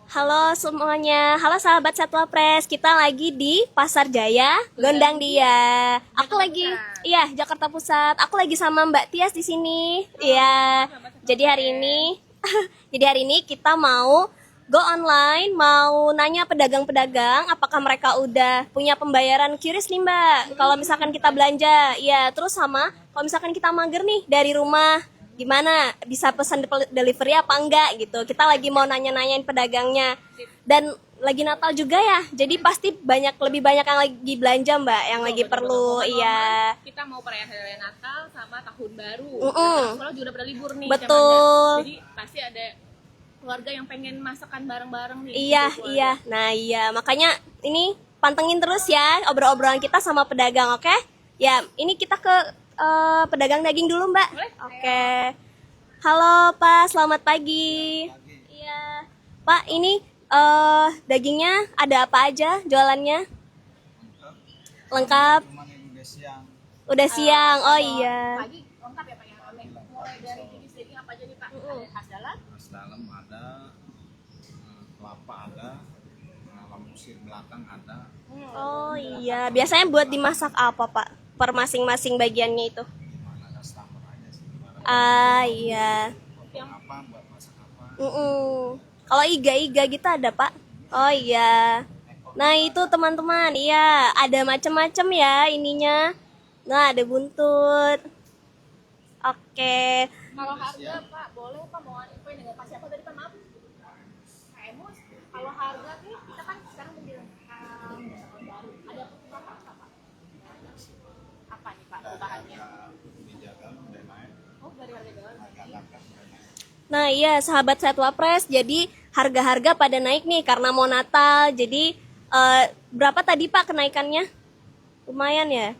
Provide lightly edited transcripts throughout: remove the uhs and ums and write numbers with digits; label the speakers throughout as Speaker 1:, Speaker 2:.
Speaker 1: Halo semuanya, halo sahabat Satwa Press. Kita lagi di Pasar Jaya, Gondang Dia. Aku lagi, iya Jakarta Pusat. Aku lagi sama Mbak Tias di sini. Iya. Jadi hari ini, kita mau go online, mau nanya pedagang-pedagang, apakah mereka udah punya pembayaran QRIS nih Mbak. Kalau misalkan kita belanja, iya. Terus sama, kalau misalkan kita mager nih dari rumah, gimana bisa pesan delivery apa enggak gitu. Kita lagi mau nanya-nanyain pedagangnya. Dan lagi Natal juga ya. Jadi pasti lebih banyak yang lagi belanja, Mbak, yang lagi perlu. Iya.
Speaker 2: Kita mau perayaan hari Natal sama tahun baru. Sekolah juga udah pada libur nih.
Speaker 1: Betul.
Speaker 2: Jadi pasti ada keluarga yang pengen masakan bareng-bareng nih.
Speaker 1: Iya, iya. Nah, iya. Makanya ini pantengin terus ya obrol-obrolan kita sama pedagang, oke? Ya, ini kita ke pedagang daging dulu, Mbak.
Speaker 2: Boleh?
Speaker 1: Oke. Halo, Pak. Selamat pagi. Iya. Pak, ini dagingnya ada apa aja jualannya? Lengkap. Udah siang. Oh iya.
Speaker 2: Pagi lengkap ya Pak ya. Mulai dari jenis daging apa aja nih Pak? Ada khas dalam?
Speaker 3: Khas dalam ada, kelapa ada, lampu sir belakang ada.
Speaker 1: Oh iya. Biasanya buat dimasak apa, Pak? Per masing-masing bagiannya itu.
Speaker 3: Gimana customer aja sih.
Speaker 1: Ah iya.
Speaker 3: Apa buat masak apa?
Speaker 1: Kalau iga-iga gitu ada, Pak? Oh iya. Nah itu teman-teman, iya ada macam-macam ya ininya. Nah ada buntut. Oke.
Speaker 2: Kalau harga Pak, boleh Pak mau infoin dengan Pak siapa tadi Pak? Maaf. Kak Emus. Kalau harga nih kita kan sekarang menjelang tahun baru. Ada perubahan apa Pak? Apa nih Pak perubahannya?
Speaker 3: Dijaga udah naik,
Speaker 2: Oh dari harga jalan.
Speaker 3: harga udah naik.
Speaker 1: Nah iya sahabat Satwa Press, jadi harga-harga pada naik nih karena mau Natal. Jadi berapa tadi Pak kenaikannya? Lumayan ya?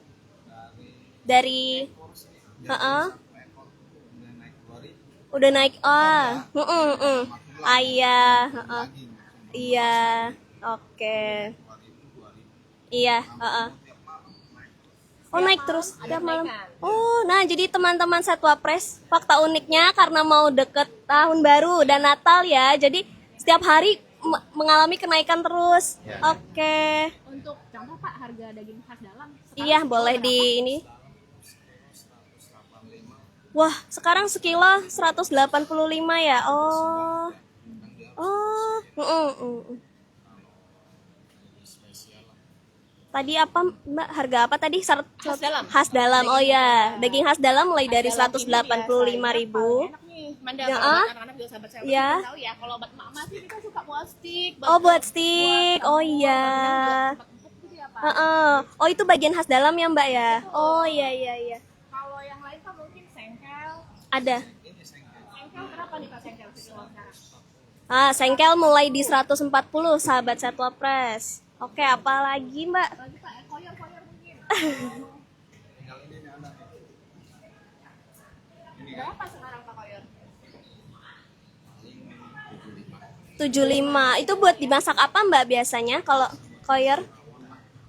Speaker 1: Dari
Speaker 3: Udah naik 2.000.
Speaker 1: udah naik. Iya,
Speaker 3: Daging.
Speaker 1: iya. Oke.
Speaker 3: 2.000.
Speaker 1: Iya, Oh naik terus tiap malam. Oh, nah jadi teman-teman Satwa Press, fakta uniknya karena mau deket tahun baru dan Natal ya, jadi setiap hari mengalami kenaikan terus. Oke.
Speaker 2: Untuk contoh Pak harga daging khas dalam.
Speaker 1: Iya, boleh di ini. Wah, sekarang sekilo 185 ya. Oh. Oh. Tadi apa Mbak? Harga apa tadi?
Speaker 2: Khas dalam.
Speaker 1: Khas dalam. Oh ya, daging khas dalam mulai dari 185.000.
Speaker 2: Enak nih, Manda
Speaker 1: Ya,
Speaker 2: kalau buat anak-anak juga sahabat saya
Speaker 1: ya.
Speaker 2: tahu ya. Kalau buat emak-emak sih kita suka buat stick.
Speaker 1: Oh, buat stick. Oh iya. Oh, itu bagian khas dalam ya, Mbak ya? Oh iya.
Speaker 2: Kalau yang lain Pak mungkin sengkel.
Speaker 1: Ada.
Speaker 2: Sengkel berapa nih Pak sengkel sekilo sekarang?
Speaker 1: Sengkel mulai di 140 sahabat Satwa Press. Oke, apa lagi, Mbak?
Speaker 2: Lagi Pak, koyor-koyor mungkin.
Speaker 3: Tinggal ini nih ada.
Speaker 2: Berapa sekarang Pak koyor?
Speaker 1: 75. Itu buat dimasak apa, Mbak, biasanya kalau koyor?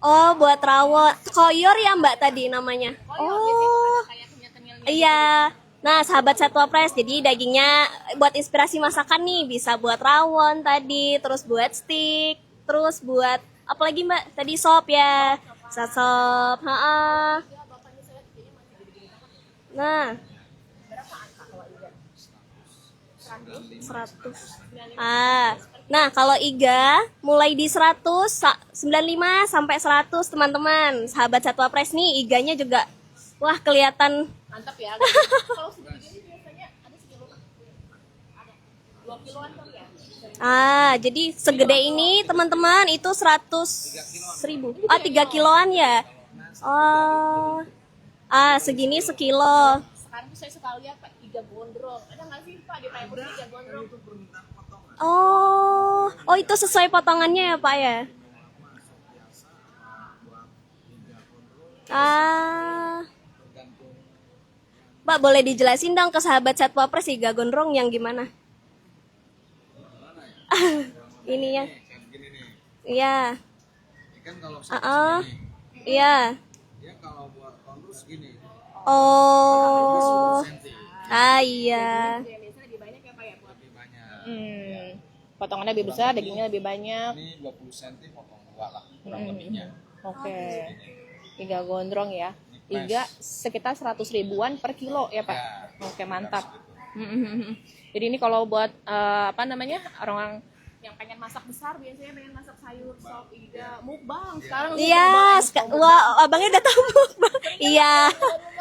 Speaker 1: Oh, buat rawon. Koyor ya, Mbak, tadi namanya. Oh.
Speaker 2: Kayak kenyal-kenyalnya.
Speaker 1: Iya. Nah, sahabat Satwa Press, jadi dagingnya buat inspirasi masakan nih, bisa buat rawon tadi, terus buat stick, terus buat apa lagi Mbak? Tadi sop ya. Sop. Nah. 100. Nah, kalau iga mulai di 195 sampai 100 teman-teman. Sahabat Satwa Press nih iganya juga wah kelihatan.
Speaker 2: Mantap ya. Kalau segini biasanya ada sekilo Pak? Ada 2 kiloan kali ya?
Speaker 1: Jadi segede ini teman-teman itu 100.000. 3 kiloan ya. Oh. Segini sekilo.
Speaker 2: Sekarang tuh saya suka lihat Pak iga gondrong. Ada nggak sih Pak di Payapur iga gondrong?
Speaker 1: Oh itu sesuai potongannya ya Pak ya. Pak boleh dijelasin dong ke sahabat Satwa Press iga gondrong yang gimana? Ini ya.
Speaker 3: Begini nih.
Speaker 1: Iya.
Speaker 3: Ini kan kalau segini.
Speaker 1: Iya.
Speaker 3: Dia kalau buat kondus gini.
Speaker 1: Oh.
Speaker 3: 10 cm.
Speaker 1: Iya.
Speaker 2: Biasanya lebih banyak ya Pak ya buat
Speaker 3: Lebih banyak.
Speaker 2: Potongannya lebih besar, dagingnya lebih banyak.
Speaker 3: Ini 20 cm potong 2 lah kurang lebihnya.
Speaker 2: Oke. Iga gondrong ya.
Speaker 3: Ini
Speaker 2: Iga sekitar 100 ribuan per kilo ya Pak.
Speaker 3: Ya,
Speaker 2: Oke, mantap. Jadi ini kalau buat apa namanya, orang yang pengen masak besar, biasanya pengen masak sayur, sop, iga, mukbang. Sekarang
Speaker 1: Iya, wah, abangnya udah tahu mukbang. Iya,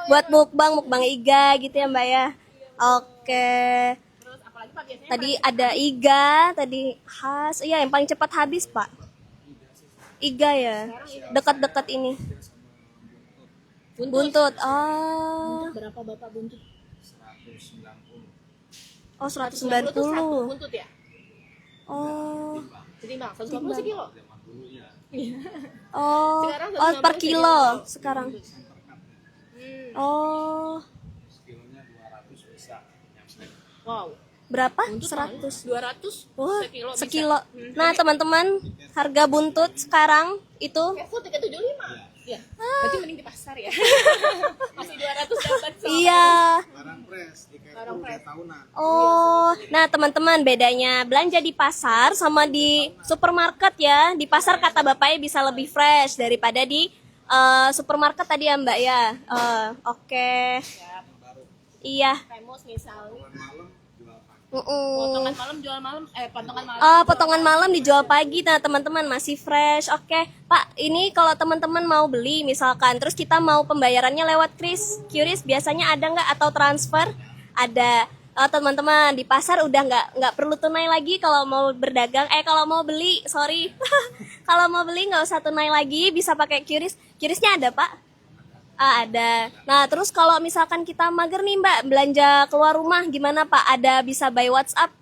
Speaker 1: buat mukbang iga gitu ya Mbak ya. Oke.
Speaker 2: Terus apalagi Pak biasanya
Speaker 1: Tadi ada iga, tadi khas. Iya, yang paling cepat habis Pak. Iga ya, dekat-dekat ini. Buntut. Oh,
Speaker 2: berapa Bapak buntut?
Speaker 3: 190.
Speaker 1: oh
Speaker 2: Tuh satu
Speaker 1: 190.
Speaker 2: buntut ya?
Speaker 1: Oh,
Speaker 2: Jadi Bang, 150 sekilo.
Speaker 3: Zaman dulu ya.
Speaker 1: oh,
Speaker 2: Sekarang
Speaker 1: oh
Speaker 2: 150
Speaker 1: per kilo
Speaker 2: sekilo.
Speaker 1: sekarang.
Speaker 2: Hmm.
Speaker 1: Oh,
Speaker 3: Kilonya 200 bisa nyampe.
Speaker 2: Wow.
Speaker 1: berapa?
Speaker 2: Buntut
Speaker 1: 100.
Speaker 2: 200
Speaker 1: Wah,
Speaker 2: sekilo. bisa.
Speaker 1: sekilo. Nah, teman-teman, harga buntut sekarang itu
Speaker 2: Kayak food 375. Iya. Berarti mending di pasar ya. Masih 200 dapat soalnya.
Speaker 1: iya.
Speaker 3: Barang fresh di
Speaker 2: Barang
Speaker 3: Carrefour
Speaker 2: fresh.
Speaker 3: kayak tahunan.
Speaker 1: Oh, nah teman-teman bedanya belanja di pasar sama di supermarket ya. Di pasar kata bapaknya bisa lebih fresh daripada di supermarket tadi ya Mbak ya. Oke.
Speaker 2: Ya,
Speaker 1: Iya.
Speaker 2: Remus misalnya.
Speaker 3: Malam jual pagi.
Speaker 2: Potongan malam jual malam, potongan malam.
Speaker 1: Potongan malam dijual pagi. Nah teman-teman masih fresh. Oke, Pak. Ini kalau teman-teman mau beli misalkan, terus kita mau pembayarannya lewat QRIS biasanya ada nggak atau transfer? Ada. Teman-teman di pasar udah nggak perlu tunai lagi kalau mau berdagang. Kalau mau beli, sorry. Kalau mau beli nggak usah tunai lagi, bisa pakai QRIS. QRISnya ada Pak? Ada. Nah, terus kalau misalkan kita mager nih Mbak, belanja keluar rumah gimana Pak? Ada bisa by WhatsApp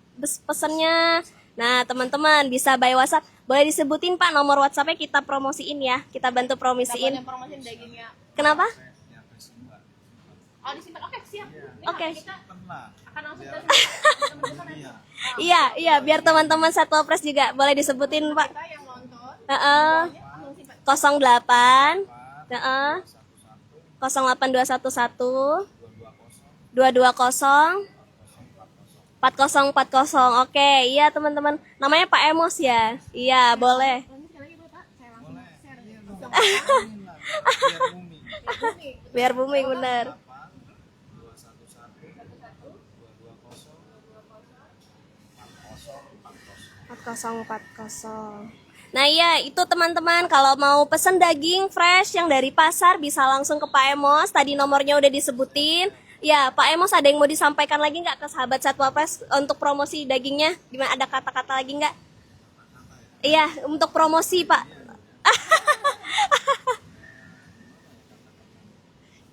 Speaker 1: pesennya. Nah, teman-teman bisa by WhatsApp. Boleh disebutin Pak nomor WhatsAppnya kita promosiin ya. Kita bantu promosiin.
Speaker 2: Yang promosiin dagingnya.
Speaker 1: Kenapa?
Speaker 2: Oh, disimpan. Oke, siap. Ini
Speaker 1: Oke.
Speaker 2: Kita
Speaker 3: Pernah.
Speaker 2: akan langsung ke teman-teman nanti.
Speaker 1: Iya, biar teman-teman Satwa Press juga boleh disebutin Pak.
Speaker 2: Kita yang nonton,
Speaker 1: Heeh.
Speaker 2: langsung simpan.
Speaker 1: 08 heeh. 08211 220 4040. Oke, iya teman-teman. Namanya Pak Emos ya? Iya, boleh.
Speaker 2: Lanjut sekali lagi boleh Pak? Saya langsung share.
Speaker 3: Biar booming.
Speaker 1: Biar booming bener. 4040. Nah iya itu teman-teman kalau mau pesen daging fresh yang dari pasar bisa langsung ke Pak Emos. Tadi nomornya udah disebutin. Ya Pak Emos ada yang mau disampaikan lagi nggak ke sahabat Satwa Press untuk promosi dagingnya? Gimana, ada kata-kata lagi nggak? Iya untuk promosi Pak.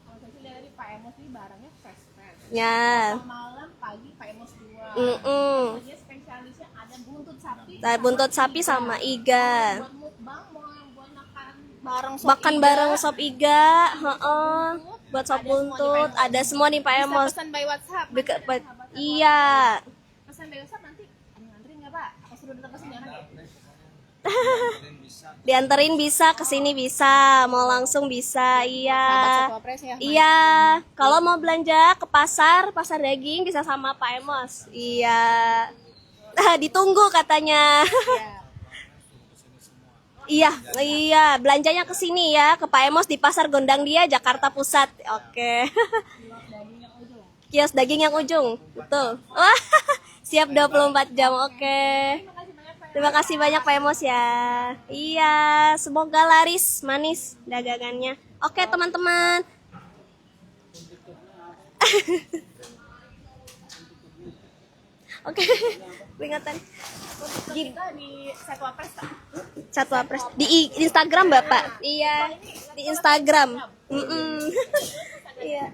Speaker 2: Kalau saya lihat dari Pak Emos ini barangnya fresh.
Speaker 1: Ya.
Speaker 2: Malam, pagi Pak Emos jual. Dia spesialisnya ada buntut sapi.
Speaker 1: Nah, buntut sapi sama iga.
Speaker 2: Buat mukbang, mau yang buat makan bareng sop
Speaker 1: Makan
Speaker 2: iga.
Speaker 1: bareng sop iga, buat sop buntut, ada semua nih Pak
Speaker 2: Bisa
Speaker 1: Emos.
Speaker 2: pesan by WhatsApp.
Speaker 1: Iya.
Speaker 2: Pesan by WhatsApp nanti ngantri nggak Pak? Apa suruh datang ke sini nanti?
Speaker 1: Dianterin bisa, kesini bisa, mau langsung bisa, iya.
Speaker 2: Sahabat Satwa Press ya.
Speaker 1: Iya, kalau mau belanja ke pasar daging bisa sama Pak Emos. Iya. Ditunggu katanya.
Speaker 2: Ya.
Speaker 1: Iya, belanjanya ke sini ya, ke Pak Emos di Pasar Gondang Dia, Jakarta Pusat. Oke. Kios daging yang ujung. Betul. Wah, siap 24 jam. Oke. Terima kasih banyak Pak Emos ya. Iya, semoga laris manis dagangannya. Oke, teman-teman. Oke, peringatan.
Speaker 2: Kita di Satwa Press Kak.
Speaker 1: Satwa Press di Instagram Bapak. Iya, di Instagram. Iya.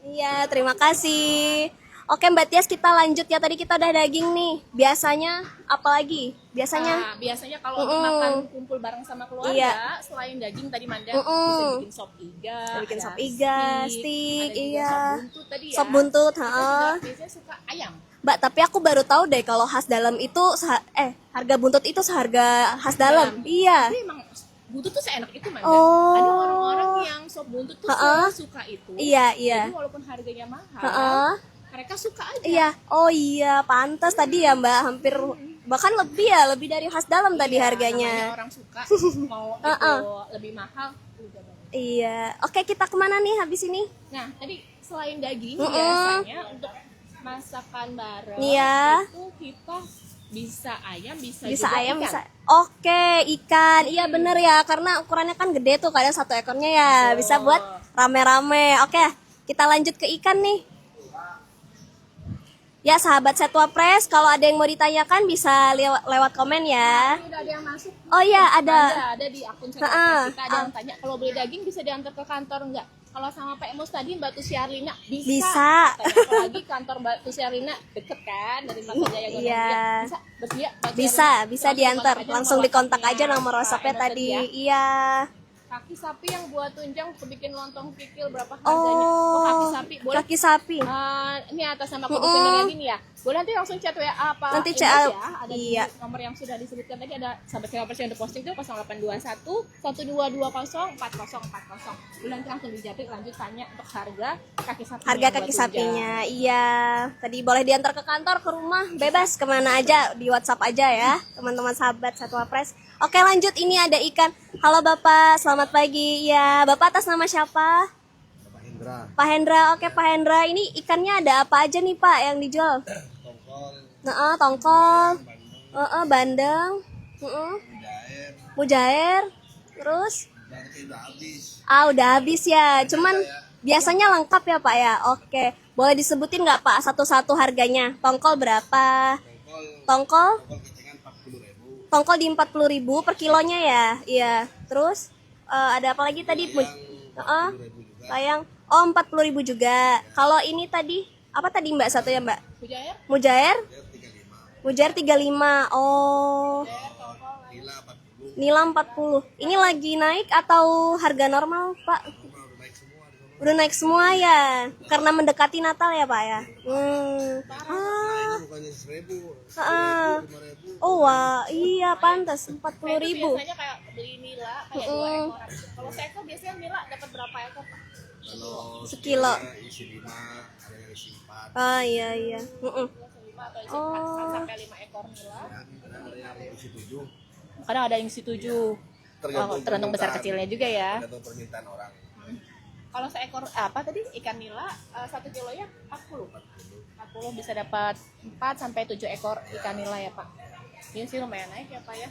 Speaker 1: Iya, terima kasih. Oke Mbak Tias, kita lanjut ya. Tadi kita udah daging nih. Biasanya apa lagi? Biasanya
Speaker 2: Biasanya kalau makan kumpul bareng sama keluarga,
Speaker 1: Iya.
Speaker 2: selain daging tadi Manda bisa bikin sop iga,
Speaker 1: bikin
Speaker 2: ada
Speaker 1: sop iga,
Speaker 2: steak,
Speaker 1: steak,
Speaker 2: ada juga
Speaker 1: iya.
Speaker 2: sop buntut tadi ya.
Speaker 1: Sop buntut,
Speaker 2: Kita
Speaker 1: heeh.
Speaker 2: juga biasanya suka ayam.
Speaker 1: Mbak, tapi aku baru tahu deh kalau khas dalam itu harga buntut itu seharga khas dalam. Iya.
Speaker 2: Tapi emang buntut tuh seenak itu Manda.
Speaker 1: Oh.
Speaker 2: Ada orang-orang yang sop buntut tuh suka itu.
Speaker 1: Iya, iya.
Speaker 2: Jadi walaupun harganya mahal,
Speaker 1: Heeh.
Speaker 2: mereka suka aja.
Speaker 1: Iya, oh iya, pantas tadi ya Mbak, hampir bahkan lebih ya, lebih dari khas dalam tadi
Speaker 2: Iya,
Speaker 1: harganya.
Speaker 2: namanya orang suka mau itu lebih mahal udah banget.
Speaker 1: Iya, oke kita kemana nih habis ini?
Speaker 2: Nah, tadi selain daging biasanya untuk masakan bareng
Speaker 1: Iya.
Speaker 2: itu kita bisa ayam, bisa
Speaker 1: Bisa
Speaker 2: juga
Speaker 1: ayam,
Speaker 2: ikan.
Speaker 1: bisa. Oke, ikan. Iya bener ya, karena ukurannya kan gede tuh, kadang satu ekornya ya bisa buat rame-rame. Oke, kita lanjut ke ikan nih. Ya sahabat Setwa Press, kalau ada yang mau ditanyakan bisa lewat komen ya.
Speaker 2: Ini udah ada yang masuk.
Speaker 1: Oh iya ada.
Speaker 2: Ada di akun
Speaker 1: Ha-ha.
Speaker 2: Setwa kita ada yang tanya kalau beli daging bisa diantar ke kantor enggak? Kalau sama Pak Emus tadi Mbak Tusi Arlina bisa.
Speaker 1: Bisa.
Speaker 2: Katanya, apalagi kantor Mbak Tusi Arlina deket kan dari Pasar Jaya Gondang
Speaker 1: Iya.
Speaker 2: Dia. Bisa bersedia Mbak Tusi
Speaker 1: Bisa,
Speaker 2: Arlina?
Speaker 1: bisa diantar. Langsung dikontak aja nomor
Speaker 2: Pak
Speaker 1: WhatsApp-nya
Speaker 2: Emus
Speaker 1: tadi.
Speaker 2: ya.
Speaker 1: Iya.
Speaker 2: Kaki sapi yang buat tunjang bikin lontong kikil berapa harganya? Kaki sapi boleh.
Speaker 1: Kaki sapi.
Speaker 2: Ini atas nama kode vendornya gini ya. Boleh nanti langsung chat WA apa
Speaker 1: Nanti
Speaker 2: inbox
Speaker 1: chat,
Speaker 2: ya. Ada
Speaker 1: iya.
Speaker 2: di nomor yang sudah disebutkan tadi, ada sahabat Setwa Press yang udah posting tuh 0821 1220 4040. Boleh nanti langsung dijapit lanjut tanya untuk harga kaki sapi.
Speaker 1: Harga kaki sapinya, iya. Tadi boleh diantar ke kantor, ke rumah, bebas kemana aja, di WhatsApp aja ya, teman-teman sahabat Setwa Press. Oke lanjut, ini ada ikan. Halo Bapak, selamat pagi. Ya, Bapak atas nama siapa?
Speaker 3: Bapak Hendra,
Speaker 1: Pak Hendra. Oke Pak Hendra, ini ikannya ada apa aja nih Pak yang dijual?
Speaker 3: tongkol,
Speaker 1: Nah, tongkol,
Speaker 3: bandeng,
Speaker 1: bandeng,
Speaker 3: jair,
Speaker 1: mujair, terus?
Speaker 3: dan itu udah habis.
Speaker 1: Udah habis ya. Cuman biasanya lengkap ya Pak ya. Oke, boleh disebutin nggak Pak satu-satu harganya? Tongkol berapa?
Speaker 3: Tongkol,
Speaker 1: Tongkol?
Speaker 3: tongkol kecengan 40.000.
Speaker 1: Tongkol di 40.000 per kilonya ya. Iya. Terus ada apa lagi tadi? Heeh.
Speaker 3: 40.000 juga.
Speaker 1: Sayang. Oh, 40.000 juga. Kalau ini tadi apa tadi Mbak satu ya Mbak?
Speaker 2: Mujair,
Speaker 1: Mujair?
Speaker 3: Jair 35.
Speaker 1: Mujair 35. Oh.
Speaker 3: Nila 40.
Speaker 1: Nila 40. Ini lagi naik atau harga normal, Pak?
Speaker 3: Normal udah naik semua di sana.
Speaker 1: Udah naik semua ya. Karena mendekati Natal ya, Pak ya.
Speaker 3: Nah, itu bukannya 1.000.
Speaker 1: Ah.
Speaker 3: 5.000.
Speaker 1: Oh, wah, iya pantas 40.000.
Speaker 2: biasanya kayak beli nila kayak 2 ekoran. Kalau seekor biasanya nila dapat berapa ekor Pak?
Speaker 3: Kalau
Speaker 1: Sekilo.
Speaker 3: isi 5, ada yang isi 4.
Speaker 1: Ah, iya iya.
Speaker 2: 5 atau isi 4 sampai 5 ekor nila.
Speaker 3: Ada yang isi 7.
Speaker 2: Kadang ada yang isi 7. Tergantung besar kecilnya juga ya.
Speaker 3: Tergantung permintaan orang.
Speaker 2: Kalau seekor apa tadi ikan nila 1 kilonya 40. 40 bisa dapat 4 sampai 7 ekor ikan nila ya Pak. Ini sih lumayan naik ya Pak ya.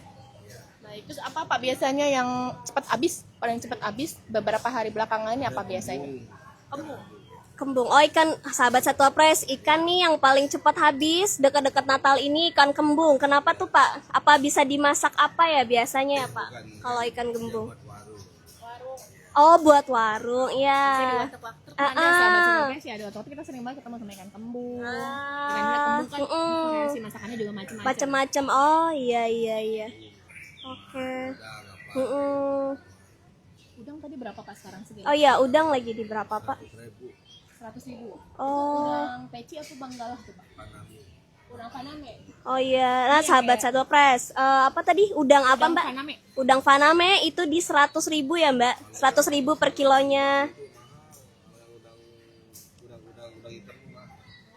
Speaker 2: Nah itu apa Pak biasanya yang cepat habis, paling cepat habis beberapa hari belakangan ini apa biasanya? Kembung.
Speaker 1: Kembung. Oh, ikan sahabat Satwa Press, ikan nih yang paling cepat habis dekat-dekat Natal ini ikan kembung. Kenapa tuh Pak? Apa bisa dimasak apa ya biasanya ya Pak? Kalau ikan kembung.
Speaker 3: Buat warung.
Speaker 2: Warung.
Speaker 1: Oh, buat warung.
Speaker 2: Jadi
Speaker 1: Iya.
Speaker 2: waktu-waktu kan ada sahabat Setwa Press ya, ada waktu kita sering banget ketemu sama ikan kembung. Ikan nila kembung kan variasi masakannya juga macam-macam.
Speaker 1: Macam-macam. Oh, iya iya iya. Oke.
Speaker 3: Udah apa?
Speaker 2: Udang tadi berapa Pak sekarang segini?
Speaker 1: Oh iya, udang lagi di berapa Pak?
Speaker 2: 100.000.
Speaker 1: Oh.
Speaker 2: Udang peci atau banggalah tuh Pak? Udang Faname.
Speaker 1: Oh iya, nah sahabat Satwa Press, apa tadi? Udang apa
Speaker 2: Udang
Speaker 1: Mbak?
Speaker 2: Faname.
Speaker 1: Udang Faname itu di 100.000 ya Mbak? 100.000 per kilonya.
Speaker 3: Udang hitam mah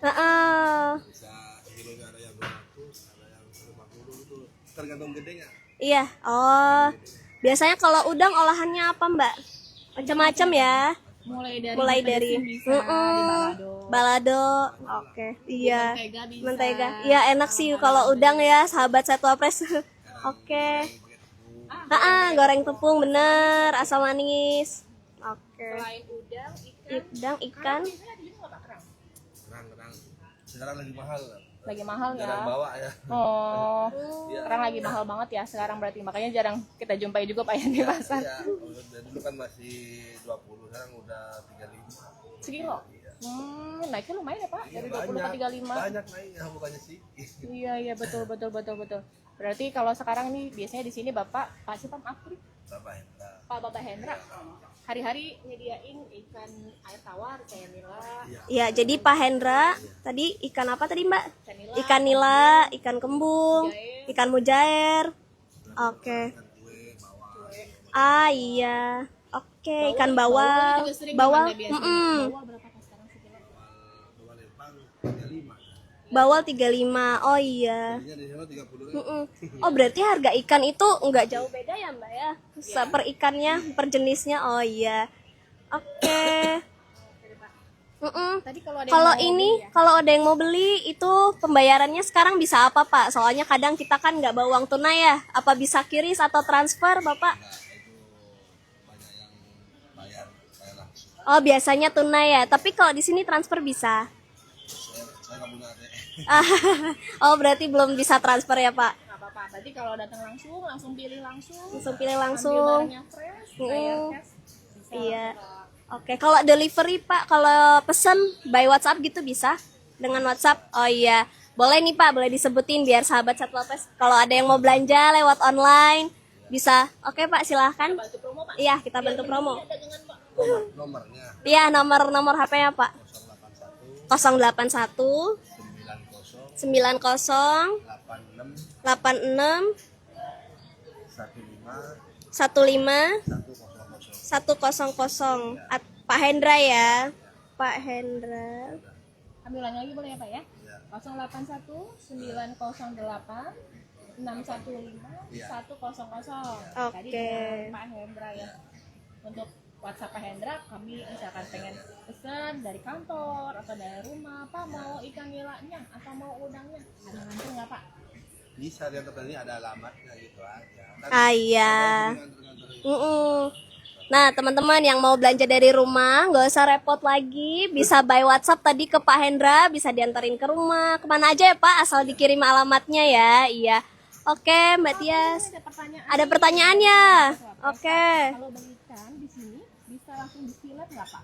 Speaker 1: Heeh.
Speaker 3: bisa kilonya ada yang 200, ada yang 150 gitu. Tergantung gedenya.
Speaker 1: Iya. Oh. Biasanya kalau udang olahannya apa Mbak? Macam-macam ya. Mulai dari
Speaker 2: bisa di balado.
Speaker 1: balado. Oke. Iya.
Speaker 2: Mentega bisa.
Speaker 1: Mentega. Iya enak sih kalau udang ya sahabat Satwa Press. Oke. Goreng tepung bener, asam manis. Oke.
Speaker 2: Selain udang,
Speaker 1: Udang, ikan.
Speaker 2: biasanya ada juga nggak Pak kerang?
Speaker 3: Kerang. Sekarang lagi mahal.
Speaker 2: Lagi mahal ya.
Speaker 3: Jarang bawa ya.
Speaker 2: Oh,
Speaker 3: Iya.
Speaker 2: kerang lagi mahal banget ya sekarang berarti, makanya jarang kita jumpai juga Pak ya di pasar.
Speaker 3: Ya, dari dulu kan masih 20, sekarang udah 35.
Speaker 2: Sekilo. Naiknya lumayan ya Pak, dari 20 ke 35.
Speaker 3: Banyak naiknya, bukannya sih.
Speaker 2: Iya betul. Berarti kalau sekarang nih biasanya di sini Bapak siapa maaf nih?
Speaker 3: Bapak Hendra.
Speaker 2: Pak Bapak Hendra hari-hari nyediain ikan air tawar kayak nila,
Speaker 1: Iya, jadi Pak Hendra tadi ikan apa tadi Mbak?
Speaker 2: ikan nila,
Speaker 1: Ikan nila, ikan kembung, ikan mujair. Oke. Iya. Oke, ikan bawal.
Speaker 2: juga sering
Speaker 1: Bawal.
Speaker 2: dimakan ya biasanya.
Speaker 1: Mm-mm.
Speaker 2: Bawal berapa Pak sekarang sekilo?
Speaker 3: Bawal lempang
Speaker 1: Bawal 35. Oh iya.
Speaker 3: Jadinya di sana 30.000.
Speaker 1: Mm-mm. Oh berarti harga ikan itu nggak jauh beda ya Mbak ya? Per ikannya, per jenisnya. Oh iya. Oke. Mm-mm.
Speaker 2: Tadi kalau ada
Speaker 1: Kalau
Speaker 2: yang mau
Speaker 1: ini,
Speaker 2: beli ya,
Speaker 1: kalau ada yang mau beli itu pembayarannya sekarang bisa apa Pak? Soalnya kadang kita kan nggak bawa uang tunai ya. Apa bisa kiris atau transfer Bapak?
Speaker 3: Nah, itu banyak yang bayar langsung.
Speaker 1: Oh biasanya tunai ya. Tapi kalau di sini transfer bisa.
Speaker 3: Saya nggak punya ATM.
Speaker 1: Oh berarti belum bisa transfer ya Pak?
Speaker 2: nggak apa-apa. Berarti kalau datang langsung pilih langsung.
Speaker 1: Langsung pilih
Speaker 2: Ambil
Speaker 1: langsung.
Speaker 2: barangnya fresh, bayar
Speaker 1: Mm.
Speaker 2: cash. Bisa.
Speaker 1: Iya. Oke, kalau delivery Pak, kalau pesen by WhatsApp gitu bisa? Dengan WhatsApp? Oh iya. Boleh nih Pak, boleh disebutin biar sahabat Satwa Pres kalau ada yang mau belanja lewat online bisa. Oke Pak, silahkan.
Speaker 2: Bantu promo Pak.
Speaker 1: Iya, kita bantu promo.
Speaker 2: Dagangan Pak.
Speaker 3: Nomornya
Speaker 1: Iya, nomor HP-nya Pak.
Speaker 3: 081
Speaker 1: 081
Speaker 3: 90
Speaker 1: 90
Speaker 3: 86
Speaker 1: 86
Speaker 3: 15
Speaker 1: 15
Speaker 3: 100.
Speaker 1: 100. Pak Hendra ya. Pak Hendra.
Speaker 2: Ambil lagi boleh ya Pak ya?
Speaker 3: Ya.
Speaker 2: 081 908 615
Speaker 3: Iya.
Speaker 2: 100. Tadi
Speaker 1: Oke.
Speaker 2: dengan Pak Hendra ya. Untuk WhatsApp Pak Hendra, kami misalkan pengen pesan dari kantor atau dari rumah, Pak mau ikan nilainya atau mau udangnya, ada nganter nggak Pak?
Speaker 3: Bisa dia ini ada alamatnya gitu aja.
Speaker 1: Ah iya. Nah teman-teman yang mau belanja dari rumah nggak usah repot lagi, bisa by WhatsApp tadi ke Pak Hendra, bisa diantarin ke rumah kemana aja ya Pak, asal dikirim alamatnya ya. Iya. Oke Mbak Tias,
Speaker 2: Ada pertanyaan.
Speaker 1: ada pertanyaannya. Oke.
Speaker 2: Kalau beli ikan di sini bisa langsung disilet nggak Pak?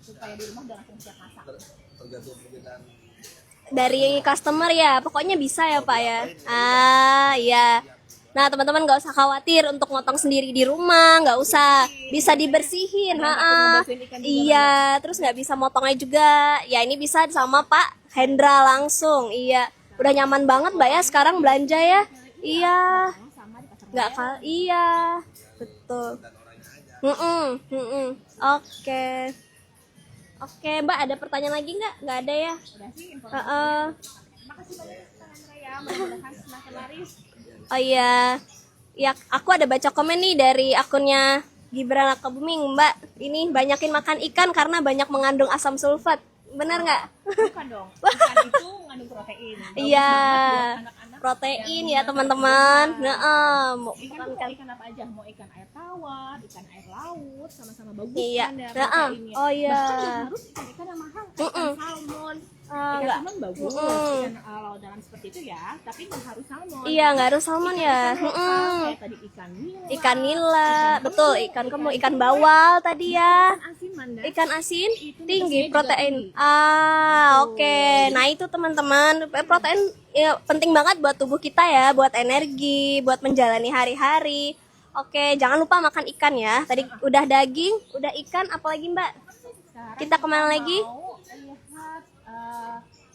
Speaker 2: Supaya di rumah udah langsung siap masak.
Speaker 3: Tergantung perbedaan.
Speaker 1: Dari customer ya, pokoknya bisa ya Pak ya. Ah iya. Nah teman-teman nggak usah khawatir untuk motong sendiri di rumah, nggak usah, bisa dibersihin.
Speaker 2: ngebersihin ikan juga
Speaker 1: Iya, terus nggak bisa motongnya juga. Ya ini bisa sama Pak Hendra langsung. Iya, udah nyaman banget Mbak ya sekarang belanja ya. Iya,
Speaker 2: Sama di pasar
Speaker 1: nggak iya, betul. Oke. Oke Mbak, ada pertanyaan lagi nggak? Nggak ada ya?
Speaker 2: udah sih info.
Speaker 1: Heeh.
Speaker 2: Makasih banyak Pak Hendra ya, mudah-mudahan semakin laris.
Speaker 1: Oh iya, ya aku ada baca komen nih dari akunnya Gibran Raka Buming, Mbak. Ini banyakin makan ikan karena banyak mengandung asam sulfat. Benar nggak?
Speaker 2: Bukan dong, ikan itu mengandung protein. Bagus
Speaker 1: Iya,
Speaker 2: banget buat anak-anak
Speaker 1: protein
Speaker 2: yang
Speaker 1: ya teman-teman. Nah,
Speaker 2: ikan tuh mau ikan apa aja, mau ikan air tawar, ikan air laut, sama-sama bagus
Speaker 1: Iya.
Speaker 2: kan ya
Speaker 1: Nah,
Speaker 2: proteinnya.
Speaker 1: oh iya.
Speaker 2: Bahkan yang harus ikan-ikan yang mahal, ikan salmon. Ikan
Speaker 1: nggak.
Speaker 2: salmon bagus, ikan laut dalam seperti itu ya, tapi nggak harus salmon.
Speaker 1: Iya, nggak harus salmon ya.
Speaker 2: Ikan lokal, kayak tadi ikan nila,
Speaker 1: Ikan nila, betul. Ikan kemu, ikan bawal tadi ya.
Speaker 2: ikan asin manda.
Speaker 1: Ikan asin
Speaker 2: Itu
Speaker 1: tinggi
Speaker 2: nutrisinya juga
Speaker 1: protein.
Speaker 2: tinggi.
Speaker 1: Oke. Nah, itu teman-teman, protein ya penting banget buat tubuh kita ya, buat energi, buat menjalani hari-hari. Oke, jangan lupa makan ikan ya. Tadi udah daging, udah ikan, apalagi Mbak?
Speaker 2: Sekarang
Speaker 1: Kita kemana lagi?
Speaker 2: mau lihat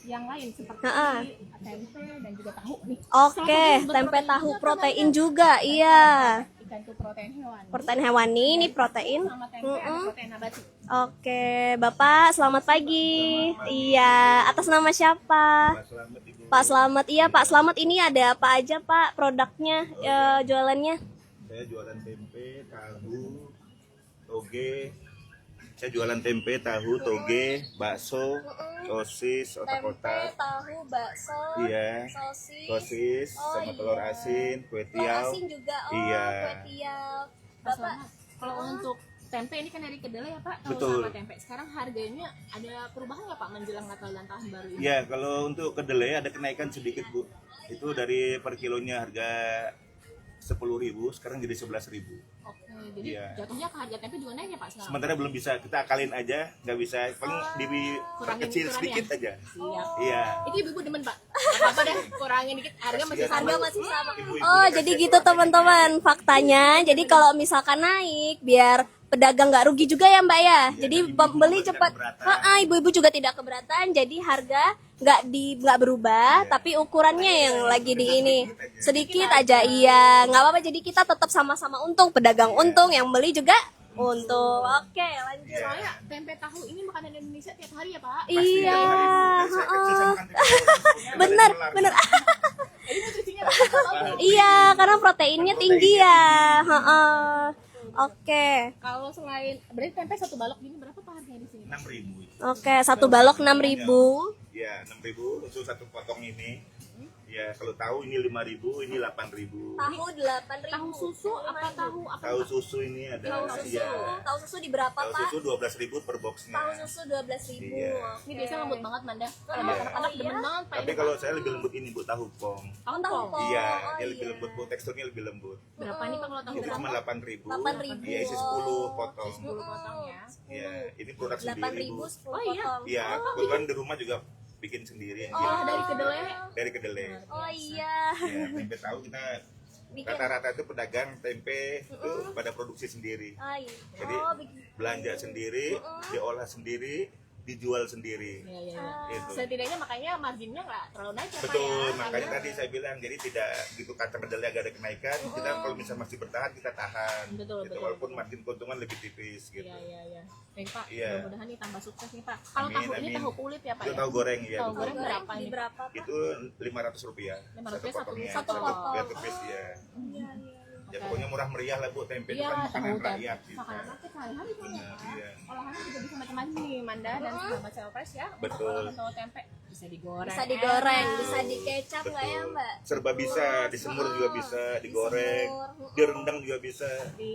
Speaker 2: yang lain seperti
Speaker 1: Ha-ha.
Speaker 2: tempe dan juga tahu nih.
Speaker 1: Oke, tempe tahu protein juga, iya.
Speaker 2: Ikan itu protein hewani.
Speaker 1: Protein hewani, ini protein.
Speaker 2: Sama tempe ada protein nabati.
Speaker 1: Oke, Bapak selamat pagi. Iya, atas nama siapa?
Speaker 3: Selamat Ibu.
Speaker 1: Pak Slamet. Iya, Pak Slamet, ini ada apa aja Pak produknya, jualannya?
Speaker 4: Saya jualan tempe, tahu, toge. Saya jualan tempe, tahu, toge, bakso, sosis, otak-otak.
Speaker 1: tahu, bakso,
Speaker 4: Iya. Sosis,
Speaker 1: Oh,
Speaker 4: sama
Speaker 1: iya.
Speaker 4: telur asin, kue
Speaker 1: Telur
Speaker 4: tiaw.
Speaker 1: asin juga. Oh,
Speaker 4: Iya.
Speaker 1: kue tiaw.
Speaker 2: Bapak,
Speaker 1: Bapak,
Speaker 2: kalau untuk tempe ini kan dari kedelai ya Pak. Kalau
Speaker 4: Betul.
Speaker 2: sama tempe sekarang harganya ada perubahan nggak Pak menjelang Natal dan Tahun Baru ini?
Speaker 4: Ya, kalau untuk kedelai ada kenaikan sedikit Bu. Itu dari per kilonya harga 10.000, sekarang jadi 11.000.
Speaker 2: Oke, jadi
Speaker 4: Iya.
Speaker 2: jatuhnya ke harga tempe juga naik ya Pak sekarang?
Speaker 4: Sementara belum bisa, kita akalin aja, nggak bisa, paling kecil
Speaker 2: kurangin
Speaker 4: sedikit
Speaker 2: ya?
Speaker 4: aja.
Speaker 2: Siap.
Speaker 4: Iya.
Speaker 2: Itu ibu-ibu demen Pak. Nggak apa-apa deh, kurangin dikit. Harga masih sama.
Speaker 1: harga masih sama.
Speaker 4: Ibu-ibu
Speaker 1: Oh,
Speaker 4: dikasih
Speaker 1: jadi
Speaker 4: aja
Speaker 1: gitu
Speaker 4: kalau
Speaker 1: teman-teman faktanya. Jadi kalau misalkan naik, biar pedagang nggak rugi juga ya Mbak ya. Jadi pembeli
Speaker 4: juga
Speaker 1: cepat.
Speaker 4: tidak keberatan.
Speaker 1: Ibu-ibu juga tidak keberatan. Jadi harga nggak berubah, tapi ukurannya yang lagi di ini sedikit aja. Iya, nggak apa-apa. Jadi kita tetap sama-sama untung. Pedagang untung, yang beli juga Oke, lanjut.
Speaker 4: Iya.
Speaker 2: Soalnya tempe tahu ini makanan Indonesia tiap hari ya Pak.
Speaker 4: Pasti
Speaker 1: Iya,
Speaker 4: tiap hari, Bu. Dan saya
Speaker 1: heeh.
Speaker 4: makan tempe tahu.
Speaker 1: Bener,
Speaker 4: Melar.
Speaker 1: bener.
Speaker 2: Jadi nutrisinya Pak.
Speaker 1: Iya, karena proteinnya tinggi ya. Heeh. Oke.
Speaker 2: Kalau selain berarti tempe satu balok gini berapa Pak harganya di sini?
Speaker 4: 6.000.
Speaker 1: Oke, satu balok 6.000.
Speaker 4: Ya, 6.000 untuk satu potong ini. Ya, kalau tahu ini 5.000, ini 8.000.
Speaker 1: Tahu 8.000.
Speaker 2: Tahu susu apa tahu apa?
Speaker 4: Tahu susu ini ada.
Speaker 1: Tahu susu.
Speaker 4: Ya.
Speaker 1: Tahu susu di berapa,
Speaker 4: Tahu
Speaker 1: Pak?
Speaker 4: susu 12.000 per boxnya.
Speaker 1: Tahu susu 12.000.
Speaker 4: Iya.
Speaker 2: Ini biasanya lembut banget Manda. Kalau
Speaker 1: Oh,
Speaker 2: anak-anak
Speaker 1: iya?
Speaker 2: demen banget Pak.
Speaker 4: Tapi
Speaker 2: ini,
Speaker 4: kalau
Speaker 2: Pak.
Speaker 4: saya lebih lembut ini Bu, tahu pong.
Speaker 2: tahu
Speaker 1: Tahu
Speaker 2: pong.
Speaker 1: pong.
Speaker 4: Iya,
Speaker 1: Oh,
Speaker 4: dia lebih
Speaker 1: iya.
Speaker 4: lembut Bu, teksturnya lebih lembut.
Speaker 2: Berapa nih Pak kalau tahu
Speaker 4: Itu
Speaker 2: berapa?
Speaker 4: cuma 8.000.
Speaker 1: 8.000.
Speaker 4: Iya, isi 10 potong.
Speaker 2: 10 potong ya.
Speaker 4: Iya, ini produk
Speaker 1: 8.000
Speaker 4: sendiri Bu.
Speaker 1: 10
Speaker 2: Oh, iya?
Speaker 1: potong.
Speaker 4: Iya, kebetulan di rumah juga bikin sendiri.
Speaker 2: Oh,
Speaker 4: Iya.
Speaker 2: dari kedelai.
Speaker 4: Dari kedelai.
Speaker 1: Oh iya.
Speaker 4: Ya, tempe tahu kita
Speaker 1: Bikin.
Speaker 4: rata-rata itu pedagang tempe itu pada produksi sendiri.
Speaker 1: Oh, iya.
Speaker 4: Jadi
Speaker 1: Oh, bikin.
Speaker 4: belanja sendiri, diolah sendiri, dijual sendiri.
Speaker 2: Iya, iya,
Speaker 1: Ah.
Speaker 2: iya.
Speaker 4: Gitu.
Speaker 2: Setidaknya makanya marginnya nggak terlalu naik ya Pak
Speaker 4: Betul,
Speaker 2: ya.
Speaker 4: makanya
Speaker 2: Karena-
Speaker 4: tadi saya bilang jadi tidak gitu kacang kedelai agak ada kenaikan, kita kalau misalnya masih bertahan kita tahan.
Speaker 2: Betul,
Speaker 4: Gitu,
Speaker 2: betul,
Speaker 4: walaupun
Speaker 2: betul.
Speaker 4: margin keuntungan lebih tipis gitu.
Speaker 2: Iya, iya, iya. Baik Pak,
Speaker 4: Iya.
Speaker 2: mudah-mudahan nih tambah sukses nih Pak. Kalau
Speaker 4: Amin,
Speaker 2: tahu ini
Speaker 4: amin.
Speaker 2: tahu kulit ya Pak
Speaker 4: Itu
Speaker 2: ya?
Speaker 4: tahu goreng ya.
Speaker 2: Tahu
Speaker 4: betul.
Speaker 2: goreng berapa
Speaker 1: Di
Speaker 2: nih?
Speaker 1: berapa, Pak?
Speaker 4: Itu Rp500.
Speaker 2: 500 satu
Speaker 4: potongnya.
Speaker 1: satu potong.
Speaker 4: Satu piece ya.
Speaker 1: Iya, iya.
Speaker 4: Ya pokoknya murah meriah lah Bu, tempe itu
Speaker 2: Iya,
Speaker 4: kan makanan
Speaker 2: tahu kan.
Speaker 4: rakyat gitu.
Speaker 2: Makanan rakyat sehari-hari Pak.
Speaker 4: Benar, iya.
Speaker 2: Olahannya juga bisa macam-macam nih Manda dan sahabat Cewapres ya. Untuk
Speaker 4: Betul.
Speaker 2: olahan tahu tempe bisa digoreng.
Speaker 1: Bisa digoreng,
Speaker 2: enak.
Speaker 1: bisa dikecap nggak ya, Mbak?
Speaker 4: Serba bisa, disemur juga bisa, digoreng,
Speaker 1: Disemur.
Speaker 4: direndang juga bisa,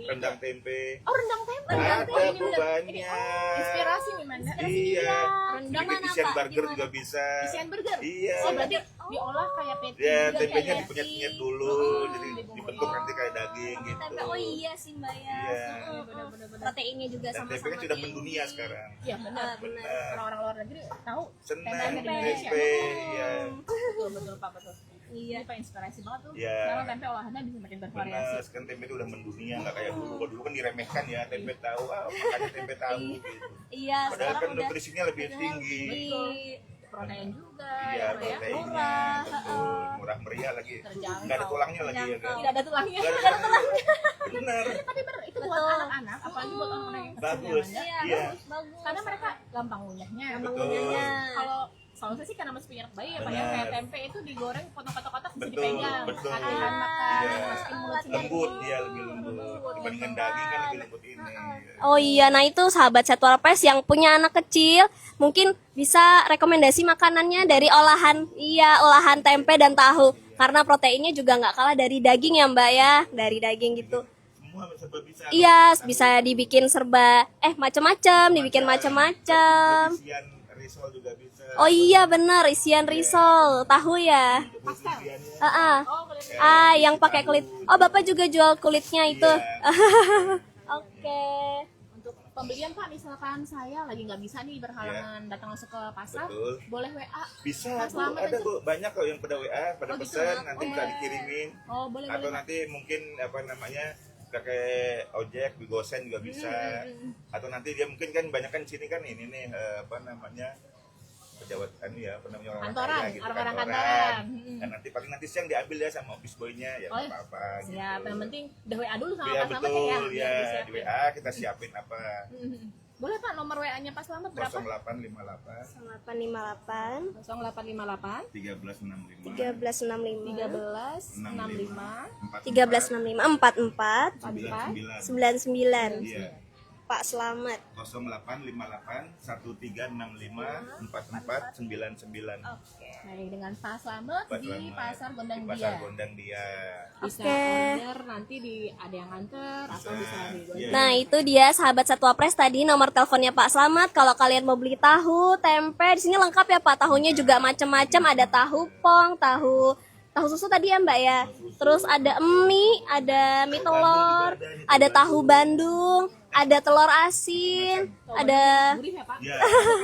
Speaker 4: rendang tempe.
Speaker 2: Oh, rendang tempe.
Speaker 4: Ada
Speaker 2: Oh, ini
Speaker 4: Bu,
Speaker 2: bener- ini
Speaker 4: banyak.
Speaker 2: inspirasi nih Manda.
Speaker 4: Iya.
Speaker 2: Rendang
Speaker 4: Bikin
Speaker 1: mana,
Speaker 4: isian
Speaker 1: Pak?
Speaker 4: burger
Speaker 1: Gimana?
Speaker 4: juga bisa.
Speaker 2: Isian burger.
Speaker 4: Iya.
Speaker 2: Oh, berarti diolah kayak patty.
Speaker 4: Ya,
Speaker 2: juga
Speaker 4: tempenya
Speaker 2: ya?
Speaker 4: dipenyet-penyet dulu, jadi dibentuk nanti kayak daging gitu.
Speaker 1: Tempe, oh iya sih, Mbak ya.
Speaker 4: Iya.
Speaker 1: Heeh,
Speaker 2: Bener-bener.
Speaker 1: Proteinnya juga
Speaker 4: Dan tempe
Speaker 1: sama-sama
Speaker 4: kan sudah
Speaker 1: tinggi.
Speaker 4: mendunia sekarang.
Speaker 2: Iya benar.
Speaker 4: Benar.
Speaker 2: Orang-orang luar negeri tahu
Speaker 4: Senang
Speaker 2: tempe dari Indonesia.
Speaker 4: tempe, ya.
Speaker 2: Betul betul Pak betul.
Speaker 1: Iya.
Speaker 2: Ini Pak inspirasi banget tuh.
Speaker 4: Iya.
Speaker 2: Sekarang tempe olahannya bisa makin bervariasi.
Speaker 4: Benar, sekarang tempe itu udah mendunia, nggak kayak dulu. Kalau dulu kan diremehkan ya, tempe tahu, makanya tempe tahu gitu.
Speaker 1: Iya,
Speaker 4: Padahal
Speaker 1: sekarang
Speaker 4: kan
Speaker 1: udah
Speaker 4: nutrisinya lebih tinggi.
Speaker 2: Protein juga
Speaker 4: Iya,
Speaker 2: ya, Pak, ya.
Speaker 4: proteinnya,
Speaker 1: Murah,
Speaker 4: betul. Murah meriah lagi.
Speaker 2: Terjangkau.
Speaker 4: Nggak ada tulangnya lagi ya kan?
Speaker 1: Terjangkau.
Speaker 2: Tidak ada tulangnya.
Speaker 4: Nggak ada tulangnya. Benar.
Speaker 2: Tapi bener itu buat
Speaker 1: Betul.
Speaker 2: anak-anak, apalagi buat orang-orang yang kecil
Speaker 4: Bagus.
Speaker 2: ya, Manda.
Speaker 4: Iya.
Speaker 1: bagus.
Speaker 2: Karena mereka gampang ngunyahnya.
Speaker 1: Gampang
Speaker 4: Betul.
Speaker 1: ngunyahnya.
Speaker 2: Kalau selalu saya sih karena masih punya anak bayi ya Pak ya,
Speaker 4: Benar.
Speaker 2: kayak tempe itu digoreng potong kotak-kotak bisa
Speaker 4: Betul,
Speaker 2: dipegang.
Speaker 4: betul.
Speaker 2: Latihan makan,
Speaker 4: Iya.
Speaker 2: masukin mulut sendiri.
Speaker 4: Lembut, dia lebih lembut. Dibandingkan daging kan lebih lembut ini.
Speaker 1: Oh iya, nah itu sahabat Satwa Pres yang punya anak kecil, mungkin bisa rekomendasi makanannya dari olahan tempe dan tahu. Karena proteinnya juga nggak kalah dari daging ya Mbak ya, dari daging gitu.
Speaker 4: Semua serba bisa.
Speaker 1: Iya, bisa dibikin serba, macam-macam, dibikin macam-macam.
Speaker 4: Isian risol juga bisa.
Speaker 1: Oh iya bener, isian risol, tahu ya.
Speaker 4: Isiannya.
Speaker 2: Oh, boleh.
Speaker 1: Yang pakai kulit. Oh Bapak juga jual kulitnya itu. Oke.
Speaker 2: Untuk pembelian Pak, misalkan saya lagi nggak bisa nih berhalangan datang langsung ke pasar,
Speaker 4: Betul.
Speaker 2: boleh WA.
Speaker 4: Bisa,
Speaker 2: Pak
Speaker 4: Bu.
Speaker 2: Selamat
Speaker 4: Ada
Speaker 2: aja.
Speaker 4: Bu, banyak kok yang pada WA, pada
Speaker 2: Oh, gitu.
Speaker 4: pesan, nanti
Speaker 2: Oh,
Speaker 4: bisa
Speaker 2: iya.
Speaker 4: dikirimin.
Speaker 2: Oh, boleh
Speaker 4: Atau
Speaker 2: boleh.
Speaker 4: nanti mungkin apa namanya pakai ojek, Bigosen juga bisa. Atau nanti dia mungkin kan banyak kan sini kan ini nih apa namanya pejabat ya apa namanya orang
Speaker 2: Kantoran,
Speaker 4: kaya gitu,
Speaker 2: orang-orang
Speaker 4: kantoran.
Speaker 2: kantoran.
Speaker 4: Dan nanti paling nanti siang diambil ya sama office boy-nya ya
Speaker 2: Oh,
Speaker 4: nggak apa-apa gitu.
Speaker 2: Siap, yang penting udah WA dulu sama
Speaker 4: Ya
Speaker 2: Pak Selamat ya.
Speaker 4: betul
Speaker 2: biar
Speaker 4: ya, di
Speaker 2: disiapin.
Speaker 4: WA kita siapin apa
Speaker 2: Boleh Pak, nomor WA-nya Pak Selamat berapa?
Speaker 4: 0858
Speaker 1: 858
Speaker 2: 0858
Speaker 4: 1365
Speaker 1: 1365
Speaker 2: 1365
Speaker 1: 1365 44
Speaker 4: 99
Speaker 1: 99
Speaker 4: iya
Speaker 1: Pak Selamat.
Speaker 4: 0858 1365 4499
Speaker 2: Baik, dengan Pak Selamat
Speaker 4: Pak
Speaker 2: di
Speaker 4: Selamat.
Speaker 2: Pasar Gondang
Speaker 4: Di Pasar
Speaker 2: Dia.
Speaker 4: Gondang Dia.
Speaker 2: Bisa
Speaker 1: Oke.
Speaker 2: order nanti ada yang nganter atau bisa di
Speaker 4: Iya.
Speaker 1: Nah itu dia sahabat Satwa Pres tadi nomor teleponnya Pak Selamat. Kalau kalian mau beli tahu, tempe, di sini lengkap ya Pak. Tahunya juga macam-macam. Ada tahu pong, tahu susu tadi ya Mbak ya. Terus ada mie, ada mie telur, ada tahu Bandung, ada telur asin, ada
Speaker 2: gurih ya Pak.
Speaker 4: Iya.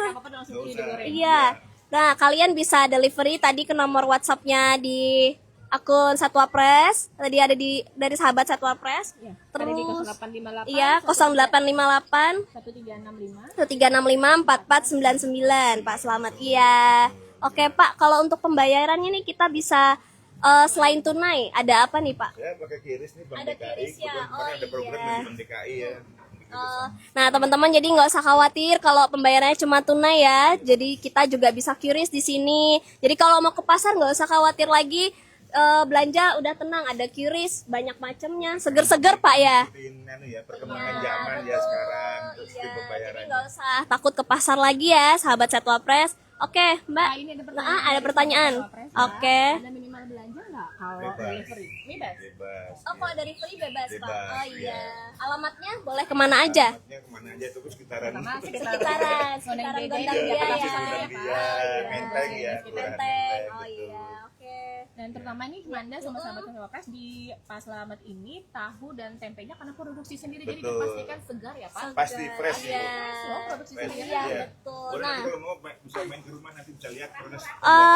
Speaker 2: Apa-apa langsung
Speaker 4: Nggak usah.
Speaker 2: digoreng.
Speaker 1: iya. Nah kalian bisa delivery tadi ke nomor WhatsApp-nya di akun Satwa Pres. Tadi ada dari sahabat Satwa Pres.
Speaker 2: Iya. Ada di
Speaker 1: Terus
Speaker 2: 0858
Speaker 1: iya 0858
Speaker 2: 1365
Speaker 1: 1365 4499 Pak Selamat. Iya. Oke Pak, kalau untuk pembayarannya nih kita bisa selain tunai ada apa nih Pak?
Speaker 4: Ya pakai kiris nih Bank
Speaker 1: Ada
Speaker 4: DKI.
Speaker 1: kiris ya?
Speaker 4: Kebetulan
Speaker 1: Oh,
Speaker 4: ada program
Speaker 1: iya.
Speaker 4: dari Bank DKI ya.
Speaker 1: Nah teman-teman jadi nggak usah khawatir kalau pembayarannya cuma tunai ya. Jadi kita juga bisa QRIS di sini. Jadi kalau mau ke pasar nggak usah khawatir lagi. Belanja udah tenang, ada QRIS banyak macamnya, seger-seger Pak ya.
Speaker 4: Ikutin anu ya, perkembangan zaman ya sekarang, terus
Speaker 1: Iya,
Speaker 4: sistem
Speaker 1: jadi
Speaker 4: pembayaran.
Speaker 1: nggak usah takut ke pasar lagi ya, sahabat Satwa Press. Oke, Mbak.
Speaker 2: Nah, ini ada pertanyaan.
Speaker 1: Ada pertanyaan. Oke.
Speaker 2: Ada minimal belanja nggak kalau
Speaker 4: Bebas.
Speaker 2: delivery? Bebas.
Speaker 4: Bebas.
Speaker 1: Oh, kalau dari free bebas, Pak.
Speaker 4: Bebas,
Speaker 1: Oh
Speaker 4: iya.
Speaker 1: iya. Alamatnya boleh kemana aja?
Speaker 4: Alamatnya kemana aja tuh sekitaran.
Speaker 2: Pertama
Speaker 1: Sekitaran
Speaker 2: Gondang
Speaker 1: Gondang
Speaker 2: Dia
Speaker 1: Dia
Speaker 2: ya.
Speaker 1: ya.
Speaker 4: Gondang Dia, Menteng ya, Kelurahan
Speaker 1: Menteng. Oh
Speaker 4: betul.
Speaker 1: iya, oke.
Speaker 2: Dan terutama nih Manda sama sahabat Satwa Press di Pak Slamet ini tahu dan tempenya karena produksi sendiri jadi
Speaker 4: Betul.
Speaker 2: dipastikan segar ya Pak.
Speaker 4: Pasti fresh
Speaker 1: Iya.
Speaker 4: itu.
Speaker 2: Loh, produksi
Speaker 4: Fresh,
Speaker 2: sendiri.
Speaker 1: Iya,
Speaker 4: iya.
Speaker 1: betul.
Speaker 4: Boleh
Speaker 1: Nah,
Speaker 4: nanti kalau mau bisa main ke rumah nanti bisa lihat proses.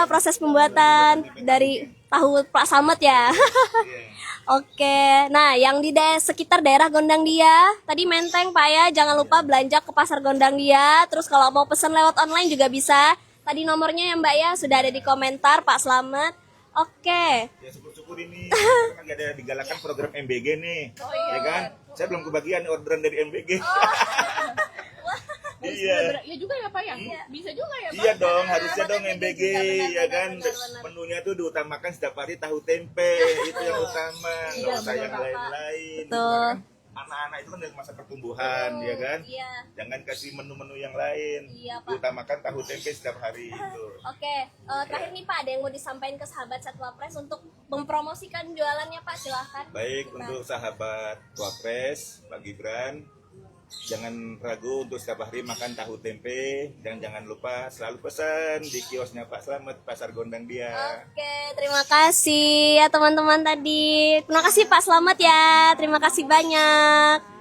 Speaker 1: proses pembuatan dari tahu Pak Slamet ya.
Speaker 4: Iya.
Speaker 1: Oke, nah yang di sekitar daerah Gondang Dia, tadi Menteng Pak ya, jangan lupa belanja ke pasar Gondang Dia. Terus kalau mau pesan lewat online juga bisa. Tadi nomornya ya Mbak ya, sudah ada di komentar Pak Slamet. Oke,
Speaker 4: Ya syukur-syukur ini kan lagi ada digalakan program MBG nih, ya kan? Saya belum kebagian orderan dari MBG. Iya.
Speaker 2: Iya juga ya Pak ya. Bisa juga ya Pak.
Speaker 4: Iya dong, harusnya dong MBG, ya kan?
Speaker 1: benar.
Speaker 4: Menunya tuh diutamakan setiap hari tahu tempe, itu yang utama, nggak usah yang lain-lain.
Speaker 1: Betul.
Speaker 4: Karena anak-anak itu kan dari masa pertumbuhan, ya kan?
Speaker 1: Iya.
Speaker 4: Jangan kasih menu-menu yang lain.
Speaker 1: Iya, Pak.
Speaker 4: Diutamakan tahu tempe setiap hari itu.
Speaker 1: Oke, terakhir nih Pak, ada yang mau disampaikan ke sahabat Satwa Press untuk mempromosikan jualannya Pak, silahkan.
Speaker 4: Baik untuk sahabat Wapres, Pak Gibran, jangan ragu untuk setiap hari makan tahu tempe dan jangan lupa selalu pesan di kiosnya Pak Slamet Pasar Gondang Dia.
Speaker 1: Oke, terima kasih ya teman-teman tadi. Terima kasih Pak Slamet ya, terima kasih banyak.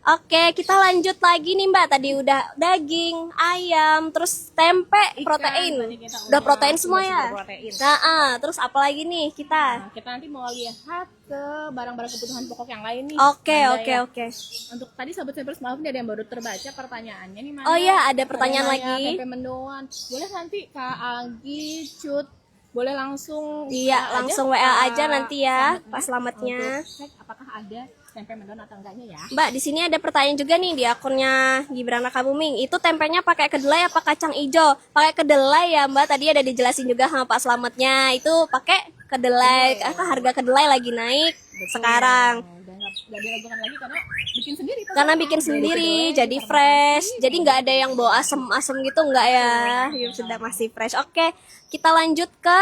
Speaker 1: Oke, kita lanjut lagi nih Mbak. Tadi udah daging, ayam, terus tempe, protein.
Speaker 2: tadi kita
Speaker 1: Udah protein semua
Speaker 2: udah
Speaker 1: ya.
Speaker 2: protein.
Speaker 1: Nah, terus apa lagi nih kita?
Speaker 2: Nah, kita nanti mau lihat ke barang-barang kebutuhan pokok yang lain nih.
Speaker 1: Oke,
Speaker 2: Manda
Speaker 1: oke,
Speaker 2: ya.
Speaker 1: oke.
Speaker 2: Untuk tadi sahabat Satwa maaf nih ada yang baru terbaca pertanyaannya nih Manda.
Speaker 1: Oh iya, ada pertanyaan
Speaker 2: Ada yang nanya
Speaker 1: lagi.
Speaker 2: Tempe mendoan. Boleh nanti Kak Agi, Cut, boleh langsung
Speaker 1: Iya, langsung WA aja nanti ya,
Speaker 2: Slametnya
Speaker 1: Pak Slametnya.
Speaker 2: untuk cek apakah ada tempe mendoan atau enggaknya ya.
Speaker 1: Mbak, di sini ada pertanyaan juga nih di akunnya Gibran Raka Buming. Itu tempenya pakai kedelai apa kacang ijo? Pakai kedelai ya, Mbak. Tadi ada dijelasin juga sama Pak Slametnya. Itu pakai kedelai. Harga kedelai lagi naik sekarang.
Speaker 2: Udah nggak diragukan lagi karena bikin sendiri. Pak.
Speaker 1: Karena bikin sendiri, jadi fresh. Jadi nggak ada yang bawa asem-asem gitu, nggak ya? Ya sudah masih fresh. Oke, kita lanjut ke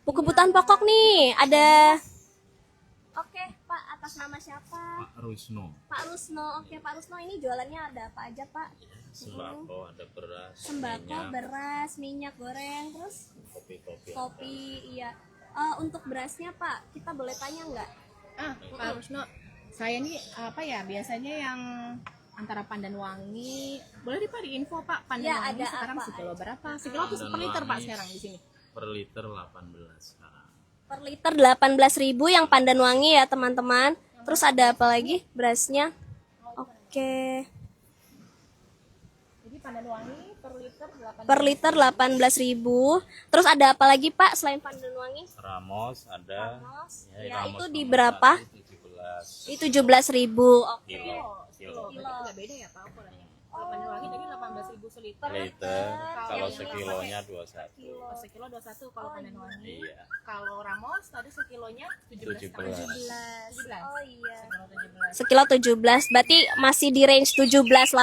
Speaker 1: kebutuhan pokok nih. Ada. Oke, Pak, atas nama siapa?
Speaker 3: Pak Rusno,
Speaker 1: Pak Rusno. Oke, Pak Rusno, ini jualannya ada apa aja, Pak?
Speaker 3: sembako, ada beras,
Speaker 1: Sembako,
Speaker 3: minyak,
Speaker 1: beras, minyak goreng, terus
Speaker 3: kopi-kopi.
Speaker 1: kopi, iya. Untuk berasnya, Pak, kita boleh tanya nggak?
Speaker 2: Pak Rusno, saya nih apa ya biasanya yang antara pandan wangi, boleh Pak info Pak pandan
Speaker 1: Ya,
Speaker 2: wangi
Speaker 1: ada
Speaker 2: sekarang
Speaker 1: apa?
Speaker 2: sekilo berapa? Sekilo tuh
Speaker 3: Pandan
Speaker 2: per liter Pak
Speaker 3: wangi.
Speaker 2: sekarang di sini.
Speaker 3: Per liter 18 sekarang.
Speaker 1: Per liter 18.000 yang pandan wangi ya, teman-teman. Terus ada apa lagi berasnya? Oke.
Speaker 2: Jadi pandan wangi per liter 8.
Speaker 1: Per liter 18.000. Terus ada apa lagi, Pak, selain pandan wangi?
Speaker 3: Ramos ada.
Speaker 1: Ramos.
Speaker 3: Ya,
Speaker 1: Ya,
Speaker 3: Ramos
Speaker 1: itu di
Speaker 3: nomor
Speaker 1: berapa?
Speaker 3: 1, 17
Speaker 1: Di 17.000. Oke.
Speaker 3: kilo.
Speaker 2: Berarti agak beda ya Pak ukurannya. Kalau pandan wangi tadi 18.000 seliter.
Speaker 3: Liter, kalau
Speaker 2: yang
Speaker 3: sekilonya 21.
Speaker 2: Oh, sekilo 21 kalau pandan wangi.
Speaker 3: Iya.
Speaker 2: Kalau Ramos tadi sekilonya 17.
Speaker 3: 17.
Speaker 1: Oh iya.
Speaker 2: Sekilo 17.
Speaker 1: Sekilo 17. Berarti masih di range 17-18.000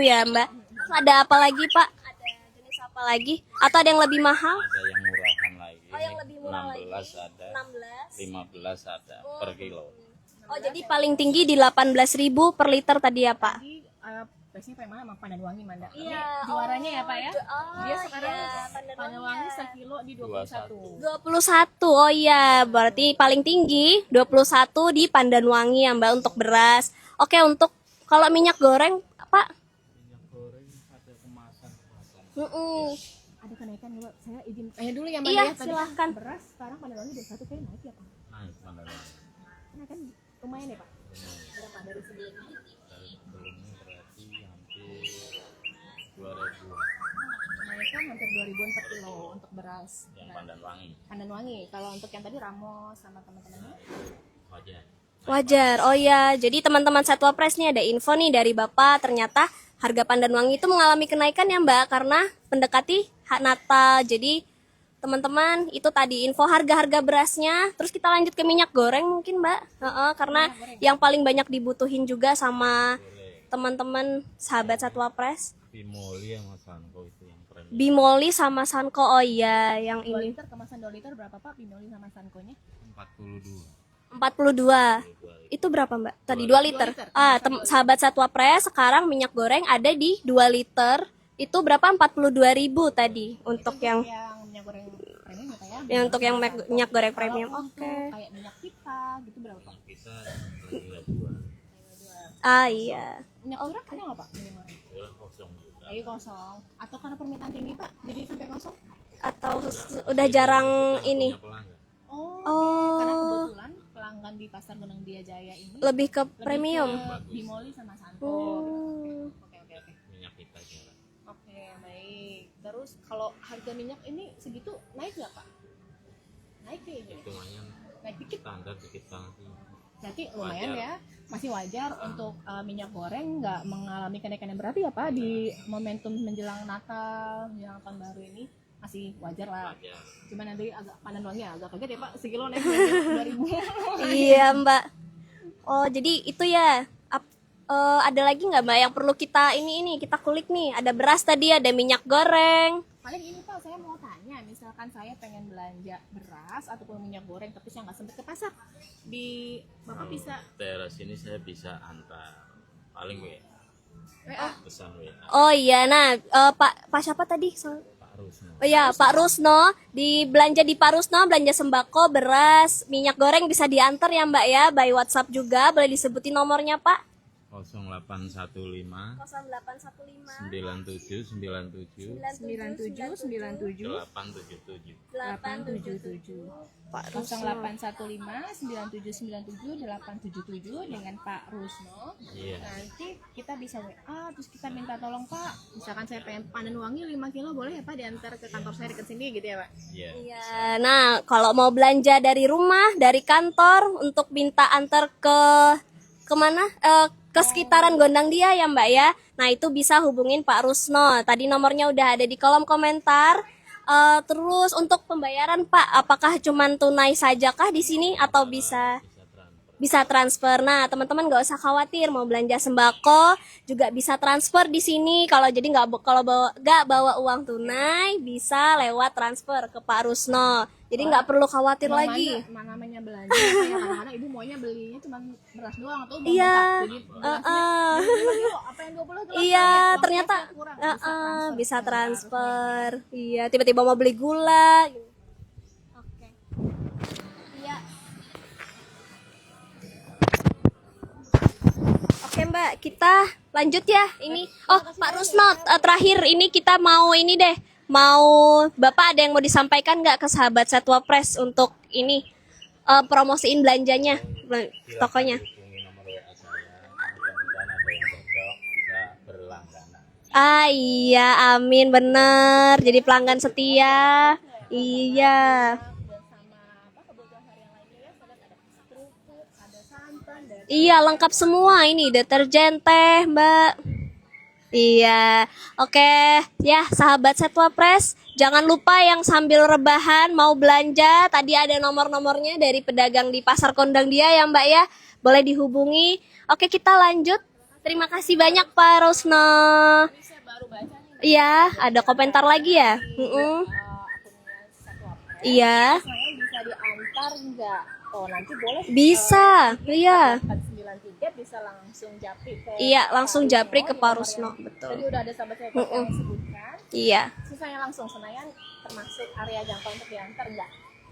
Speaker 1: ya, Mbak. Terus ada apa lagi, Pak? Ada jenis apa lagi? Atau ada yang lebih mahal?
Speaker 3: Ada yang murahan lagi.
Speaker 1: Oh, yang lebih murah
Speaker 3: 16
Speaker 1: lagi.
Speaker 3: ada.
Speaker 1: 16.
Speaker 3: 15 ada per kilo.
Speaker 1: Oh, jadi paling tinggi di 18.000 per liter tadi ya, Pak?
Speaker 2: Jadi biasanya paling mahal emang pandan wangi Manda.
Speaker 1: Iya,
Speaker 2: Ini juaranya ya Pak ya.
Speaker 1: Oh,
Speaker 2: Dia sekarang
Speaker 1: iya,
Speaker 2: pandan wangi sekilo di 21.
Speaker 1: 21. Oh iya, berarti paling tinggi 21 di Pandanwangi ya, Mbak, untuk beras. Oke, untuk kalau minyak goreng, Pak?
Speaker 3: Minyak goreng ada kemasan.
Speaker 2: Ada kenaikan ya Pak. Saya izin tanya dulu ya Mbak
Speaker 1: Iya,
Speaker 2: ya. Tadi
Speaker 1: silahkan.
Speaker 2: beras sekarang pandan wangi 21 kayak naik ya Pak.
Speaker 3: Naik pandan wangi.
Speaker 2: Karena kan lumayan ya Pak. Berapa dari sebelumnya?
Speaker 3: Dari sebelumnya berarti hampir 2.000
Speaker 2: Kenaikan hampir 2.000-an per kilo untuk beras.
Speaker 3: yang
Speaker 2: Nah,
Speaker 3: pandan wangi.
Speaker 2: pandan wangi. Kalau untuk yang tadi Ramos sama teman-temannya
Speaker 3: Wajar.
Speaker 1: Wajar. Oh ya, jadi teman-teman Satwa Press nih ada info nih dari Bapak, ternyata harga pandan wangi itu mengalami kenaikan ya Mbak karena mendekati hak Natal. Jadi teman-teman itu tadi info harga-harga berasnya. Terus kita lanjut ke minyak goreng mungkin Mbak. Karena yang paling banyak dibutuhin juga sama teman-teman sahabat Satwa Press.
Speaker 3: Bimoli sama Sanko itu yang premium.
Speaker 1: Bimoli sama Sanko. Oh iya, yang
Speaker 2: 2
Speaker 1: ini.
Speaker 2: liter kemasan 2 liter berapa Pak? Bimoli sama Sankonya?
Speaker 3: 42.
Speaker 1: 42. Itu berapa Mbak? Tadi 2 liter. Sahabat Satwa Press, sekarang minyak goreng ada di 2 liter. Itu berapa? 42.000 tadi untuk yang
Speaker 2: Minyak goreng premium ya Pak ya?
Speaker 1: yang untuk yang minyak goreng premium.
Speaker 2: Kalau
Speaker 1: Oke.
Speaker 2: untuk kayak minyak kita gitu berapa Pak?
Speaker 3: Kita harga 2.
Speaker 1: Ah iya.
Speaker 2: Minyak curah ada nggak Pak? Minyak goreng?
Speaker 3: Ya kosong juga.
Speaker 2: Jadi kosong. Atau karena permintaan tinggi Pak? Jadi sampai kosong?
Speaker 1: Atau udah jarang ini.
Speaker 3: Punya pelanggan.
Speaker 2: Karena
Speaker 1: Oh,
Speaker 2: kebetulan pelanggan di Pasar Gunung Dia Jaya ini
Speaker 1: lebih ke
Speaker 2: lebih
Speaker 1: premium.
Speaker 2: ke Bimoli sama Sanko.
Speaker 1: Oh.
Speaker 2: Oke.
Speaker 3: Minyak kita jarang.
Speaker 2: Oke, baik. Terus kalau harga minyak ini segitu naik nggak Pak? Naik kayaknya.
Speaker 3: Hitungannya
Speaker 2: Naik dikit.
Speaker 3: standar dikit banget sih.
Speaker 2: Berarti lumayan
Speaker 3: Wajar.
Speaker 2: ya. Masih wajar untuk minyak goreng nggak mengalami kenaikan yang berarti ya Pak di momentum menjelang Natal, menjelang tahun baru ini masih wajar lah.
Speaker 3: Wajar.
Speaker 2: Cuma nanti agak pandan wangi agak kaget ya Pak, sekilo naik 2.000.
Speaker 1: Iya Mbak. Oh jadi itu ya. Ada lagi nggak Mbak yang perlu kita ini kita kulik nih? Ada beras tadi, ada minyak goreng.
Speaker 2: Paling ini Pak, saya mau tanya, misalkan saya pengen belanja beras ataupun minyak goreng tapi saya nggak sempat ke pasar, di Bapak bisa
Speaker 3: Teras ini saya bisa antar paling
Speaker 2: WA.
Speaker 3: pesan WA
Speaker 1: Oh iya, nah Pak siapa tadi?
Speaker 3: Pak Rusno.
Speaker 1: Oh iya, Pak Rusno, belanja di Pak Rusno, belanja sembako, beras, minyak goreng bisa diantar ya Mbak ya, by WhatsApp juga, boleh disebutin nomornya Pak?
Speaker 3: 0815
Speaker 1: 0815
Speaker 3: 97 97
Speaker 2: 9797
Speaker 3: 877.
Speaker 2: 877
Speaker 1: Pak Rusno.
Speaker 2: 0815 9797 877 dengan Pak Rusno.
Speaker 3: Iya.
Speaker 2: Nanti kita bisa WA, terus kita minta tolong Pak, misalkan saya pengen pandan wangi 5 kilo boleh ya Pak diantar ke kantor saya dekat sini gitu ya Pak?
Speaker 3: Iya.
Speaker 1: Iya, nah kalau mau belanja dari rumah, dari kantor untuk minta antar kemana? Ke sekitaran Gondang Dia ya Mbak ya. Nah itu bisa hubungin Pak Rusno. Tadi nomornya udah ada di kolom komentar. Terus untuk pembayaran Pak, apakah cuman tunai saja kah di sini atau bisa transfer? Nah teman-teman nggak usah khawatir mau belanja sembako juga bisa transfer di sini. Kalau jadi nggak bawa uang tunai bisa lewat transfer ke Pak Rusno. Jadi nggak perlu khawatir lagi.
Speaker 2: Namanya belanja kayak kadang-kadang ibu maunya belinya cuma beras doang atau mau
Speaker 1: Iya,
Speaker 2: buka. Jadi apa yang 20
Speaker 1: Iya, ternyata bisa transfer. Iya, tiba-tiba mau beli gula. Oke. Iya. Oke Mbak, kita lanjut ya. Ini, Pak Rusno, terakhir ini kita mau ini deh. Bapak ada yang mau disampaikan nggak ke sahabat Satwa Press untuk ini promosiin belanjanya tokonya?
Speaker 3: Hubungi nomor WA saya. Mudah-mudahan ada yang cocok bisa berlangganan.
Speaker 1: Ah iya, amin bener. Jadi pelanggan setia. Iya.
Speaker 2: dan sama kebutuhan harian lainnya ya, ada kerupuk, ada santan, dan
Speaker 1: Iya, lengkap semua ini, deterjen, teh, Mbak. Iya, oke ya sahabat Satwa Press, jangan lupa yang sambil rebahan mau belanja, tadi ada nomor-nomornya dari pedagang di Pasar Gondang Dia ya Mbak ya, boleh dihubungi. Oke kita lanjut, terima kasih banyak Pak Rusno.
Speaker 2: saya baru baca nih
Speaker 1: Iya, ada komentar lagi ya?
Speaker 2: akunnya Satwa Press.
Speaker 1: Iya,
Speaker 2: Saya bisa diantar nggak? Oh nanti boleh.
Speaker 1: bisa, iya.
Speaker 2: 493 bisa langsung japri ke.
Speaker 1: Iya, langsung
Speaker 2: Pak
Speaker 1: japri ke
Speaker 2: Rusno,
Speaker 1: Pak
Speaker 2: di nomor
Speaker 1: Rusno,
Speaker 2: yang
Speaker 1: betul.
Speaker 2: Tadi udah ada sahabat saya yang sebutkan.
Speaker 1: Iya,
Speaker 2: Sisanya langsung Senayan termasuk area jangkau untuk diantar nggak?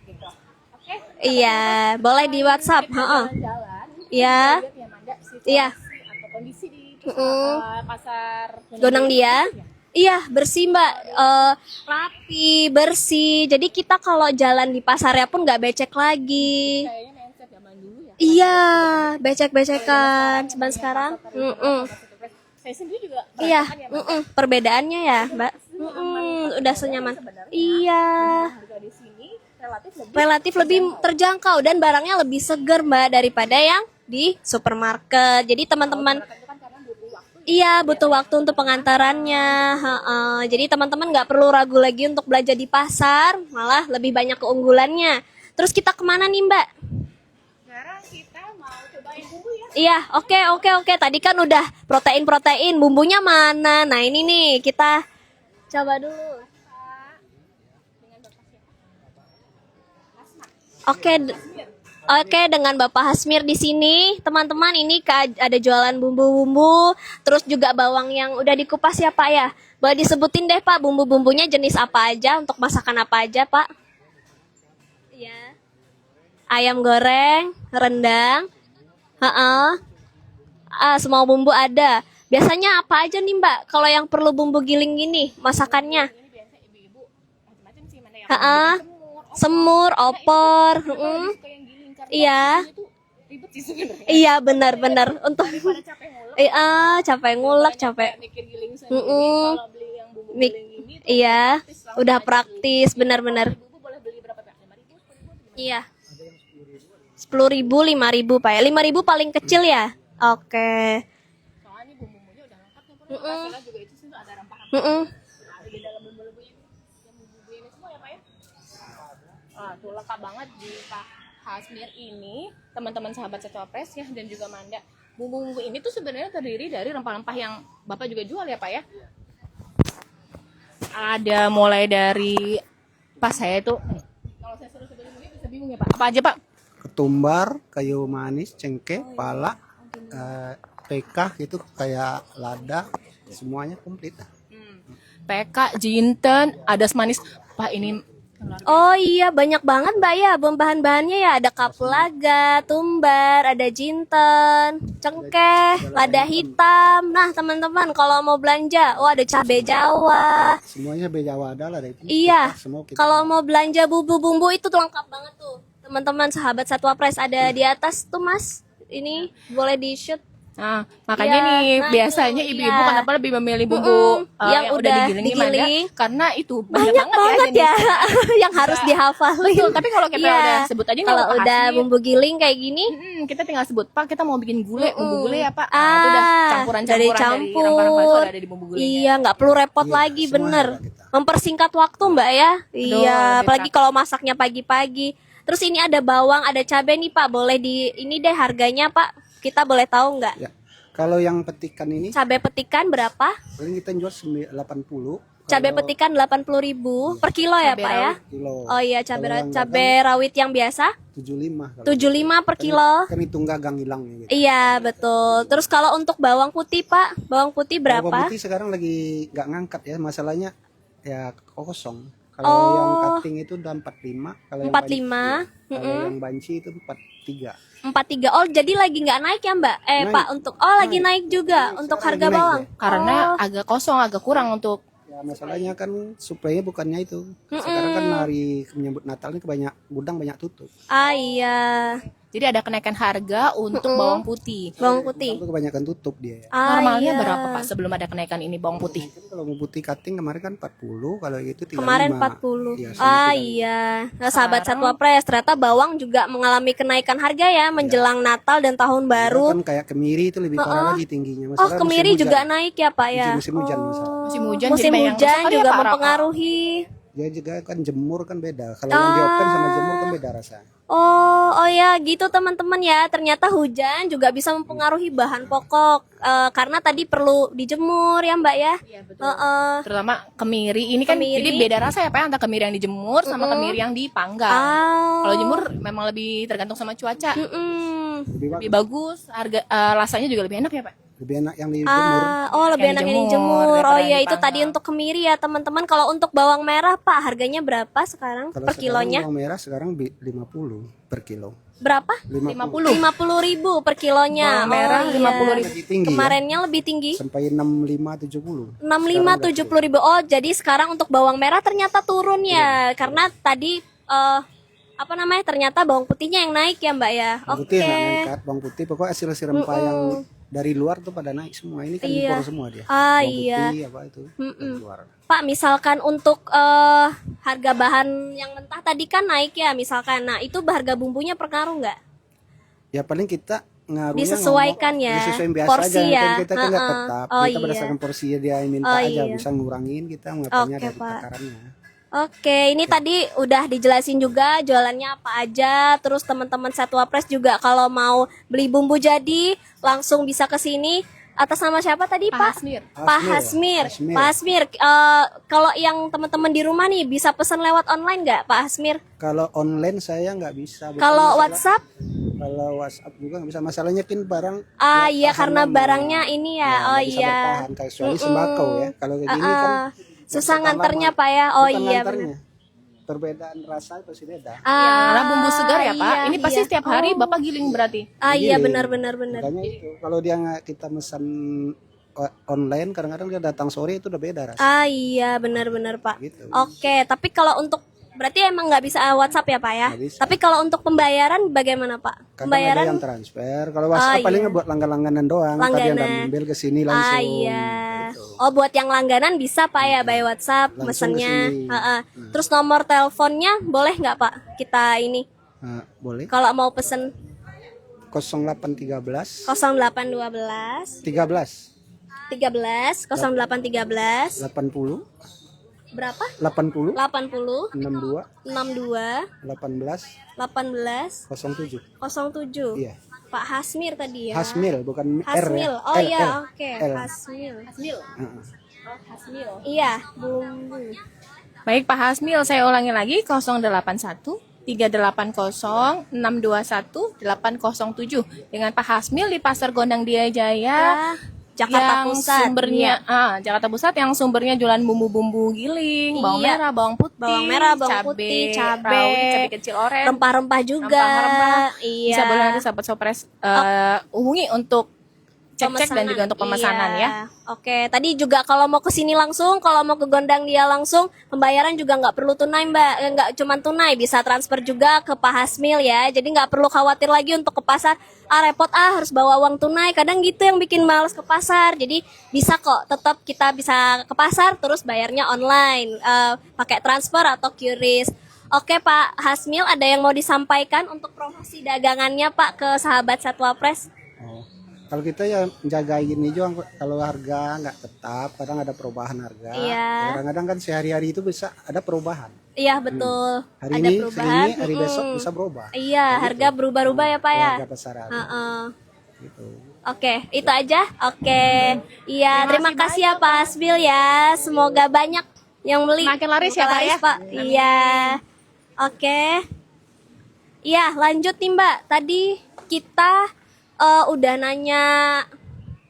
Speaker 2: Gitu. Oke.
Speaker 1: iya, boleh di WhatsApp.
Speaker 2: Kita jalan-jalan.
Speaker 1: Iya.
Speaker 2: Lihat ya Manda situasi
Speaker 1: Iya.
Speaker 2: atau kondisi di pasar
Speaker 1: Gondang Dia. Iya, bersih Mbak. Rapi, bersih. Jadi kita kalau jalan di pasarnya pun nggak becek lagi.
Speaker 2: Kayaknya mindset zaman dulu ya.
Speaker 1: Iya, becek-becekan. Cuman sekarang,
Speaker 2: Saya sendiri juga
Speaker 1: iya,
Speaker 2: merasakan ya, Mbak.
Speaker 1: perbedaannya ya, Mbak. Udah senyaman. Iya,
Speaker 2: Harga di sini relatif lebih
Speaker 1: relatif lebih terjangkau dan barangnya lebih seger Mbak daripada yang di supermarket. Jadi teman-teman
Speaker 2: Itu kan karena butuh waktu.
Speaker 1: iya butuh waktu untuk pengantarannya. Heeh. Jadi teman-teman nggak perlu ragu lagi untuk belanja di pasar, malah lebih banyak keunggulannya. Terus kita kemana nih Mbak?
Speaker 2: Sekarang kita mau cobain bumbu ya.
Speaker 1: Iya, oke. Tadi kan udah protein, bumbunya mana? Nah ini nih kita coba dulu.
Speaker 2: Dengan Bapak siapa? Asma.
Speaker 1: Oke, dengan Bapak Hasmir di sini, teman-teman ini ada jualan bumbu-bumbu, terus juga bawang yang udah dikupas ya Pak ya. Boleh disebutin deh Pak, bumbu-bumbunya jenis apa aja, untuk masakan apa aja Pak? Iya. Ayam goreng, rendang, semua bumbu ada. Biasanya apa aja nih Mbak, kalau yang perlu bumbu giling gini, masakannya?
Speaker 2: Ini biasa ibu-ibu macam-macam sih, mana yang
Speaker 1: Heeh.
Speaker 2: semur,
Speaker 1: Semur, opor,
Speaker 2: suka yang giling karena
Speaker 1: Iya.
Speaker 2: ini tuh ribet sih sebenarnya.
Speaker 1: Iya benar-benar untuk
Speaker 2: Daripada capek ngulek.
Speaker 1: capek ngulek, capek.
Speaker 2: Kayak mikir giling sendiri. Kalau beli yang bumbu
Speaker 1: Mik-
Speaker 2: giling gini tuh
Speaker 1: Iya,
Speaker 2: praktis, langsung
Speaker 1: udah
Speaker 2: aja
Speaker 1: praktis,
Speaker 2: beli.
Speaker 1: benar-benar.
Speaker 2: Kalau ibu boleh beli berapa Pak? 5.000, 10.000?
Speaker 1: Iya. 10.000, 5.000 Pak ya. 5.000 paling kecil ya. Oke.
Speaker 2: Soalnya bumbu-bumbunya udah lengkap ya Pak.
Speaker 1: Mm-mm.
Speaker 2: Masalah juga itu sih tuh ada rempah-rempah.
Speaker 1: Mm-mm.
Speaker 2: Ada di dalam bumbu-bumbu ini. Yang bumbu ini semua ya Pak ya? Tuh lengkap banget di Pak Hasmir ini, teman-teman sahabat Setopres ya, dan juga Manda. Bumbu-bumbu ini tuh sebenarnya terdiri dari rempah-rempah yang Bapak juga jual ya Pak ya? Ada mulai dari pas saya tuh, kalau saya suruh sebutin ini bisa bingung ya Pak. Apa aja Pak?
Speaker 5: Ketumbar, kayu manis, cengkeh, pala, PK gitu kayak lada, semuanya komplit.
Speaker 2: PK, jinten, adas manis. Pak ini
Speaker 1: Oh iya, banyak banget Mbak ya bahan-bahannya ya. Ada kapulaga, tumbar, ada jinten, cengkeh, lada hitam. Nah teman-teman kalau mau belanja, ada cabai Jawa.
Speaker 5: Semuanya Bejawa ada lah dari itu.
Speaker 1: Iya,
Speaker 5: Semua kita.
Speaker 1: kalau mau belanja bumbu-bumbu itu tuh lengkap banget tuh. Teman-teman sahabat Satwa Press ada di atas tuh Mas. Ini boleh di shoot.
Speaker 2: Nah, makanya
Speaker 1: Iya,
Speaker 2: nih
Speaker 1: nah
Speaker 2: biasanya
Speaker 1: itu,
Speaker 2: ibu-ibu
Speaker 1: iya.
Speaker 2: kenapa lebih memilih bumbu
Speaker 1: yang udah
Speaker 2: digiling gimana?
Speaker 1: digiling.
Speaker 2: Karena itu
Speaker 1: Banyak banget ya
Speaker 2: jenisnya.
Speaker 1: yang harus dihafalin.
Speaker 2: Betul, tapi kalau kita
Speaker 1: Iya.
Speaker 2: udah sebut aja nggak
Speaker 1: Kalau
Speaker 2: apa-apa
Speaker 1: udah
Speaker 2: sih.
Speaker 1: bumbu giling kayak gini,
Speaker 2: Kita tinggal sebut Pak, kita mau bikin gulai, bumbu gulai ya Pak.
Speaker 1: Ah,
Speaker 2: Itu udah campuran-campuran dari
Speaker 1: campur.
Speaker 2: rempah-rempah itu ada di bumbu gulainya.
Speaker 1: Iya, nggak perlu repot
Speaker 5: Iya,
Speaker 1: lagi,
Speaker 5: semua
Speaker 1: bener.
Speaker 5: ada kita.
Speaker 1: Mempersingkat waktu Mbak ya. Iya,
Speaker 2: lebih
Speaker 1: apalagi
Speaker 2: praktis.
Speaker 1: kalau masaknya pagi-pagi. Terus ini ada bawang, ada cabai nih Pak. Boleh di ini deh harganya Pak. Kita boleh tahu nggak?
Speaker 5: Ya. Kalau yang petikan ini
Speaker 1: Cabai petikan berapa?
Speaker 5: paling kita jual 80.
Speaker 1: Cabai
Speaker 5: Kalau
Speaker 1: petikan 80.000 per kilo ya
Speaker 2: Cabai
Speaker 1: Pak ya?
Speaker 5: kilo.
Speaker 1: Oh iya,
Speaker 5: Kalau yang
Speaker 1: cabai rawit yang biasa
Speaker 5: 75. Kalau
Speaker 1: 75 per kilo.
Speaker 5: Kan hitung gagang hilangnya gitu.
Speaker 1: Iya, betul. Terus kalau untuk bawang putih Pak, bawang putih
Speaker 5: Kalau
Speaker 1: berapa?
Speaker 5: bawang putih sekarang lagi nggak ngangkat ya, masalahnya ya kosong. Kalau
Speaker 1: Oh.
Speaker 5: yang cutting itu udah 45, kalau yang
Speaker 1: 45,
Speaker 5: banci, kalau yang banci itu 43.
Speaker 1: 43. Oh, jadi lagi nggak naik ya, Mbak?
Speaker 5: Naik.
Speaker 1: Pak, untuk lagi naik juga untuk
Speaker 5: sekarang
Speaker 1: harga
Speaker 5: lagi naik
Speaker 1: bawang.
Speaker 2: Karena agak kosong, agak kurang untuk
Speaker 5: Ya masalahnya kan suplainya bukannya itu. Sekarang kan hari menyambut Natal ini kebanyak gudang banyak tutup.
Speaker 1: Ah iya,
Speaker 2: jadi ada kenaikan harga untuk bawang putih.
Speaker 1: bawang putih.
Speaker 5: Itu kebanyakan tutup dia.
Speaker 1: Ah
Speaker 2: Normalnya
Speaker 1: iya.
Speaker 2: berapa Pak sebelum ada kenaikan ini bawang putih?
Speaker 5: Kan kalau mau putih cutting kemarin kan 40, kalau itu 35.
Speaker 1: Kemarin 40.
Speaker 5: Iya,
Speaker 1: Ah
Speaker 5: 35.
Speaker 1: iya. Nah, sahabat Satwa Press, ternyata bawang juga mengalami kenaikan harga ya menjelang Natal dan tahun baru.
Speaker 5: Kan kayak kemiri itu lebih parah lagi tingginya.
Speaker 1: Oh,
Speaker 5: Masalah
Speaker 1: kemiri
Speaker 5: musim
Speaker 1: juga
Speaker 5: hujan.
Speaker 1: naik ya, Pak ya?
Speaker 5: Musim hujan misalnya.
Speaker 2: Musim hujan
Speaker 1: Musim
Speaker 2: jadi banyak
Speaker 1: hujan
Speaker 2: sekali ya,
Speaker 1: juga
Speaker 2: Pak,
Speaker 1: mempengaruhi.
Speaker 5: Dia juga kan jemur kan beda. Kalau yang di open sama jemur kan beda rasa.
Speaker 1: Oh ya gitu teman-teman ya. Ternyata hujan juga bisa mempengaruhi bahan pokok karena tadi perlu dijemur ya Mbak ya.
Speaker 2: Iya betul.
Speaker 1: Heeh.
Speaker 2: Terutama kemiri ini kan
Speaker 1: Kemiri.
Speaker 2: jadi beda rasa ya Pak antara kemiri yang dijemur sama kemiri yang dipanggang.
Speaker 1: Ah.
Speaker 2: Kalau jemur memang lebih tergantung sama cuaca.
Speaker 1: Mm-mm.
Speaker 2: Lebih bagus, harga rasanya juga lebih enak ya Pak.
Speaker 5: Lebih enak yang dijemur.
Speaker 1: Lebih
Speaker 2: Yang
Speaker 1: enak yang
Speaker 2: dijemur
Speaker 1: dijemur.
Speaker 2: daripada
Speaker 1: Oh iya
Speaker 2: yang
Speaker 1: itu tadi
Speaker 2: dipanggang.
Speaker 1: untuk kemiri ya teman-teman. Kalau untuk bawang merah Pak harganya berapa sekarang
Speaker 5: Kalau
Speaker 1: per
Speaker 5: sekarang
Speaker 1: kilonya?
Speaker 5: bawang merah sekarang 50 per kilo.
Speaker 1: Berapa?
Speaker 5: 50.
Speaker 1: 50.000 per kilonya.
Speaker 2: Bawang merah
Speaker 1: Oh, iya.
Speaker 2: 50.000.
Speaker 5: Lebih tinggi
Speaker 1: Kemarinnya lebih tinggi.
Speaker 5: ya. Sampai 65 70.
Speaker 1: 65-70.000. Oh, jadi sekarang untuk bawang merah ternyata turun ya. Karena tadi apa namanya? Ternyata bawang putihnya yang naik ya, Mbak ya.
Speaker 5: Bawang
Speaker 1: Oke.
Speaker 5: putih yang angkat, bawang putih pokoknya hasil-hasil rempah yang dari luar tuh pada naik semua. Ini kan
Speaker 1: Iya.
Speaker 5: impor semua dia.
Speaker 1: Ah,
Speaker 5: Bawang
Speaker 1: iya.
Speaker 5: putih apa itu dari luar.
Speaker 1: Pak, misalkan untuk harga bahan yang mentah tadi kan naik ya, misalkan. Nah, itu harga bumbunya pengaruh nggak?
Speaker 5: Ya paling kita ngaruhnya
Speaker 1: Disesuaikan
Speaker 5: ngomong,
Speaker 1: ya,
Speaker 5: disesuaikan biasa
Speaker 1: porsi
Speaker 5: aja.
Speaker 1: ya.
Speaker 5: Kan kita kan nggak
Speaker 1: Heeh.
Speaker 5: tetap,
Speaker 1: Oh,
Speaker 5: kita
Speaker 1: iya.
Speaker 5: berdasarkan porsi dia yang minta
Speaker 1: Oh,
Speaker 5: aja,
Speaker 1: iya.
Speaker 5: bisa ngurangin kita ngapainnya
Speaker 1: Oke,
Speaker 5: dari
Speaker 1: Pak.
Speaker 5: takarannya.
Speaker 1: Oke, ini tadi udah dijelasin juga jualannya apa aja. Terus teman-teman Satwa Press juga kalau mau beli bumbu jadi langsung bisa ke sini. Atas nama siapa tadi,
Speaker 2: Pak
Speaker 1: Pak?
Speaker 2: Hasmir.
Speaker 1: Pak Hasmir.
Speaker 5: Hasmir.
Speaker 1: Pak Hasmir, kalau yang teman-teman di rumah nih bisa pesan lewat online nggak, Pak Hasmir?
Speaker 5: Kalau online saya nggak bisa. Bukan
Speaker 1: Kalau
Speaker 5: masalah-
Speaker 1: WhatsApp?
Speaker 5: Kalau WhatsApp juga nggak bisa. Masalahnya kan barang.
Speaker 1: Ah iya,
Speaker 5: tahan
Speaker 1: karena
Speaker 5: lama.
Speaker 1: barangnya ini ya.
Speaker 5: nggak
Speaker 1: Oh
Speaker 5: bisa
Speaker 1: iya.
Speaker 5: bertahan, kayak kecuali sembako ya. Kalau kayak gini kan
Speaker 1: Susah
Speaker 5: tahan
Speaker 1: nganternya,
Speaker 5: lama.
Speaker 1: Pak ya. Oh
Speaker 5: Bukan
Speaker 1: iya
Speaker 5: nganternya.
Speaker 1: benar.
Speaker 5: Perbedaan rasa pasti beda.
Speaker 2: Karena bumbu segar ya Pak.
Speaker 1: iya,
Speaker 2: Ini pasti
Speaker 1: iya.
Speaker 2: setiap hari
Speaker 1: Oh.
Speaker 2: Bapak giling berarti.
Speaker 1: Iya
Speaker 5: Giling.
Speaker 1: benar.
Speaker 5: Makanya itu, kalau dia nggak kita pesan online, kadang-kadang dia datang sore itu udah beda rasa.
Speaker 1: Ah iya benar Pak.
Speaker 5: Gitu.
Speaker 1: Oke, tapi kalau untuk berarti emang nggak bisa WhatsApp ya Pak ya?
Speaker 5: Nggak bisa.
Speaker 1: Tapi kalau untuk pembayaran bagaimana Pak?
Speaker 5: Kadang ada
Speaker 1: Pembayaran?
Speaker 5: yang transfer. Kalau WhatsApp
Speaker 1: Oh,
Speaker 5: paling
Speaker 1: iya.
Speaker 5: buat langganan doang. Tadi
Speaker 1: Langganan.
Speaker 5: yang ambil ke sini langsung.
Speaker 1: Ah iya.
Speaker 5: Gitu.
Speaker 1: Oh buat yang langganan bisa Pak ya by WhatsApp
Speaker 5: Langsung
Speaker 1: mesennya.
Speaker 5: ke sini.
Speaker 1: Ha-ha. Terus nomor teleponnya boleh nggak Pak? Kita ini
Speaker 5: Nah, boleh.
Speaker 1: kalau mau pesen
Speaker 5: 0813
Speaker 1: 0812
Speaker 5: 13
Speaker 1: 13 0813
Speaker 5: 80
Speaker 1: berapa?
Speaker 5: 80
Speaker 1: 80
Speaker 5: 62
Speaker 1: 62
Speaker 5: 18
Speaker 1: 18
Speaker 5: 07.
Speaker 1: 07.
Speaker 5: Iya.
Speaker 1: Pak Hasmir tadi ya.
Speaker 5: Hasmil bukan R
Speaker 1: Hasmil.
Speaker 5: ya.
Speaker 1: Oh
Speaker 5: L,
Speaker 1: iya,
Speaker 5: L.
Speaker 1: oke.
Speaker 5: L.
Speaker 1: Hasmil.
Speaker 5: Heeh.
Speaker 1: Iya, bumbu.
Speaker 2: Baik Pak Hasmil, saya ulangi lagi 081 380 621 807 dengan Pak Hasmil di Pasar Gondang Dia Jaya.
Speaker 1: Jakarta
Speaker 2: yang
Speaker 1: Pusat.
Speaker 2: sumbernya
Speaker 1: Iya.
Speaker 2: Jakarta Pusat yang sumbernya jualan bumbu-bumbu giling, bawang
Speaker 1: Iya.
Speaker 2: merah, bawang putih,
Speaker 1: Bawang merah, bawang putih, cabai,
Speaker 2: cabai kecil oren,
Speaker 1: Rempah-rempah juga.
Speaker 2: rempah-rempah.
Speaker 1: Iya.
Speaker 2: Bisa boleh nanti sahabat Sopres hubungi untuk cek-cek dan juga untuk pemesanan
Speaker 1: Iya.
Speaker 2: ya.
Speaker 1: Oke, tadi juga kalau mau ke sini langsung, kalau mau ke Gondang Dia langsung, pembayaran juga nggak perlu tunai Mbak, nggak cuma tunai, bisa transfer juga ke Pak Hasmil ya. Jadi nggak perlu khawatir lagi untuk ke pasar, repot harus bawa uang tunai. Kadang gitu yang bikin males ke pasar. Jadi bisa kok, tetap kita bisa ke pasar terus bayarnya online, pakai transfer atau QRIS. Oke Pak Hasmil, ada yang mau disampaikan untuk promosi dagangannya Pak ke sahabat Satwa Press?
Speaker 5: Oh. Kalau kita ya jagain ini juga, kalau harga nggak tetap, kadang ada perubahan harga.
Speaker 1: Iya.
Speaker 5: Kadang-kadang kan sehari-hari itu bisa ada perubahan.
Speaker 1: Iya betul.
Speaker 5: Hari
Speaker 1: Ada
Speaker 5: ini
Speaker 1: perubahan.
Speaker 5: segini, hari besok
Speaker 1: Mm-mm.
Speaker 5: bisa berubah.
Speaker 1: Iya, harga berubah-ubah ya Pak ya.
Speaker 5: Harga pasaran.
Speaker 1: Heeh.
Speaker 5: Gitu.
Speaker 1: Oke, itu aja. Oke. Iya, terima kasih ya Pak Hasmil ya. Semoga banyak yang beli.
Speaker 2: Makin laris ya,
Speaker 1: Semoga
Speaker 2: Pak, ya.
Speaker 1: laris, Pak. Iya. Oke. Iya, lanjut nih Mbak. Tadi kita udah nanya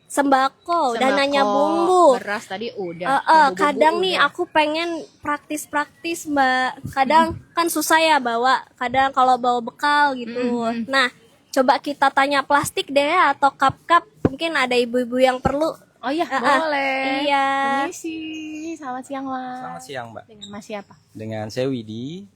Speaker 1: sembako, udah nanya bumbu.
Speaker 2: Beras tadi udah. Bumbu-bumbu
Speaker 1: Kadang nih
Speaker 2: udah.
Speaker 1: aku pengen praktis-praktis Mbak. Kadang kan susah ya bawa. Kadang kalau bawa bekal gitu. Nah, coba kita tanya plastik deh ya, atau cup-cup. Mungkin ada ibu-ibu yang perlu.
Speaker 2: Oh iya,
Speaker 1: Ah,
Speaker 2: boleh.
Speaker 1: iya.
Speaker 2: Permisi. Selamat siang, Mas.
Speaker 6: Selamat siang, Mbak.
Speaker 2: Dengan Mas siapa?
Speaker 6: Dengan saya Widi.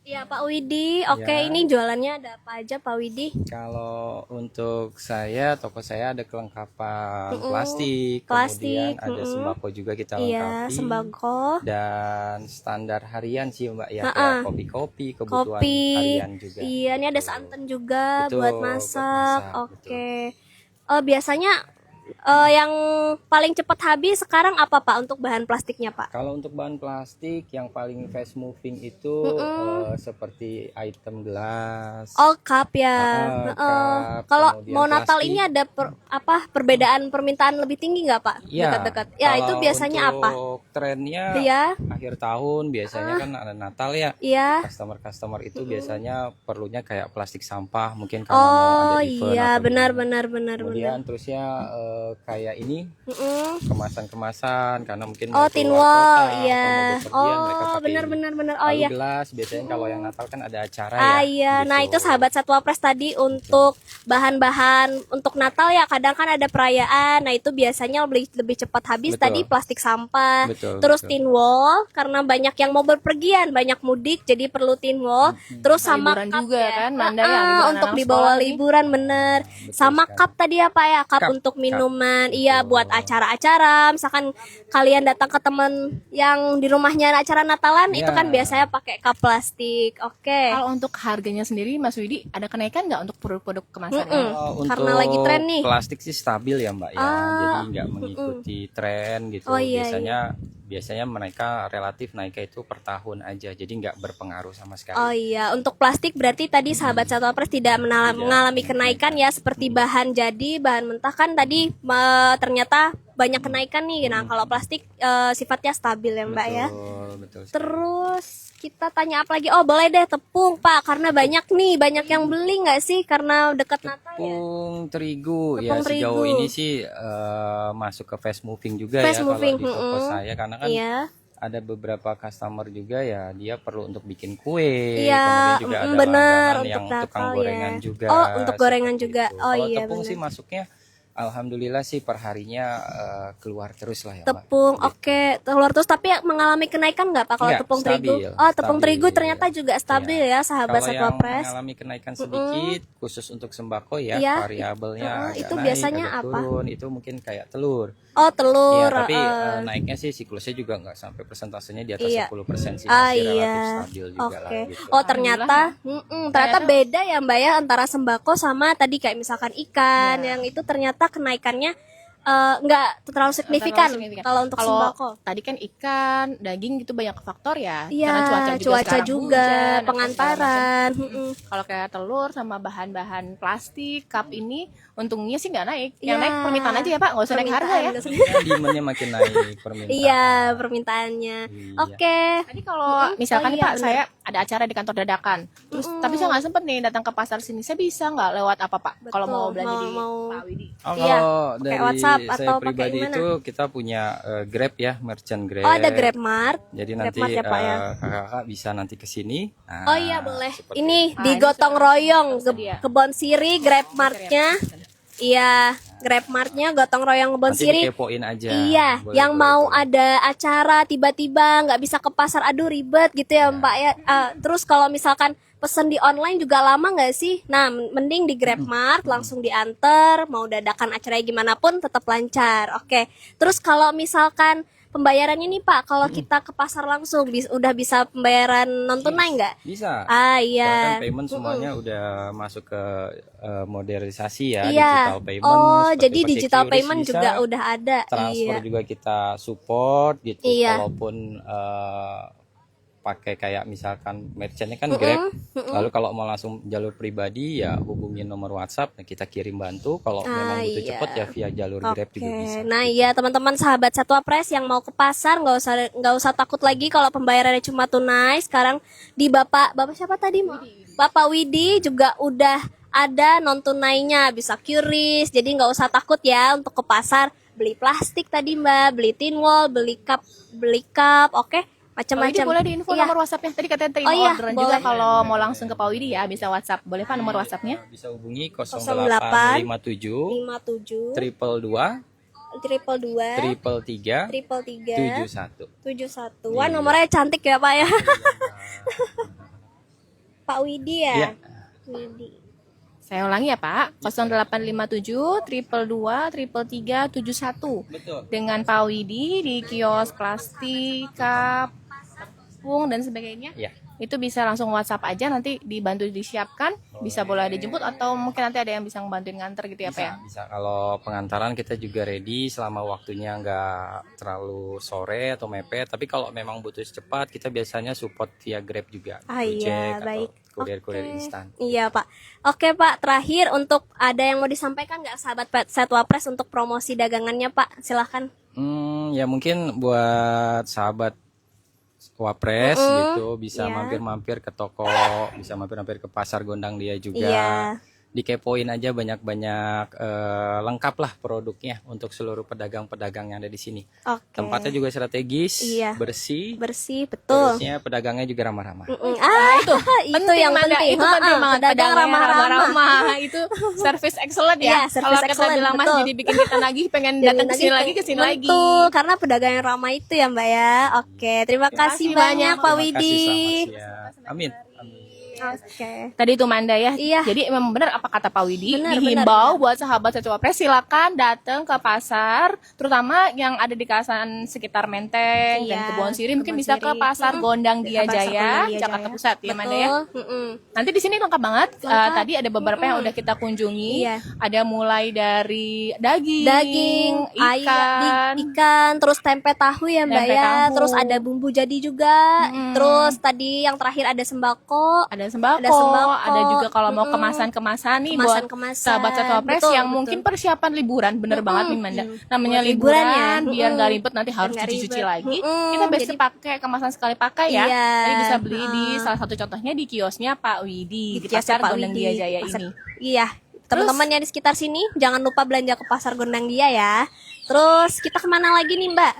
Speaker 1: Iya Pak Widi. Oke,
Speaker 6: Ya.
Speaker 1: ini jualannya ada apa aja Pak Widi?
Speaker 6: Kalau untuk saya, toko saya ada kelengkapan
Speaker 1: Mm-mm.
Speaker 6: plastik,
Speaker 1: Plastik,
Speaker 6: kemudian ada
Speaker 1: mm-mm.
Speaker 6: sembako juga kita
Speaker 1: Iya,
Speaker 6: lengkapi.
Speaker 1: sembako.
Speaker 6: Dan standar harian sih Mbak ya,
Speaker 1: Ha-ha.
Speaker 6: kayak kopi-kopi, kebutuhan
Speaker 1: Kopi.
Speaker 6: harian juga.
Speaker 1: Iya, ini ada
Speaker 6: Gitu.
Speaker 1: santan juga
Speaker 6: Betul,
Speaker 1: buat
Speaker 6: buat
Speaker 1: masak.
Speaker 6: masak,
Speaker 1: Oke. Biasanya yang paling cepat habis sekarang apa Pak untuk bahan plastiknya Pak?
Speaker 6: Kalau untuk bahan plastik yang paling fast moving itu seperti item gelas.
Speaker 1: Oh, cup ya.
Speaker 6: Cup,
Speaker 1: Kalau
Speaker 6: kemudian
Speaker 1: mau Natal
Speaker 6: plastik.
Speaker 1: ini ada perbedaan permintaan lebih tinggi nggak Pak?
Speaker 6: Iya.
Speaker 1: Dekat-dekat. Ya, itu
Speaker 6: Kalau
Speaker 1: biasanya apa?
Speaker 6: untuk trennya
Speaker 1: Iya.
Speaker 6: akhir tahun biasanya kan ada Natal ya.
Speaker 1: Iya.
Speaker 6: Customer itu biasanya perlunya kayak plastik sampah mungkin karena mau
Speaker 1: Oh
Speaker 6: ada event
Speaker 1: iya,
Speaker 6: atau
Speaker 1: benar
Speaker 6: gimana.
Speaker 1: benar.
Speaker 6: Kemudian terusnya kayak ini
Speaker 1: Mm-mm.
Speaker 6: kemasan karena mungkin
Speaker 1: Oh,
Speaker 6: mau
Speaker 1: tin
Speaker 6: keluar
Speaker 1: wall,
Speaker 6: kota atau
Speaker 1: iya.
Speaker 6: mau bepergian mereka
Speaker 1: Oh,
Speaker 6: pakai ini.
Speaker 1: benar. Oh
Speaker 6: Lalu
Speaker 1: iya.
Speaker 6: gelas biasanya kalau yang Natal kan ada acara
Speaker 1: Ah
Speaker 6: ya.
Speaker 1: iya,
Speaker 6: gitu.
Speaker 1: nah itu sahabat Satwa Press tadi untuk bahan-bahan untuk Natal ya, kadang kan ada perayaan, nah itu biasanya lebih cepat habis.
Speaker 6: Betul.
Speaker 1: Tadi plastik sampah,
Speaker 6: Betul,
Speaker 1: terus
Speaker 6: betul.
Speaker 1: tin wall karena banyak yang mau berpergian, banyak mudik jadi perlu tin wall, terus sama
Speaker 2: Liburan
Speaker 1: cup
Speaker 2: juga
Speaker 1: ya.
Speaker 2: kan, Manda ya, liburan
Speaker 1: untuk
Speaker 2: anak
Speaker 1: dibawa
Speaker 2: sekolah nih.
Speaker 1: liburan bener,
Speaker 6: Betul
Speaker 1: sama
Speaker 6: sekali.
Speaker 1: cup tadi apa ya, cup
Speaker 6: Cup,
Speaker 1: untuk minum minuman. Iya, buat acara-acara. Misalkan kalian datang ke teman yang di rumahnya ada acara Natalan, itu
Speaker 6: Iya.
Speaker 1: kan biasanya pakai cup plastik. Oke.
Speaker 2: Kalau untuk harganya sendiri Mas Widi ada kenaikan nggak untuk produk-produk kemasan?
Speaker 6: Kalau
Speaker 1: Karena lagi tren nih.
Speaker 6: plastik sih stabil ya Mbak ya,
Speaker 1: Ah,
Speaker 6: jadi nggak mengikuti tren gitu.
Speaker 1: Oh, iya,
Speaker 6: Biasanya mereka relatif naiknya itu per tahun aja, jadi nggak berpengaruh sama sekali.
Speaker 1: Oh iya, untuk plastik berarti tadi sahabat Satwa Pres tidak mengalami kenaikan ya, seperti bahan jadi, bahan mentah kan tadi ternyata banyak kenaikan nih. Nah, kalau plastik sifatnya stabil ya Mbak ya.
Speaker 6: Betul.
Speaker 1: Terus kita tanya apa lagi? Oh boleh deh tepung Pak, karena banyak yang beli nggak sih karena dekat Natal ya?
Speaker 6: Tepung terigu
Speaker 1: Tepung
Speaker 6: ya sejauh
Speaker 1: terigu.
Speaker 6: ini sih masuk ke fast moving juga
Speaker 1: Fast
Speaker 6: ya
Speaker 1: moving,
Speaker 6: kalau di toko saya, karena kan
Speaker 1: Iya.
Speaker 6: ada beberapa customer juga ya dia perlu untuk bikin kue,
Speaker 1: Iya,
Speaker 6: kemudian juga ada
Speaker 1: bener,
Speaker 6: langganan yang
Speaker 1: untuk
Speaker 6: tukang
Speaker 1: Natal
Speaker 6: gorengan
Speaker 1: ya.
Speaker 6: juga.
Speaker 1: Oh, untuk gorengan
Speaker 6: seperti
Speaker 1: juga.
Speaker 6: itu.
Speaker 1: Oh,
Speaker 6: Kalau
Speaker 1: iya,
Speaker 6: tepung
Speaker 1: bener.
Speaker 6: sih masuknya alhamdulillah sih perharinya keluar terus lah ya Mbak.
Speaker 1: Tepung,
Speaker 6: Gitu.
Speaker 1: oke, telur terus tapi mengalami kenaikan nggak Pak kalau
Speaker 6: Enggak,
Speaker 1: tepung terigu?
Speaker 6: stabil,
Speaker 1: Oh, tepung
Speaker 6: stabil.
Speaker 1: terigu ternyata juga stabil ya, sahabat
Speaker 6: Kalau
Speaker 1: Satwa
Speaker 6: yang
Speaker 1: Pres.
Speaker 6: mengalami kenaikan sedikit khusus untuk sembako ya,
Speaker 1: Iya.
Speaker 6: variabelnya agak
Speaker 1: Itu
Speaker 6: naik,
Speaker 1: biasanya
Speaker 6: agak
Speaker 1: apa?
Speaker 6: turun, itu mungkin kayak telur.
Speaker 1: Oh, telur.
Speaker 6: Iya, tapi naiknya sih siklusnya juga nggak sampai persentasenya di atas
Speaker 1: Iya.
Speaker 6: 10% sih,
Speaker 1: Ah
Speaker 6: masih relatif
Speaker 1: iya,
Speaker 6: stabil juga lah
Speaker 1: oke.
Speaker 6: gitu.
Speaker 1: Oh ternyata, ternyata beda ya Mbak ya antara sembako sama tadi kayak misalkan ikan, yang itu ternyata kenaikannya nggak terlalu signifikan kalau untuk sembako.
Speaker 2: Tadi kan ikan, daging gitu banyak faktor ya.
Speaker 1: Iya,
Speaker 2: Karena cuaca
Speaker 1: juga,
Speaker 2: sekarang hujan, atau
Speaker 1: pengantaran.
Speaker 2: segala macam. Kalau kayak telur sama bahan-bahan plastik, cup ini untungnya sih nggak naik. Yang
Speaker 1: Iya.
Speaker 2: naik permintaan aja ya Pak, nggak usah naik harga ya.
Speaker 6: Nah, demandnya makin naik permintaan.
Speaker 1: Iya, permintaannya.
Speaker 6: Iya.
Speaker 1: Oke.
Speaker 2: Tadi kalau misalkan
Speaker 1: Oh,
Speaker 2: nih
Speaker 1: iya,
Speaker 2: Pak,
Speaker 1: bener.
Speaker 2: saya ada acara di kantor dadakan, terus tapi saya nggak sempet nih datang ke pasar sini. Saya bisa nggak lewat apa Pak? Kalau mau
Speaker 1: Betul,
Speaker 2: belanja di
Speaker 1: mau-
Speaker 2: Pak Widi?
Speaker 6: Oh,
Speaker 1: Iya,
Speaker 6: kalau
Speaker 1: pakai
Speaker 6: dari
Speaker 1: WhatsApp
Speaker 6: saya
Speaker 1: atau pakai
Speaker 6: pribadi
Speaker 1: gimana?
Speaker 6: itu kita punya Grab ya, merchant Grab.
Speaker 1: Oh ada GrabMart.
Speaker 6: Jadi nanti
Speaker 1: GrabMart ya, Pak, ya?
Speaker 6: kakak-kakak bisa nanti ke sini. Nah,
Speaker 1: Oh iya boleh.
Speaker 6: seperti
Speaker 1: Ini
Speaker 2: Ah,
Speaker 1: di
Speaker 2: ini
Speaker 1: Gotong
Speaker 2: sudah
Speaker 1: Royong
Speaker 2: tersedia.
Speaker 1: Kebon Siri GrabMart-nya. Iya, GrabMart-nya Gotong Royong Kebon
Speaker 6: nanti
Speaker 1: Siri.
Speaker 6: dikepoin aja.
Speaker 1: Iya,
Speaker 6: Boleh,
Speaker 1: yang
Speaker 6: boleh,
Speaker 1: mau
Speaker 6: boleh.
Speaker 1: ada acara tiba-tiba nggak bisa ke pasar, aduh ribet gitu ya Mbak ya. Terus kalau misalkan pesen di online juga lama nggak sih? Nah, mending di GrabMart langsung diantar, mau dadakan acaranya gimana pun tetap lancar. Oke. Terus kalau misalkan pembayarannya nih Pak, kalau kita ke pasar langsung udah bisa pembayaran non tunai nggak?
Speaker 6: Bisa.
Speaker 1: Ah
Speaker 6: Sekarang
Speaker 1: iya.
Speaker 6: kan payment semuanya udah masuk ke modernisasi ya,
Speaker 1: Iya.
Speaker 6: digital payment.
Speaker 1: Oh,
Speaker 6: seperti
Speaker 1: jadi
Speaker 6: pakai
Speaker 1: digital
Speaker 6: QRIS
Speaker 1: payment
Speaker 6: bisa,
Speaker 1: juga udah ada.
Speaker 6: transfer
Speaker 1: Iya.
Speaker 6: juga kita support gitu.
Speaker 1: Iya.
Speaker 6: Walaupun pakai kayak misalkan merchantnya kan Grab. Lalu kalau mau langsung jalur pribadi ya hubungin nomor WhatsApp, nah kita kirim bantu. Kalau memang butuh
Speaker 1: iya.
Speaker 6: cepat ya via jalur Grab juga bisa.
Speaker 1: Nah iya teman-teman sahabat Satwa Pres yang mau ke pasar nggak usah takut lagi kalau pembayarannya cuma tunai. Sekarang di Bapak siapa tadi? Bapak Widi juga udah ada non tunainya, bisa QRIS. Jadi nggak usah takut ya untuk ke pasar beli plastik tadi Mbak, beli tin wall, beli cup, oke?
Speaker 2: Pak Widi
Speaker 1: Macam-macam.
Speaker 2: boleh diinfo
Speaker 1: Iya.
Speaker 2: nomor WhatsAppnya. Tadi katanya terima
Speaker 1: Oh iya,
Speaker 2: orderan
Speaker 1: boleh.
Speaker 2: juga kalau mau langsung ke Pak Widi ya bisa WhatsApp. Boleh Pak nomor WhatsAppnya?
Speaker 6: Bisa hubungi
Speaker 1: 08
Speaker 6: 0857
Speaker 1: 57
Speaker 6: triple 2
Speaker 1: triple 2
Speaker 6: triple 3
Speaker 1: triple 3
Speaker 6: 71.
Speaker 1: 71. Wah nomornya cantik ya Pak ya. Pak Widi ya.
Speaker 6: Iya.
Speaker 1: Widi.
Speaker 2: Saya ulangi ya Pak, 0857 triple 2 triple 3 71.
Speaker 6: Betul.
Speaker 2: Dengan Pak Widi di kios plastik, cup, tepung dan sebagainya.
Speaker 6: Ya.
Speaker 2: Itu bisa langsung WhatsApp aja, nanti dibantu disiapkan, bisa boleh dijemput atau mungkin nanti ada yang bisa ngebantuin nganter gitu ya Pak ya.
Speaker 6: Bisa kalau pengantaran kita juga ready selama waktunya nggak terlalu sore atau mepet. Tapi kalau memang butuh cepat, kita biasanya support via Grab juga.
Speaker 1: Ah, iya,
Speaker 6: Gojek
Speaker 1: baik.
Speaker 6: atau kurir-kurir
Speaker 1: Oke.
Speaker 6: instan.
Speaker 1: Iya Pak. Oke Pak, terakhir untuk ada yang mau disampaikan nggak sahabat Satwa Pres untuk promosi dagangannya Pak? Silahkan.
Speaker 6: Ya mungkin buat sahabat Wapres gitu bisa
Speaker 1: Iya.
Speaker 6: mampir-mampir ke toko, bisa mampir-mampir ke pasar Gondang dia juga.
Speaker 1: Iya.
Speaker 6: Dikepoin aja banyak-banyak lengkap lah produknya untuk seluruh pedagang-pedagang yang ada di sini.
Speaker 1: Oke.
Speaker 6: Tempatnya juga strategis,
Speaker 1: Iya.
Speaker 6: bersih,
Speaker 1: Bersih, betul.
Speaker 6: terusnya pedagangnya juga ramah-ramah.
Speaker 2: Itu
Speaker 1: yang penting.
Speaker 2: Itu penting banget.
Speaker 1: Pedagang
Speaker 2: Pedagangnya
Speaker 1: ramah-ramah.
Speaker 2: ramah. Itu service excellent
Speaker 1: Iya,
Speaker 2: ya.
Speaker 1: service
Speaker 2: Kalau kita
Speaker 1: excellent,
Speaker 2: bilang Mas
Speaker 1: betul.
Speaker 2: jadi bikin kita nagih pengen
Speaker 1: Dan
Speaker 2: datang ke sini lagi.
Speaker 1: Betul, karena pedagang yang ramah itu ya Mbak ya. Oke, terima kasih
Speaker 2: kasih
Speaker 1: banyak
Speaker 2: banyak.
Speaker 1: Pak
Speaker 6: Terima kasih,
Speaker 1: Widi.
Speaker 6: selamat siang. Amin. Amin.
Speaker 1: Oke.
Speaker 2: Tadi itu Manda ya.
Speaker 1: Iya.
Speaker 2: Jadi memang benar apa kata Pak Widi,
Speaker 1: Benar,
Speaker 2: dihimbau buat sahabat Satu Wapres silakan datang ke pasar, terutama yang ada di kawasan sekitar Menteng dan
Speaker 1: Iya,
Speaker 2: Kebon Sirih, mungkin
Speaker 1: Kebon
Speaker 2: bisa ke
Speaker 1: Sirih.
Speaker 2: pasar Gondang Dia
Speaker 1: Pasar
Speaker 2: Jaya,
Speaker 1: Gondang Dia
Speaker 2: Jakarta
Speaker 1: Jaya.
Speaker 2: Pusat ya Manda ya.
Speaker 1: Betul.
Speaker 2: Nanti di sini lengkap banget. Tadi ada beberapa yang udah kita kunjungi.
Speaker 1: Iya.
Speaker 2: Ada mulai dari
Speaker 1: Daging,
Speaker 2: ikan,
Speaker 1: ikan, terus tempe tahu ya Mbak
Speaker 2: Tempe
Speaker 1: ya.
Speaker 2: tahu.
Speaker 1: Terus ada bumbu jadi juga. Terus tadi yang terakhir ada sembako.
Speaker 2: ada sembako,
Speaker 1: Ada sembako.
Speaker 2: ada juga kalau mau kemasan-kemasan nih buat
Speaker 1: Kemasan-kemasan.
Speaker 2: sahabat Satu Wapres
Speaker 1: Betul,
Speaker 2: yang
Speaker 1: betul.
Speaker 2: mungkin persiapan liburan, bener banget nih Manda. Namanya
Speaker 1: Buat liburan
Speaker 2: liburan,
Speaker 1: ya.
Speaker 2: biar nggak ribet nanti harus
Speaker 1: nggak
Speaker 2: cuci-cuci
Speaker 1: ribet.
Speaker 2: lagi. Kita biasa
Speaker 1: Jadi-
Speaker 2: pakai kemasan sekali pakai ya.
Speaker 1: Iya.
Speaker 2: Jadi bisa beli di salah satu contohnya di kiosnya Pak Widi di
Speaker 1: kiosnya
Speaker 2: pasar
Speaker 1: Pak
Speaker 2: Gondang
Speaker 1: Widi,
Speaker 2: Dia Jaya
Speaker 1: pasar-
Speaker 2: ini.
Speaker 1: Iya, teman-teman yang di sekitar sini jangan lupa belanja ke pasar Gondang Dia ya. Terus kita kemana lagi nih Mbak?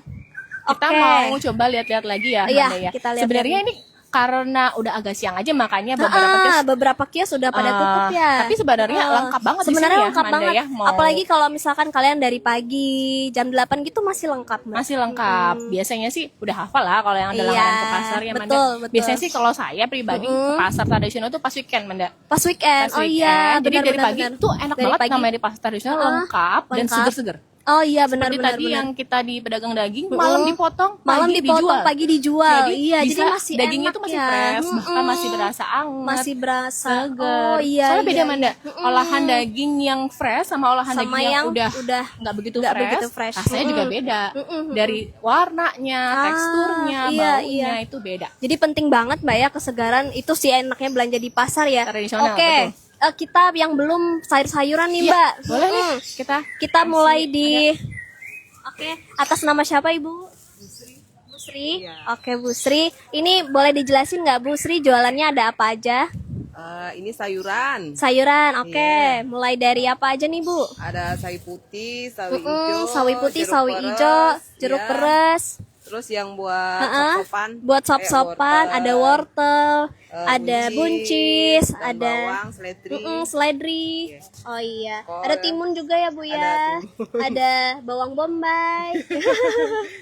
Speaker 2: Kita mau coba lihat-lihat lagi ya,
Speaker 1: Iya,
Speaker 2: Manda ya.
Speaker 1: kita lihat
Speaker 2: Sebenarnya
Speaker 1: lagi.
Speaker 2: ini karena udah agak siang aja makanya beberapa kios
Speaker 1: Beberapa kios sudah pada tutup ya.
Speaker 2: tapi sebenarnya lengkap banget di
Speaker 1: Sebenarnya
Speaker 2: sini ya,
Speaker 1: lengkap
Speaker 2: Manda
Speaker 1: banget.
Speaker 2: ya. Mau-
Speaker 1: Apalagi kalau misalkan kalian dari pagi jam 8 gitu masih lengkap, Mbak.
Speaker 2: masih lengkap. Biasanya sih udah hafal lah kalau yang ada
Speaker 1: Iya,
Speaker 2: langganan ke pasar ya Manda.
Speaker 1: betul, betul.
Speaker 2: Biasanya sih kalau saya pribadi ke pasar tradisional tuh pas weekend Manda.
Speaker 1: Pas weekend.
Speaker 2: Pas
Speaker 1: Oh iya,
Speaker 2: weekend. Jadi dari pagi tuh enak
Speaker 1: Dari
Speaker 2: banget
Speaker 1: pagi.
Speaker 2: namanya di pasar tradisional lengkap dan
Speaker 1: lengkap.
Speaker 2: seger-seger.
Speaker 1: Oh iya, benar
Speaker 2: Seperti
Speaker 1: benar.
Speaker 2: tadi
Speaker 1: benar.
Speaker 2: yang kita di pedagang daging malam dipotong,
Speaker 1: Malam
Speaker 2: pagi
Speaker 1: dipotong,
Speaker 2: dijual.
Speaker 1: pagi dijual.
Speaker 2: Jadi
Speaker 1: Iya,
Speaker 2: bisa,
Speaker 1: jadi masih
Speaker 2: dagingnya
Speaker 1: enak
Speaker 2: tuh masih
Speaker 1: ya.
Speaker 2: fresh, bahkan masih berasa anget.
Speaker 1: Masih berasa.
Speaker 2: seger.
Speaker 1: Oh iya.
Speaker 2: Soalnya beda
Speaker 1: iya,
Speaker 2: Manda.
Speaker 1: iya.
Speaker 2: Olahan daging yang fresh sama olahan
Speaker 1: Sama
Speaker 2: daging yang udah
Speaker 1: udah
Speaker 2: nggak begitu
Speaker 1: nggak
Speaker 2: fresh,
Speaker 1: begitu fresh.
Speaker 2: rasanya juga beda. Dari warnanya, teksturnya,
Speaker 1: iya,
Speaker 2: baunya
Speaker 1: iya.
Speaker 2: itu beda.
Speaker 1: Jadi penting banget Mbak ya kesegaran itu sih enaknya belanja di pasar ya.
Speaker 2: Tradisional,
Speaker 1: Oke.
Speaker 2: betul.
Speaker 1: Kita yang belum sayur-sayuran nih
Speaker 2: Iya,
Speaker 1: Mbak.
Speaker 2: boleh nih
Speaker 1: Kita mulai di Oke, atas nama siapa Ibu? Bu Sri. Oke, Bu Sri. Ini boleh dijelasin nggak Bu Sri jualannya ada apa aja?
Speaker 7: Ini sayuran.
Speaker 1: Sayuran, oke. Mulai dari apa aja nih Bu?
Speaker 7: Ada sawi putih, sawi hijau,
Speaker 1: Sawi putih,
Speaker 7: jeruk
Speaker 1: sawi
Speaker 7: peres,
Speaker 1: hijau, jeruk
Speaker 7: ya.
Speaker 1: peres.
Speaker 7: Terus yang buat
Speaker 1: Heeh.
Speaker 7: sop-sopan.
Speaker 1: Buat sop-sopan, ada wortel, ada
Speaker 7: buncis,
Speaker 1: buncis,
Speaker 7: dan
Speaker 1: ada
Speaker 7: bawang, seledri.
Speaker 1: seledri. Oh iya.
Speaker 7: Kol,
Speaker 1: Ada
Speaker 7: ya.
Speaker 1: timun juga ya Bu ya.
Speaker 7: Ada timun.
Speaker 1: Ada bawang bombay.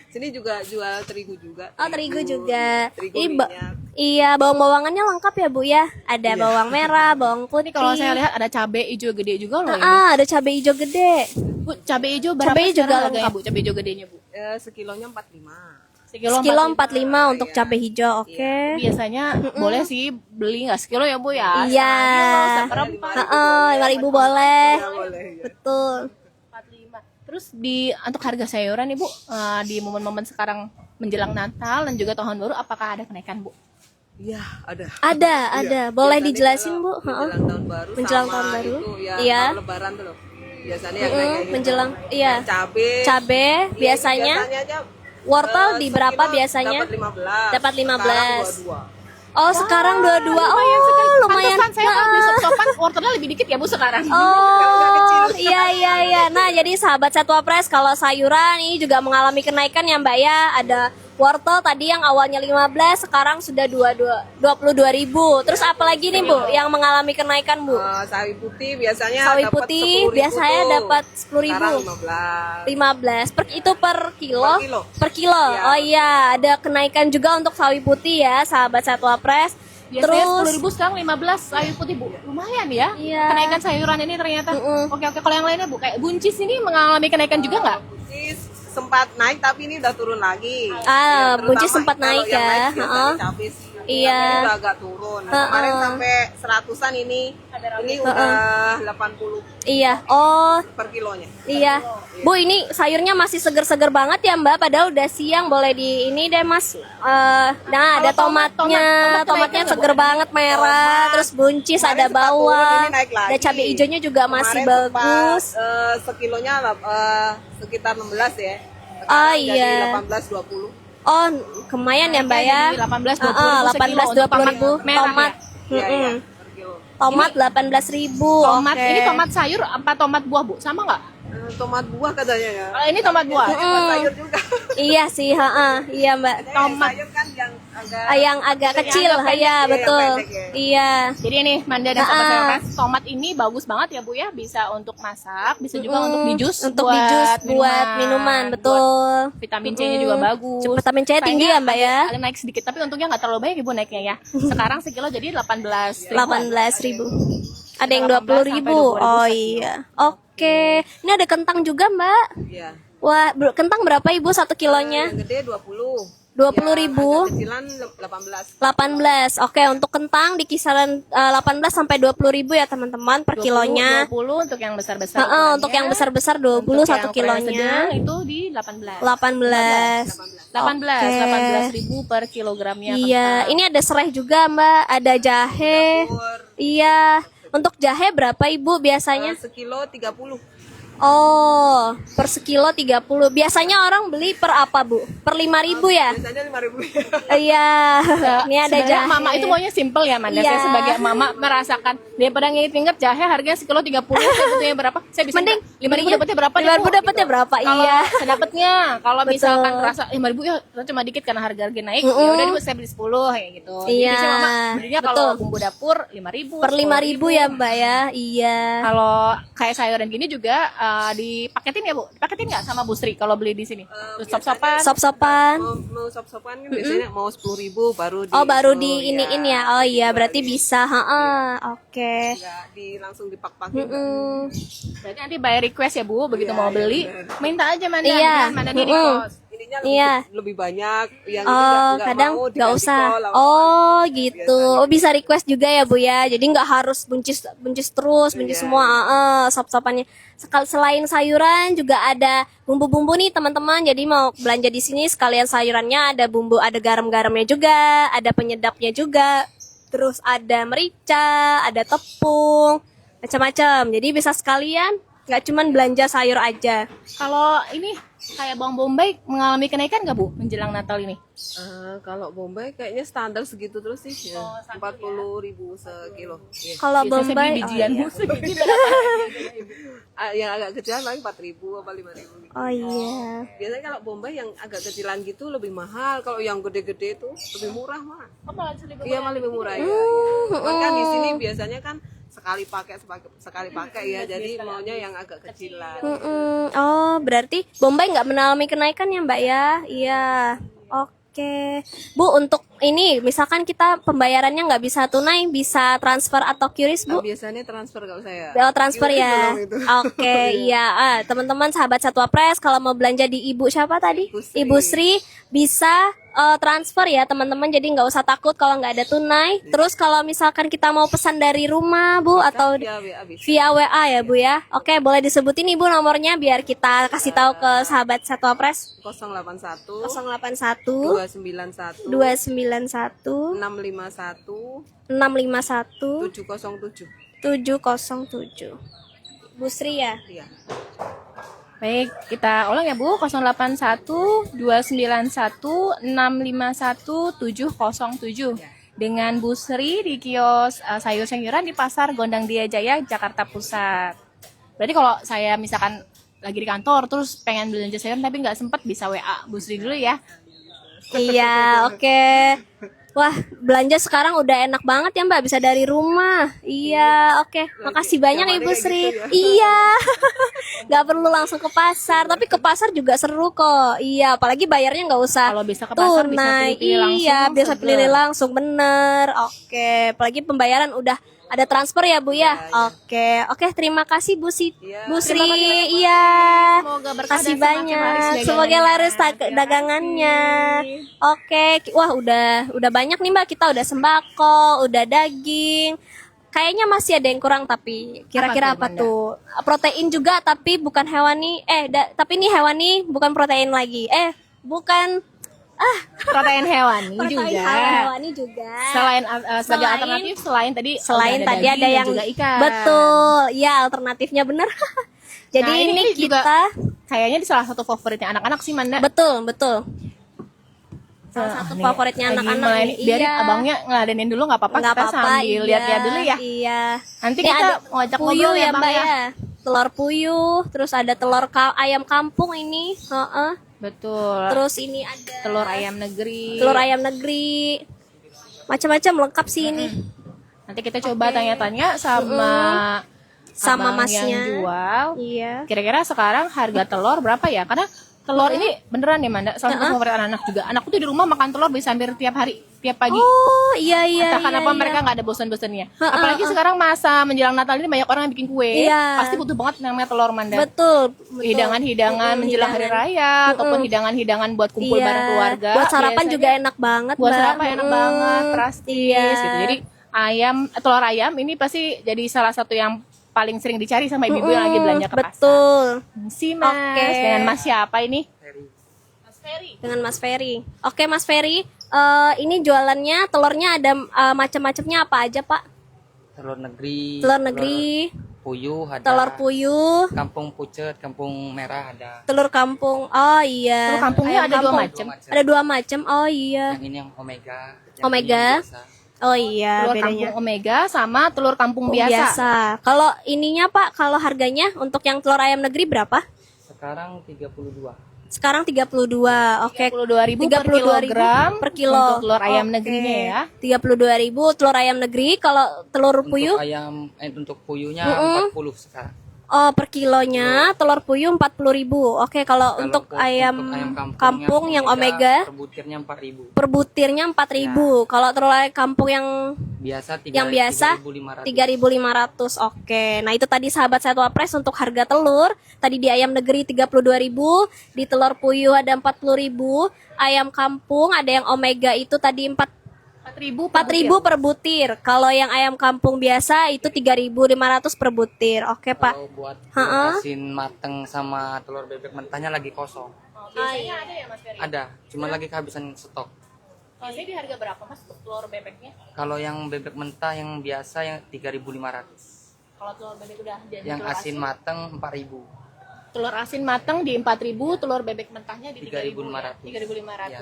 Speaker 7: Sini juga jual terigu juga.
Speaker 1: Oh, terigu juga.
Speaker 7: Terigu
Speaker 1: Ih,
Speaker 7: minyak.
Speaker 1: Iya, bawang-bawangannya lengkap ya Bu ya. Ada bawang merah, bawang putih.
Speaker 2: Ini kalau saya lihat ada cabai hijau gede juga loh ya. Bu.
Speaker 1: ada cabai hijau gede.
Speaker 2: Bu, cabai hijau berapa
Speaker 1: Cabai juga
Speaker 2: sekarang harganya,
Speaker 1: lengkap.
Speaker 2: Bu? Cabai hijau gedenya, Bu.
Speaker 7: Sekilonya 45.
Speaker 1: Sekilo 45 untuk cabai hijau. Oke.
Speaker 2: Biasanya boleh sih beli nggak sekilo ya Bu ya.
Speaker 1: Iya.
Speaker 2: Seperempat.
Speaker 1: 5.000 boleh.
Speaker 7: Boleh.
Speaker 1: Betul.
Speaker 2: 45. Terus untuk harga sayuran nih Bu, di momen-momen sekarang menjelang Natal dan juga tahun baru apakah ada kenaikan Bu?
Speaker 7: Iya, ada.
Speaker 1: Ada. Boleh
Speaker 7: Biasanya
Speaker 1: dijelasin
Speaker 7: kalau
Speaker 1: Bu? Heeh.
Speaker 7: Menjelang tahun baru
Speaker 1: Menjelang
Speaker 7: sama
Speaker 1: tahun baru.
Speaker 7: itu ya
Speaker 1: Iya.
Speaker 7: kalau lebaran tuh loh. Biasanya yang naik kayak gitu.
Speaker 1: Menjelang iya.
Speaker 7: Cabe.
Speaker 1: Cabe biasanya
Speaker 7: aja
Speaker 1: wortel di berapa
Speaker 7: sekilo
Speaker 1: biasanya?
Speaker 7: Dapat 15.
Speaker 1: Dapat 15.
Speaker 7: Sekarang 22.
Speaker 1: Oh, sekarang 22. Oh, lumayan.
Speaker 2: Pantesan saya kalau beli sop-sopan wortelnya lebih dikit ya Bu sekarang.
Speaker 1: Oh, iya. Nah, jadi sahabat Satwa Press kalau sayuran ini juga mengalami kenaikan ya Mbak ya. Ada wortel tadi yang awalnya 15 sekarang sudah 22.000. Terus apa lagi nih Bu yang mengalami kenaikan Bu?
Speaker 7: Sawi putih biasanya
Speaker 1: Sawi
Speaker 7: dapat
Speaker 1: putih
Speaker 7: 10.000
Speaker 1: biasanya
Speaker 7: tuh.
Speaker 1: dapat 10.000.
Speaker 7: Sekarang 15.
Speaker 1: 15 itu per kilo.
Speaker 7: Per kilo.
Speaker 1: Per kilo.
Speaker 7: Iya.
Speaker 1: Oh iya, ada kenaikan juga untuk sawi putih ya, sahabat Satwa Press.
Speaker 2: Biasanya
Speaker 1: Terus
Speaker 2: 10.000 sekarang 15 sayur putih Bu. Lumayan ya.
Speaker 1: Iya.
Speaker 2: Kenaikan sayuran ini ternyata. Oke, kalau yang lainnya Bu, kayak buncis ini mengalami kenaikan juga nggak?
Speaker 7: Buncis sempat naik tapi ini udah turun lagi.
Speaker 1: Ah,
Speaker 7: Terutama
Speaker 1: buncis sempat
Speaker 7: kalau
Speaker 1: naik
Speaker 7: yang
Speaker 1: ya.
Speaker 7: naik biasanya
Speaker 1: Heeh.
Speaker 7: cabai sih.
Speaker 1: Iya.
Speaker 7: Ini udah agak turun. Kemarin sampai 100-an ini udah 80
Speaker 1: Iya. Oh,
Speaker 7: per kilonya.
Speaker 1: iya. Bu, ini sayurnya masih seger-seger banget ya Mbak, padahal udah siang. Boleh di ini deh Mas. Nah, ada tomatnya. Tomatnya seger banget merah, terus buncis,
Speaker 7: Kemarin
Speaker 1: ada
Speaker 7: sempat turun,
Speaker 1: bawang.
Speaker 7: ini naik lagi.
Speaker 1: Ada cabai hijaunya juga masih
Speaker 7: Kemarin sempat,
Speaker 1: bagus.
Speaker 7: sekilonya sekitar 16 ya.
Speaker 1: Oh,
Speaker 7: Sekarang
Speaker 1: iya.
Speaker 7: jadi 18-20.
Speaker 1: Oh, lumayan ya Mbak ya.
Speaker 2: Jadi 18-20
Speaker 1: 18-20
Speaker 2: merah
Speaker 1: tomat.
Speaker 7: Iya, iya,
Speaker 1: Mm-mm.
Speaker 7: per kilo.
Speaker 1: Tomat 18.000.
Speaker 2: Tomat
Speaker 1: Oke.
Speaker 2: ini tomat sayur apa tomat buah Bu? Sama nggak?
Speaker 7: Tomat buah katanya ya.
Speaker 2: Kalau ini tomat buah.
Speaker 7: Sayur juga.
Speaker 1: Iya sih, iya Mbak.
Speaker 2: Tomat.
Speaker 7: Sayur kan yang agak
Speaker 1: Yang agak kecil, ya betul.
Speaker 7: yang pendek ya.
Speaker 1: Iya.
Speaker 2: Jadi ini Manda dan Sobat Sayuran, tomat ini bagus banget ya Bu ya, bisa untuk masak, bisa juga untuk di jus,
Speaker 1: Untuk di jus buat minuman, betul.
Speaker 2: Buat vitamin C-nya juga bagus.
Speaker 1: Vitamin C tinggi ya Mbak ya.
Speaker 2: Agak naik sedikit, tapi untungnya nggak terlalu banyak Ibu naiknya ya. Sekarang sekilo jadi 18.000.
Speaker 1: 18.000. Ada yang 20.000. Oh iya. Oke. Ini ada kentang juga Mbak.
Speaker 7: Iya.
Speaker 1: Wah, kentang berapa Ibu 1 kilonya?
Speaker 7: Yang gede 20.
Speaker 1: 20.000.
Speaker 7: Kecilan 18.
Speaker 1: 18. Oke, untuk kentang di kisaran 18 sampai 20.000 ya teman-teman per kilonya.
Speaker 2: 20 untuk yang besar-besar.
Speaker 1: Untuk yang besar-besar 20
Speaker 2: Untuk
Speaker 1: 1
Speaker 2: yang
Speaker 1: kilonya.
Speaker 2: sedang itu di 18.
Speaker 1: 18.
Speaker 2: 18.000 per kilogramnya.
Speaker 1: Iya, ini ada serai juga Mbak, ada jahe. Iya. Untuk jahe berapa Ibu biasanya?
Speaker 7: Sekilo 30.
Speaker 1: Oh, per sekilo 30. Biasanya orang beli per apa, Bu? Per 5.000 ya?
Speaker 7: Biasanya 5.000.
Speaker 1: Iya. Ini ada
Speaker 2: Sebenarnya
Speaker 1: jahe.
Speaker 2: mama itu maunya simple ya Manda.
Speaker 1: Iya.
Speaker 2: Saya sebagai mama merasakan daripada nginget-nginget jahe harganya sekilo 30, saya butuhnya berapa? Saya bisa
Speaker 1: Mending
Speaker 2: 5.000 dapatnya berapa nih,
Speaker 1: 5.000
Speaker 2: Bu?
Speaker 1: dapatnya berapa?
Speaker 2: Kalau
Speaker 1: Iya.
Speaker 2: sedapatnya, kalau
Speaker 1: Betul.
Speaker 2: misalkan rasa 5.000 ya cuma dikit karena harga naik, ya udah Bu saya beli 10 kayak gitu. Jadi
Speaker 1: Iya,
Speaker 2: biasanya mama belinya kalau
Speaker 1: betul.
Speaker 2: bumbu dapur 5.000.
Speaker 1: Per 5.000 ya, Mbak ya? Iya.
Speaker 2: Kalau kayak sayuran gini juga dipaketin ya Bu? Dipaketin nggak sama Bu Sri kalau beli di sini? Terus sop-sopan.
Speaker 1: Sop-sopan.
Speaker 7: Mau sop-sopan kan biasanya mau 10.000 baru di
Speaker 1: Oh, baru di iniin ya. Oh iya, berarti bisa. Heeh. Oke.
Speaker 7: Enggak langsung dipak-pakin.
Speaker 2: Berarti nanti by request ya Bu, begitu mau beli, minta aja Manda,
Speaker 1: Iya.
Speaker 2: Manda di kos.
Speaker 7: Ininya
Speaker 1: Iya.
Speaker 7: lebih banyak yang
Speaker 1: Oh,
Speaker 7: nggak
Speaker 1: kadang
Speaker 7: mau,
Speaker 1: nggak
Speaker 7: dikasih
Speaker 1: usah.
Speaker 7: kol,
Speaker 1: Oh, gitu. Oh, bisa request juga ya, Bu ya. Jadi nggak harus buncis terus, buncis semua. Sop-sopannya. Selain sayuran juga ada bumbu-bumbu nih, teman-teman. Jadi mau belanja di sini sekalian sayurannya ada bumbu, ada garam-garamnya juga, ada penyedapnya juga. Terus ada merica, ada tepung, macam-macam. Jadi bisa sekalian, nggak cuman belanja sayur aja.
Speaker 2: Kalau ini kayak bawang bombay mengalami kenaikan nggak Bu menjelang Natal ini?
Speaker 7: Kalau Bombay kayaknya standar segitu terus sih ya. 40.000 sekilo. Iya.
Speaker 1: Kalau
Speaker 2: Biasanya
Speaker 1: Bombay,
Speaker 2: beli bijian
Speaker 1: oh,
Speaker 2: Bu, sebiji berapa?
Speaker 7: Yang agak kecilan paling 4.000 apa 5.000 gitu.
Speaker 1: oh iya.
Speaker 7: Biasanya kalau Bombay yang agak kecilan gitu lebih mahal. Kalau yang gede-gede itu lebih murah mah.
Speaker 2: Oh, malah lebih
Speaker 7: Iya malah lebih murah ya. Cuman kan di sini biasanya kan sekali pakai ya. Jadi maunya yang agak kecilan.
Speaker 1: Oh, berarti Bombay nggak mengalami kenaikan ya, Mbak ya? Iya. Oke. Bu, untuk ini misalkan kita pembayarannya nggak bisa tunai, bisa transfer atau QRIS, Bu?
Speaker 7: Biasanya transfer kalau saya.
Speaker 1: Transfer ya.
Speaker 7: Belum itu.
Speaker 1: Oke, iya. Teman-teman sahabat Satwa Press, kalau mau belanja di Ibu siapa tadi? Ibu Sri bisa transfer ya teman-teman, jadi nggak usah takut kalau nggak ada tunai. Terus kalau misalkan kita mau pesan dari rumah Bu atau
Speaker 7: Via WA bisa.
Speaker 1: via WA ya Bu ya. Oke, boleh disebutin Ibu nomornya biar kita kasih tahu ke sahabat Satwa Press.
Speaker 7: 081
Speaker 1: 081
Speaker 7: 291
Speaker 1: 291
Speaker 7: 651
Speaker 1: 651
Speaker 7: 707.
Speaker 1: 707. Bu Sri ya.
Speaker 7: Iya.
Speaker 2: Baik, kita ulang ya Bu, 081 291 651 707 dengan Bu Sri di kios sayur-sayuran di Pasar Gondang Dia Jaya, Jakarta Pusat. Berarti kalau saya misalkan lagi di kantor terus pengen belanja sayur tapi nggak sempet, bisa WA Bu Sri dulu ya.
Speaker 1: Iya, oke. Wah, belanja sekarang udah enak banget ya Mbak, bisa dari rumah. Iya, oke. Makasih banyak Ibu Sri. Iya. Nggak perlu langsung ke pasar, tapi ke pasar juga seru kok. Iya, apalagi bayarnya nggak usah
Speaker 2: Kalau bisa ke pasar bisa
Speaker 1: tunai.
Speaker 2: pilih-pilih langsung,
Speaker 1: Iya, bisa
Speaker 2: seger.
Speaker 1: pilih langsung, bener. Oke, apalagi pembayaran udah ada transfer ya Bu ya. Oke, terima kasih Bu Bu Sri. Iya.
Speaker 2: Semoga berkah
Speaker 1: Kasih
Speaker 2: dan semakin laris
Speaker 1: banyak.
Speaker 2: dagangannya.
Speaker 1: Semoga laris dagangannya. Oke, wah udah banyak nih Mbak. Kita udah sembako, udah daging. Kayaknya masih ada yang kurang tapi kira-kira apa tuh? Protein juga tapi bukan hewani. Tapi ini hewani bukan protein lagi. Bukan
Speaker 2: Protein hewani
Speaker 1: protein
Speaker 2: juga.
Speaker 1: hewani juga.
Speaker 2: Selain sebagai
Speaker 1: Selain-
Speaker 2: alternatif
Speaker 1: Selain
Speaker 2: udah
Speaker 1: tadi
Speaker 2: daging
Speaker 1: ada
Speaker 2: dan
Speaker 1: yang
Speaker 2: juga ikan.
Speaker 1: betul, ya alternatifnya bener. Jadi
Speaker 2: Nah,
Speaker 1: ini
Speaker 2: juga
Speaker 1: kita
Speaker 2: kayaknya di salah satu favoritnya anak-anak sih Manda.
Speaker 1: betul. Salah satu
Speaker 2: Nih,
Speaker 1: favoritnya
Speaker 2: lagi
Speaker 1: anak-anak
Speaker 2: mulai
Speaker 1: nih.
Speaker 2: nih. Biarin
Speaker 1: Iya.
Speaker 2: abangnya ngeladenin dulu nggak apa-apa,
Speaker 1: Nggak
Speaker 2: kita
Speaker 1: apa-apa,
Speaker 2: sambil lihat-lihat dulu ya.
Speaker 1: Iya.
Speaker 2: Nanti
Speaker 1: Ini
Speaker 2: kita
Speaker 1: ada
Speaker 2: ngajak
Speaker 1: puyuh
Speaker 2: ngobrol
Speaker 1: ya
Speaker 2: Bang
Speaker 1: Mbak ya. telur puyuh, terus ada ayam kampung ini, heeh.
Speaker 2: Betul.
Speaker 1: Terus ini ada
Speaker 2: Telur ayam negeri.
Speaker 1: telur ayam negeri, macam-macam lengkap sih ini.
Speaker 2: Nanti kita coba tanya-tanya sama
Speaker 1: Sama
Speaker 2: abang
Speaker 1: masnya.
Speaker 2: yang jual.
Speaker 1: Iya.
Speaker 2: Kira-kira sekarang harga telur berapa ya? Karena telur ini beneran ya, Manda. Salah satu favorit anak-anak juga. Anakku tuh di rumah makan telur bisa hampir tiap hari, tiap pagi.
Speaker 1: Oh iya iya.
Speaker 2: Entah
Speaker 1: iya,
Speaker 2: kenapa
Speaker 1: iya.
Speaker 2: mereka nggak ada bosan-bosannya. Apalagi sekarang masa menjelang Natal ini banyak orang yang bikin kue.
Speaker 1: Iya.
Speaker 2: Pasti butuh banget namanya telur, Manda.
Speaker 1: Betul.
Speaker 2: Hidangan-hidangan menjelang hari raya ataupun hidangan-hidangan buat kumpul
Speaker 1: Iya.
Speaker 2: bareng keluarga.
Speaker 1: Buat sarapan
Speaker 2: Biasanya
Speaker 1: juga enak banget,
Speaker 2: buat
Speaker 1: Mbak.
Speaker 2: sarapan enak banget, praktis
Speaker 1: Iya.
Speaker 2: gitu. Jadi telur ayam ini pasti jadi salah satu yang paling sering dicari sama ibu-ibu yang lagi belanja ke pasar.
Speaker 1: Betul.
Speaker 2: Si Mas,
Speaker 1: Oke.
Speaker 2: dengan Mas siapa ini?
Speaker 1: Dengan Mas Ferry. Oke, Mas Ferry. Ini jualannya telurnya ada macam-macamnya apa aja, Pak?
Speaker 6: Telur negeri,
Speaker 1: Telur negeri,
Speaker 6: puyuh ada,
Speaker 1: telur puyuh,
Speaker 6: kampung pucet, kampung merah ada.
Speaker 1: telur kampung. Oh iya.
Speaker 2: Telur kampungnya
Speaker 1: Ayam
Speaker 2: ada dua
Speaker 1: kampung.
Speaker 2: macam.
Speaker 1: Ada dua macam. Oh iya.
Speaker 6: Yang ini yang omega.
Speaker 1: Omega.
Speaker 6: Yang biasa.
Speaker 1: Oh iya,
Speaker 2: Telur
Speaker 1: bedanya.
Speaker 2: kampung omega sama telur kampung
Speaker 1: Oh,
Speaker 2: biasa.
Speaker 1: Kalau ininya Pak, kalau harganya untuk yang telur ayam negeri berapa?
Speaker 6: Sekarang 32.
Speaker 1: Sekarang 32. Oke.
Speaker 2: 32.000 per
Speaker 1: 32.000
Speaker 2: kilogram
Speaker 1: per kilo.
Speaker 2: untuk telur ayam
Speaker 1: Oke.
Speaker 2: negerinya ya.
Speaker 1: 32.000 telur ayam negeri. Kalau telur puyuh,
Speaker 6: Untuk puyuhnya 40 sekarang.
Speaker 1: oh per kilonya telur puyuh 40.000. Oke, kalau untuk ayam kampung yang omega
Speaker 6: per butirnya 4.000.
Speaker 1: per butirnya 4.000. Kalau telur ayam kampung yang
Speaker 6: Biasa
Speaker 1: yang biasa
Speaker 6: 3.500.
Speaker 1: 3.500. Oke. Nah, itu tadi sahabat Satwa Press untuk harga telur. Tadi di ayam negeri 32.000, di telur puyuh ada 40.000, ayam kampung ada yang omega itu tadi 4.000 per butir. Kalau yang ayam kampung biasa itu 3.500 per butir. Oke, Pak.
Speaker 6: Kalau buat telur asin mateng sama telur bebek mentahnya lagi kosong.
Speaker 2: Biasanya ada ya Mas Ferry?
Speaker 6: Ada, cuma lagi kehabisan stok.
Speaker 2: Biasanya di harga berapa Mas untuk telur bebeknya?
Speaker 6: Kalau yang bebek mentah yang biasa yang 3.500.
Speaker 2: Kalau telur bebek udah jadi
Speaker 6: Yang
Speaker 2: telur
Speaker 6: asin mateng 4.000.
Speaker 2: Telur asin matang di 4.000, telur bebek mentahnya di
Speaker 6: 3.500.
Speaker 2: 3.500.
Speaker 6: Ya.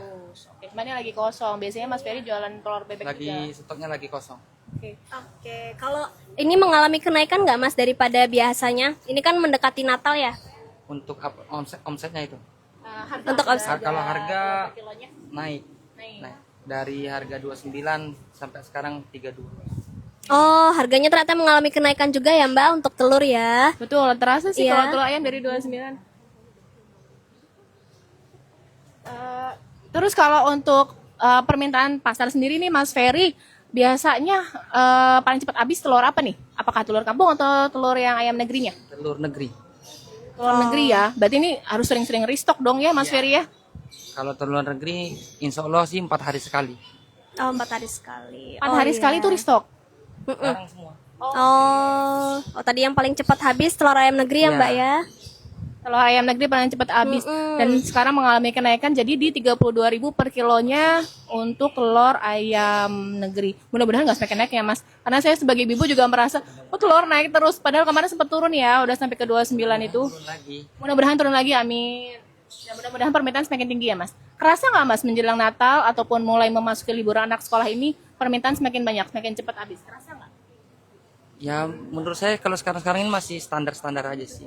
Speaker 2: Oke, cuman lagi kosong. Biasanya Mas Ferry jualan telur bebek juga.
Speaker 6: Lagi stoknya lagi kosong.
Speaker 1: Oke, kalau ini mengalami kenaikan nggak Mas daripada biasanya? Ini kan mendekati Natal ya.
Speaker 6: Untuk omsetnya itu
Speaker 1: Untuk omset.
Speaker 6: kalau harga
Speaker 2: kilonya
Speaker 6: naik.
Speaker 2: naik.
Speaker 6: Dari harga 29 sampai sekarang 32.
Speaker 1: Oh, harganya ternyata mengalami kenaikan juga ya Mbak untuk telur ya.
Speaker 2: Betul, terasa sih
Speaker 1: Iya.
Speaker 2: kalau telur ayam dari 29. Terus kalau untuk permintaan pasar sendiri nih Mas Ferry, biasanya paling cepat habis telur apa nih? Apakah telur kampung atau telur yang ayam negerinya?
Speaker 6: Telur negeri.
Speaker 2: Telur negeri ya, berarti ini harus sering-sering restock dong ya Mas Ferry ya?
Speaker 6: Kalau telur negeri insya Allah sih 4 hari sekali.
Speaker 1: Oh, 4 hari sekali.
Speaker 2: 4 hari sekali itu restock.
Speaker 6: Sekarang semua.
Speaker 1: Oh, tadi yang paling cepat habis telur ayam negeri ya
Speaker 6: Iya.
Speaker 1: Mbak ya.
Speaker 2: Telur ayam negeri paling cepat habis dan sekarang mengalami kenaikan jadi di 32.000 per kilonya untuk telur ayam negeri. Mudah-mudahan nggak semakin naik ya Mas. Karena saya sebagai ibu juga merasa, oh telur naik terus. Padahal kemarin sempat turun ya, udah sampai ke 29 itu.
Speaker 6: Turun lagi.
Speaker 2: Mudah-mudahan turun lagi, amin. Dan mudah-mudahan permintaan semakin tinggi ya Mas. Kerasa nggak Mas menjelang Natal ataupun mulai memasuki liburan anak sekolah ini permintaan semakin banyak, semakin cepat habis? Kerasa nggak?
Speaker 6: Ya menurut saya kalau sekarang ini masih standar-standar aja sih.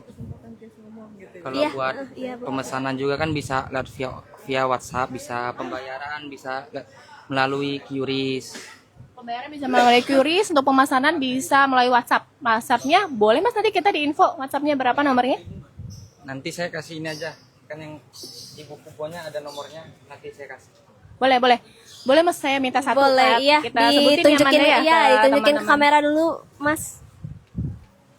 Speaker 6: Kalau
Speaker 1: Iya,
Speaker 6: buat
Speaker 1: iya, Bu.
Speaker 6: pemesanan juga kan bisa lihat via WhatsApp, bisa pembayaran, bisa melalui QRIS.
Speaker 2: Pembayaran bisa melalui QRIS, untuk pemesanan bisa melalui WhatsApp. WhatsAppnya boleh Mas, nanti kita di info WhatsAppnya berapa nomornya?
Speaker 6: Nanti saya kasih ini aja, kan yang di buku kuponnya ada nomornya, nanti saya kasih.
Speaker 2: Boleh, boleh. Boleh Mas, saya minta satu.
Speaker 1: Boleh, iya.
Speaker 2: Kita sebutin
Speaker 1: Ditunjukin
Speaker 2: ya, Manda,
Speaker 1: iya,
Speaker 2: ke
Speaker 1: ditunjukin ke
Speaker 2: teman-teman.
Speaker 1: kamera dulu, Mas.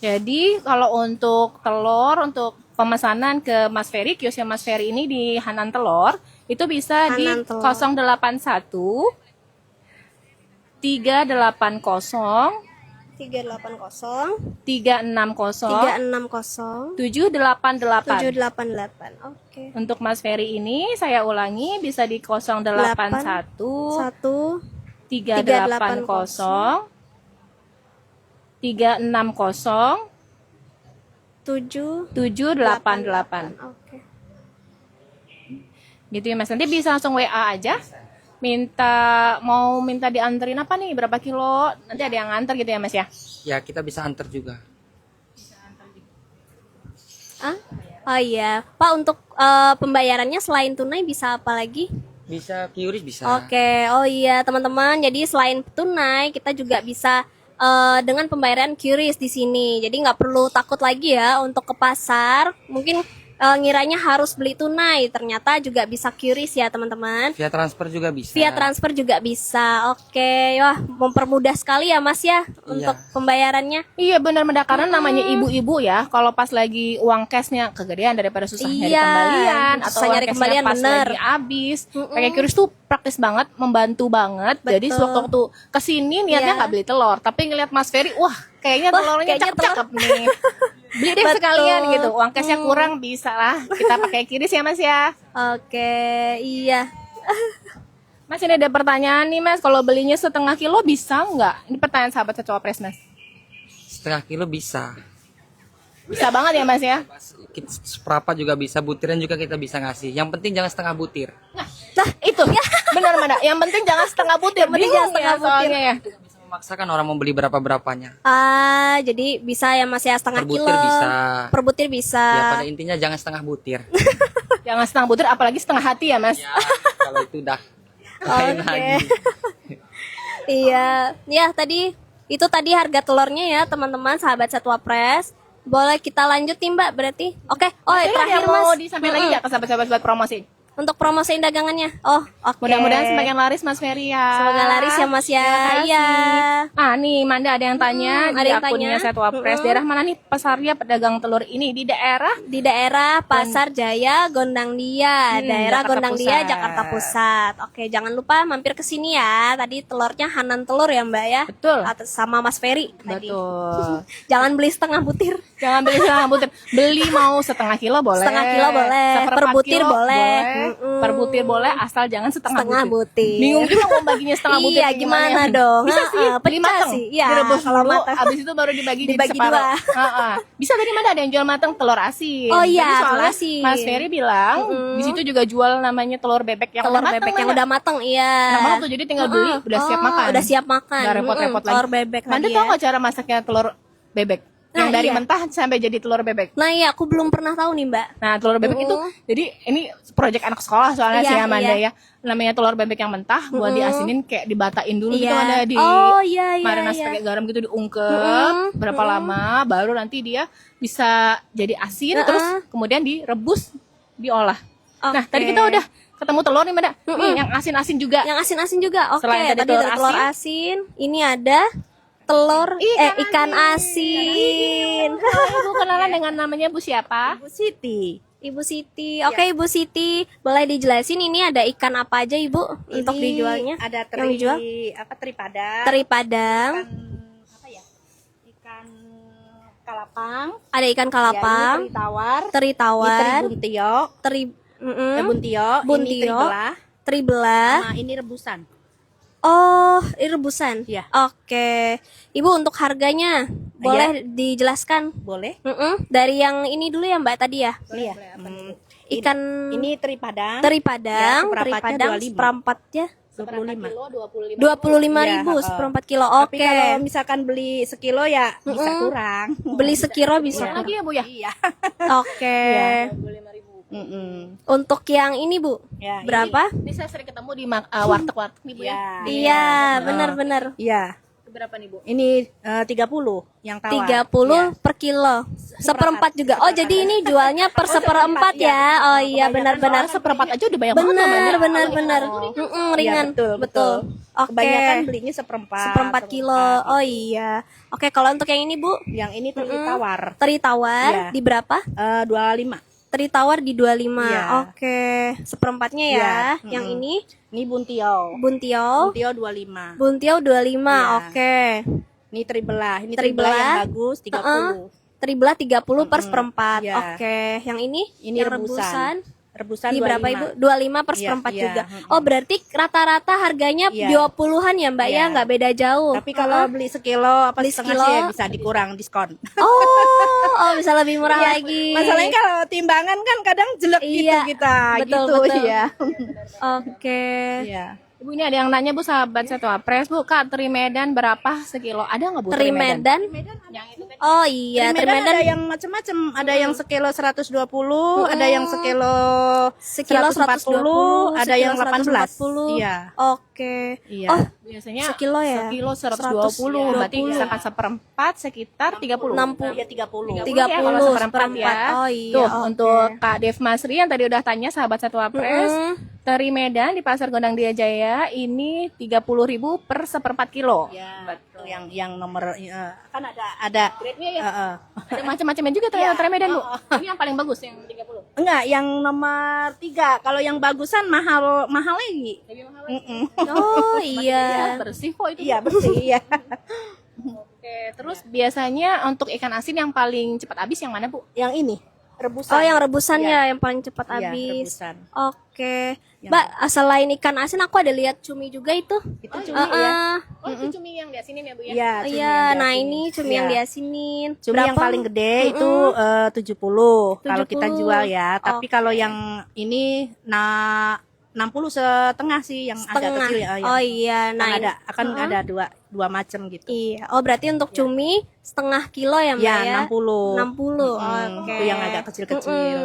Speaker 2: Jadi kalau untuk telur, untuk pemesanan ke Mas Ferry, kiosnya Mas Ferry ini di Hanan Telur, itu bisa di
Speaker 1: Hanan Telur.
Speaker 2: 081 380
Speaker 1: 380
Speaker 2: 360
Speaker 1: 360
Speaker 2: 788.
Speaker 1: 788. Oke.
Speaker 2: Untuk Mas Ferry ini saya ulangi bisa di 081
Speaker 1: 1
Speaker 2: 380 360
Speaker 1: 7
Speaker 2: 788.
Speaker 1: Oke.
Speaker 2: Gitu ya Mas. Nanti bisa langsung WA aja. Minta dianterin apa nih? Berapa kilo? Nanti ada yang nganter gitu ya Mas ya.
Speaker 6: Ya kita bisa antar juga.
Speaker 1: Ah? Oh iya, Pak, untuk pembayarannya selain tunai bisa apa lagi?
Speaker 6: Bisa QRIS bisa.
Speaker 1: Oke, oh iya teman-teman, jadi selain tunai kita juga bisa dengan pembayaran QRIS di sini. Jadi nggak perlu takut lagi ya untuk ke pasar. Mungkin ngiranya harus beli tunai, ternyata juga bisa QRIS ya teman-teman.
Speaker 6: Via transfer juga bisa.
Speaker 1: Via transfer juga bisa. Oke, wah mempermudah sekali ya Mas ya untuk pembayarannya.
Speaker 2: Iya benar benar karena namanya ibu-ibu ya. Kalau pas lagi uang cashnya kegedean daripada susah nyari
Speaker 1: Iya,
Speaker 2: kembalian atau
Speaker 1: susah
Speaker 2: uang
Speaker 1: nyari
Speaker 2: cashnya
Speaker 1: kembalian,
Speaker 2: pas
Speaker 1: bener.
Speaker 2: lagi habis. Pakai QRIS tuh praktis banget, membantu banget. Jadi
Speaker 1: Betul.
Speaker 2: sewaktu kesini niatnya
Speaker 1: Iya.
Speaker 2: nggak beli telur, tapi ngeliat Mas Ferry, wah kayaknya
Speaker 1: Wah,
Speaker 2: telurnya
Speaker 1: kayaknya
Speaker 2: cakep-cakep nih. Beli deh
Speaker 1: Betul.
Speaker 2: sekalian gitu. Uang cashnya kurang bisa lah. Kita pakai QRIS ya Mas ya.
Speaker 1: Oke, iya.
Speaker 2: Mas ini ada pertanyaan nih Mas, kalau belinya setengah kilo bisa nggak? Ini pertanyaan sahabat Cawapres Mas.
Speaker 6: Setengah kilo bisa.
Speaker 2: Bisa banget ya Mas ya?
Speaker 6: Seperempat juga bisa, butiran juga kita bisa ngasih. Yang penting jangan setengah butir.
Speaker 2: Nah itu benar-benar. Yang penting jangan setengah butir.
Speaker 1: penting
Speaker 2: Bingung
Speaker 1: jangan setengah
Speaker 2: ya soalnya ya.
Speaker 6: Bisa memaksakan orang mau beli berapa-berapanya.
Speaker 1: Jadi bisa ya Mas ya setengah
Speaker 6: Per
Speaker 1: kilo.
Speaker 6: butir bisa.
Speaker 1: Per butir bisa.
Speaker 6: Ya pada intinya jangan setengah butir.
Speaker 2: Jangan setengah butir, apalagi setengah hati ya Mas.
Speaker 6: Ya, kalau itu udah lain
Speaker 1: Oke.
Speaker 6: lagi.
Speaker 1: Iya, ya itu tadi harga telurnya ya teman-teman sahabat Satwa Press. Boleh kita lanjut nih Mbak berarti. Oke. Oh
Speaker 2: Ada
Speaker 1: terakhir
Speaker 2: yang mau
Speaker 1: Mas.
Speaker 2: disampaikan lagi nggak ke sahabat-sahabat buat promosi?
Speaker 1: Untuk promosiin dagangannya. Oh oke.
Speaker 2: Mudah-mudahan semakin laris Mas Ferry ya.
Speaker 1: Semoga laris ya Mas ya.
Speaker 2: Terima
Speaker 1: Iya.
Speaker 2: kasih. Ah nih Manda ada yang tanya
Speaker 1: ada
Speaker 2: di
Speaker 1: yang
Speaker 2: akunnya
Speaker 1: tanya.
Speaker 2: Satwa Press. Daerah mana nih pasarnya pedagang telur ini? Di daerah
Speaker 1: Di daerah Pasar Jaya, Gondang Dia, daerah
Speaker 2: Jakarta
Speaker 1: Gondang Dia,
Speaker 2: Pusat.
Speaker 1: Jakarta Pusat. Oke, jangan lupa mampir ke sini ya. Tadi telurnya Hanan Telur ya Mbak ya.
Speaker 2: Betul.
Speaker 1: Atas sama Mas Ferry tadi.
Speaker 2: Betul.
Speaker 1: Jangan beli setengah butir.
Speaker 2: Jangan beli setengah butir. Beli mau setengah kilo boleh.
Speaker 1: Setengah kilo boleh.
Speaker 2: Seperempat
Speaker 1: Per butir
Speaker 2: kilo
Speaker 1: boleh.
Speaker 2: Per butir boleh asal jangan setengah,
Speaker 1: Setengah butir.
Speaker 2: Bingung juga mau baginya setengah butir.
Speaker 1: Iya, gimana dong?
Speaker 2: Bisa sih, beli
Speaker 1: pecah
Speaker 2: mateng.
Speaker 1: sih. Iya,
Speaker 2: Direbus
Speaker 1: kalau
Speaker 2: dulu,
Speaker 1: mateng.
Speaker 2: abis itu baru dibagi
Speaker 1: Dibagi
Speaker 2: jadi separuh.
Speaker 1: dua.
Speaker 2: Heeh. Bisa tadi mana ada yang jual mateng telur asin.
Speaker 1: Oh iya,
Speaker 2: Tadi soalnya
Speaker 1: telur asin.
Speaker 2: Mas Ferry bilang di situ juga jual namanya telur bebek yang
Speaker 1: Telur
Speaker 2: udah mateng,
Speaker 1: bebek yang
Speaker 2: Manda.
Speaker 1: udah mateng, iya.
Speaker 2: Enak banget tuh, jadi tinggal beli udah siap makan.
Speaker 1: Udah siap makan.
Speaker 2: Nggak repot-repot lagi.
Speaker 1: Telur bebek
Speaker 2: Manda
Speaker 1: lagi
Speaker 2: tahu
Speaker 1: ya.
Speaker 2: nggak cara masaknya telur bebek? Yang
Speaker 1: Nah,
Speaker 2: dari
Speaker 1: iya.
Speaker 2: mentah sampai jadi telur bebek.
Speaker 1: Nah, iya aku belum pernah tahu nih, Mbak.
Speaker 2: Nah, telur bebek itu jadi ini proyek anak sekolah soalnya
Speaker 1: Iya,
Speaker 2: sih Amanda
Speaker 1: iya.
Speaker 2: ya. Namanya telur bebek yang mentah buat diasinin kayak dibatain dulu gitu
Speaker 1: Iya.
Speaker 2: ada di
Speaker 1: Oh, iya, iya,
Speaker 2: marinas
Speaker 1: iya.
Speaker 2: pakai garam gitu diungkep berapa lama baru nanti dia bisa jadi asin terus kemudian direbus diolah. Nah,
Speaker 1: Oke.
Speaker 2: tadi kita udah ketemu telur nih, Mbak. Nih yang asin-asin juga.
Speaker 1: Yang asin-asin juga. Oke,
Speaker 2: Selain tadi
Speaker 1: tadi
Speaker 2: telur
Speaker 1: ada telur asin, ini ada telur ikan asin.
Speaker 2: Ibu kenalan dengan namanya Bu siapa?
Speaker 8: Bu Siti.
Speaker 1: Ibu Siti. Oke, Ibu Siti, boleh dijelasin ini ada ikan apa aja, Ibu, untuk
Speaker 8: Ini
Speaker 1: dijualnya?
Speaker 8: ada
Speaker 1: Yang dijual?
Speaker 8: teri padang.
Speaker 1: Teri Padang,
Speaker 8: Ikan apa ya? Ikan kalapang.
Speaker 1: ada ikan
Speaker 8: Ya,
Speaker 1: kalapang,
Speaker 8: ini teri tawar.
Speaker 1: teri
Speaker 8: Ini
Speaker 1: tawar,
Speaker 8: teri buntio.
Speaker 1: teri
Speaker 8: Buntio. Ini teri
Speaker 1: buntio,
Speaker 8: belah.
Speaker 1: teri belah.
Speaker 8: Sama ini rebusan.
Speaker 1: Oh, ini rebusan.
Speaker 8: Iya.
Speaker 1: Oke. Ibu untuk harganya boleh dijelaskan?
Speaker 8: Boleh?
Speaker 1: Dari yang ini dulu ya Mbak tadi ya.
Speaker 8: Iya.
Speaker 1: Ikan
Speaker 8: Ini teri padang.
Speaker 1: teri Padang,
Speaker 8: Ya,
Speaker 1: teri
Speaker 8: seperempatnya
Speaker 1: Padang
Speaker 8: 25.
Speaker 1: seperempatnya
Speaker 8: 25.
Speaker 1: 25.000
Speaker 8: Iya,
Speaker 1: seperempat kilo.
Speaker 8: Tapi
Speaker 1: Oke.
Speaker 8: kalau misalkan beli sekilo ya bisa kurang.
Speaker 1: Beli sekilo bisa.
Speaker 2: Lagi ya, Bu ya?
Speaker 8: Iya.
Speaker 1: Oke.
Speaker 8: Mm-mm.
Speaker 1: Untuk yang ini Bu,
Speaker 8: Ya,
Speaker 1: berapa?
Speaker 2: Ini saya sering ketemu di warteg-warteg nih, Bu ya.
Speaker 8: Iya.
Speaker 1: Iya, benar-benar.
Speaker 8: Iya.
Speaker 2: Berapa nih, Bu?
Speaker 8: Ini 30 yang tawar.
Speaker 1: 30
Speaker 8: Iya.
Speaker 1: per kilo. Seperempat juga. Oh, jadi ini jualnya per seperempat ya. Oh iya, benar-benar.
Speaker 2: Seperempat aja udah banyak banget
Speaker 1: Benar,
Speaker 2: namanya.
Speaker 1: benar. Ringan.
Speaker 8: Iya, betul.
Speaker 1: Oke.
Speaker 8: Kebanyakan belinya seperempat.
Speaker 1: Seperempat kilo. Oh iya. Oke, kalau untuk yang ini Bu,
Speaker 8: Yang ini teri tawar.
Speaker 1: teri tawar
Speaker 8: Iya.
Speaker 1: di berapa?
Speaker 8: 25.
Speaker 1: Teri tawar di 25.
Speaker 8: Iya.
Speaker 1: Oke. Seperempatnya ya.
Speaker 8: Iya.
Speaker 1: Yang ini
Speaker 8: Ini buntio.
Speaker 1: buntio.
Speaker 8: Buntio 25.
Speaker 1: Buntio 25.
Speaker 8: Iya.
Speaker 1: Oke.
Speaker 8: Ini teri belah. Ini
Speaker 1: Teri
Speaker 8: teri belah yang
Speaker 1: belah.
Speaker 8: bagus 30.
Speaker 1: Teri belah 30 per seperempat.
Speaker 8: Iya.
Speaker 1: Oke. Yang ini?
Speaker 8: Ini
Speaker 1: yang
Speaker 8: rebusan. Rebusan
Speaker 1: Di berapa
Speaker 8: 25.
Speaker 1: Ibu? 25 per
Speaker 8: Iya,
Speaker 1: seperempat
Speaker 8: iya.
Speaker 1: juga. Oh, berarti rata-rata harganya
Speaker 8: Iya.
Speaker 1: 20-an ya, Mbak ya?
Speaker 8: Iya.
Speaker 1: Nggak beda jauh.
Speaker 8: Tapi kalau beli sekilo apa
Speaker 1: Beli
Speaker 8: setengah
Speaker 1: sekilo.
Speaker 8: sih ya bisa dikurang diskon.
Speaker 1: Oh, bisa lebih murah
Speaker 8: Iya.
Speaker 1: lagi.
Speaker 8: Masalahnya kalau timbangan kan kadang jelek
Speaker 1: Iya,
Speaker 8: gitu kita
Speaker 1: betul,
Speaker 8: gitu
Speaker 1: betul.
Speaker 8: ya.
Speaker 1: Oke.
Speaker 8: Iya.
Speaker 2: Bu, ini ada yang nanya, Bu, sahabat Satwa Press, Bu, Kak, teri Medan berapa sekilo? Ada nggak, Bu,
Speaker 1: Teri Medan.
Speaker 2: Yang itu
Speaker 1: Oh iya,
Speaker 8: Trimedan
Speaker 1: Trimedan
Speaker 8: ada yang macam-macam, ada yang sekilo 120, ada yang sekilo
Speaker 1: sekilo
Speaker 8: 140, ada yang 18.
Speaker 1: 140.
Speaker 8: Iya.
Speaker 1: Oke.
Speaker 8: Iya.
Speaker 1: Oh,
Speaker 7: Biasanya
Speaker 1: sekilo ya?
Speaker 7: sekilo 120, berarti misalkan seperempat sekitar 30.
Speaker 1: 60.
Speaker 8: Iya 30.
Speaker 1: 30
Speaker 7: kalau seperempat ya.
Speaker 1: Oh iya.
Speaker 7: Tuh,
Speaker 1: oke.
Speaker 7: untuk Kak Dev Masri yang tadi udah tanya sahabat Satu Apres, teri Medan di Pasar Gondang Dia Jaya ini 30.000 per seperempat kilo.
Speaker 8: Ya, betul. Yang nomor kan ada
Speaker 7: Grade-nya ya.
Speaker 8: Heeh.
Speaker 7: Ada macam-macamnya juga teri Medan, Bu. Ini yang paling bagus yang 30.
Speaker 8: Enggak, yang nomor 3. Kalau yang bagusan mahal lagi.
Speaker 7: Lebih mahal.
Speaker 1: Oh iya.
Speaker 7: Bersih kok itu.
Speaker 8: Iya, bersih ya.
Speaker 7: Oke, terus biasanya untuk ikan asin yang paling cepat habis yang mana, Bu?
Speaker 8: Yang ini rebusan.
Speaker 1: Oh, yang rebusan
Speaker 8: Iya.
Speaker 1: ya yang paling cepat
Speaker 8: Iya,
Speaker 1: habis.
Speaker 8: rebusan.
Speaker 1: Oke. Mbak, selain ikan asin aku ada lihat cumi juga itu.
Speaker 8: Itu cumi ya.
Speaker 7: Oh, itu cumi yang di sini ya, Bu ya?
Speaker 8: Iya,
Speaker 1: Oh
Speaker 8: cumi
Speaker 1: iya,
Speaker 8: yang
Speaker 1: nah
Speaker 8: diasinin.
Speaker 1: ini cumi
Speaker 8: Iya.
Speaker 1: yang diasinin.
Speaker 8: Cumi yang paling gede itu 70 kalau kita
Speaker 1: 70.
Speaker 8: jual ya. Tapi
Speaker 1: Oke.
Speaker 8: kalau yang ini 60 setengah sih yang agak
Speaker 1: Setengah.
Speaker 8: kecil ya.
Speaker 1: Oh iya,
Speaker 8: Kan
Speaker 1: nah
Speaker 8: ada akan ada dua macam gitu.
Speaker 1: iya. Oh, berarti untuk cumi setengah kilo ya, Mbak
Speaker 8: Ya,
Speaker 1: ya?
Speaker 8: 60.
Speaker 1: 60.
Speaker 8: Mm,
Speaker 1: Oke.
Speaker 8: itu yang agak kecil-kecil.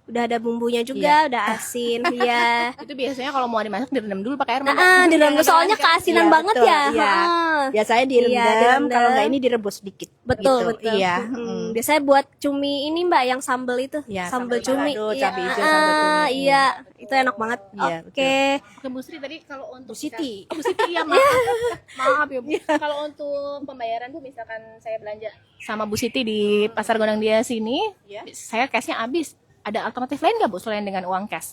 Speaker 1: Udah ada bumbunya juga, udah asin. Iya.
Speaker 7: Itu biasanya kalau mau dimasak direndam dulu pakai air mana?
Speaker 1: Direndam dulu, soalnya keasinan
Speaker 8: Iya,
Speaker 1: banget
Speaker 8: betul,
Speaker 1: ya.
Speaker 8: iya.
Speaker 1: Heeh.
Speaker 8: Biasanya
Speaker 1: Iya,
Speaker 8: direndam,
Speaker 1: direndam.
Speaker 8: kalau nggak ini direbus sedikit.
Speaker 1: Betul,
Speaker 8: gitu.
Speaker 1: betul.
Speaker 8: Iya.
Speaker 1: Biasanya buat cumi ini Mbak yang sambel itu,
Speaker 8: Ya,
Speaker 1: sambel
Speaker 8: sambal
Speaker 1: cumi.
Speaker 8: balado,
Speaker 1: Iya.
Speaker 8: cabai hijau, sambal kuning.
Speaker 1: Iya, itu enak banget.
Speaker 8: Iya,
Speaker 1: Oke.
Speaker 7: Oke, Bu Sri tadi kalau untuk
Speaker 8: Bu Siti.
Speaker 7: Bu Siti ya, maaf. Maaf ya, Bu. Kalau untuk pembayaran, Bu, misalkan saya belanja sama Bu Siti di Pasar Gondang Dia sini, saya cashnya habis. Ada alternatif lain nggak, Bu, selain dengan uang cash?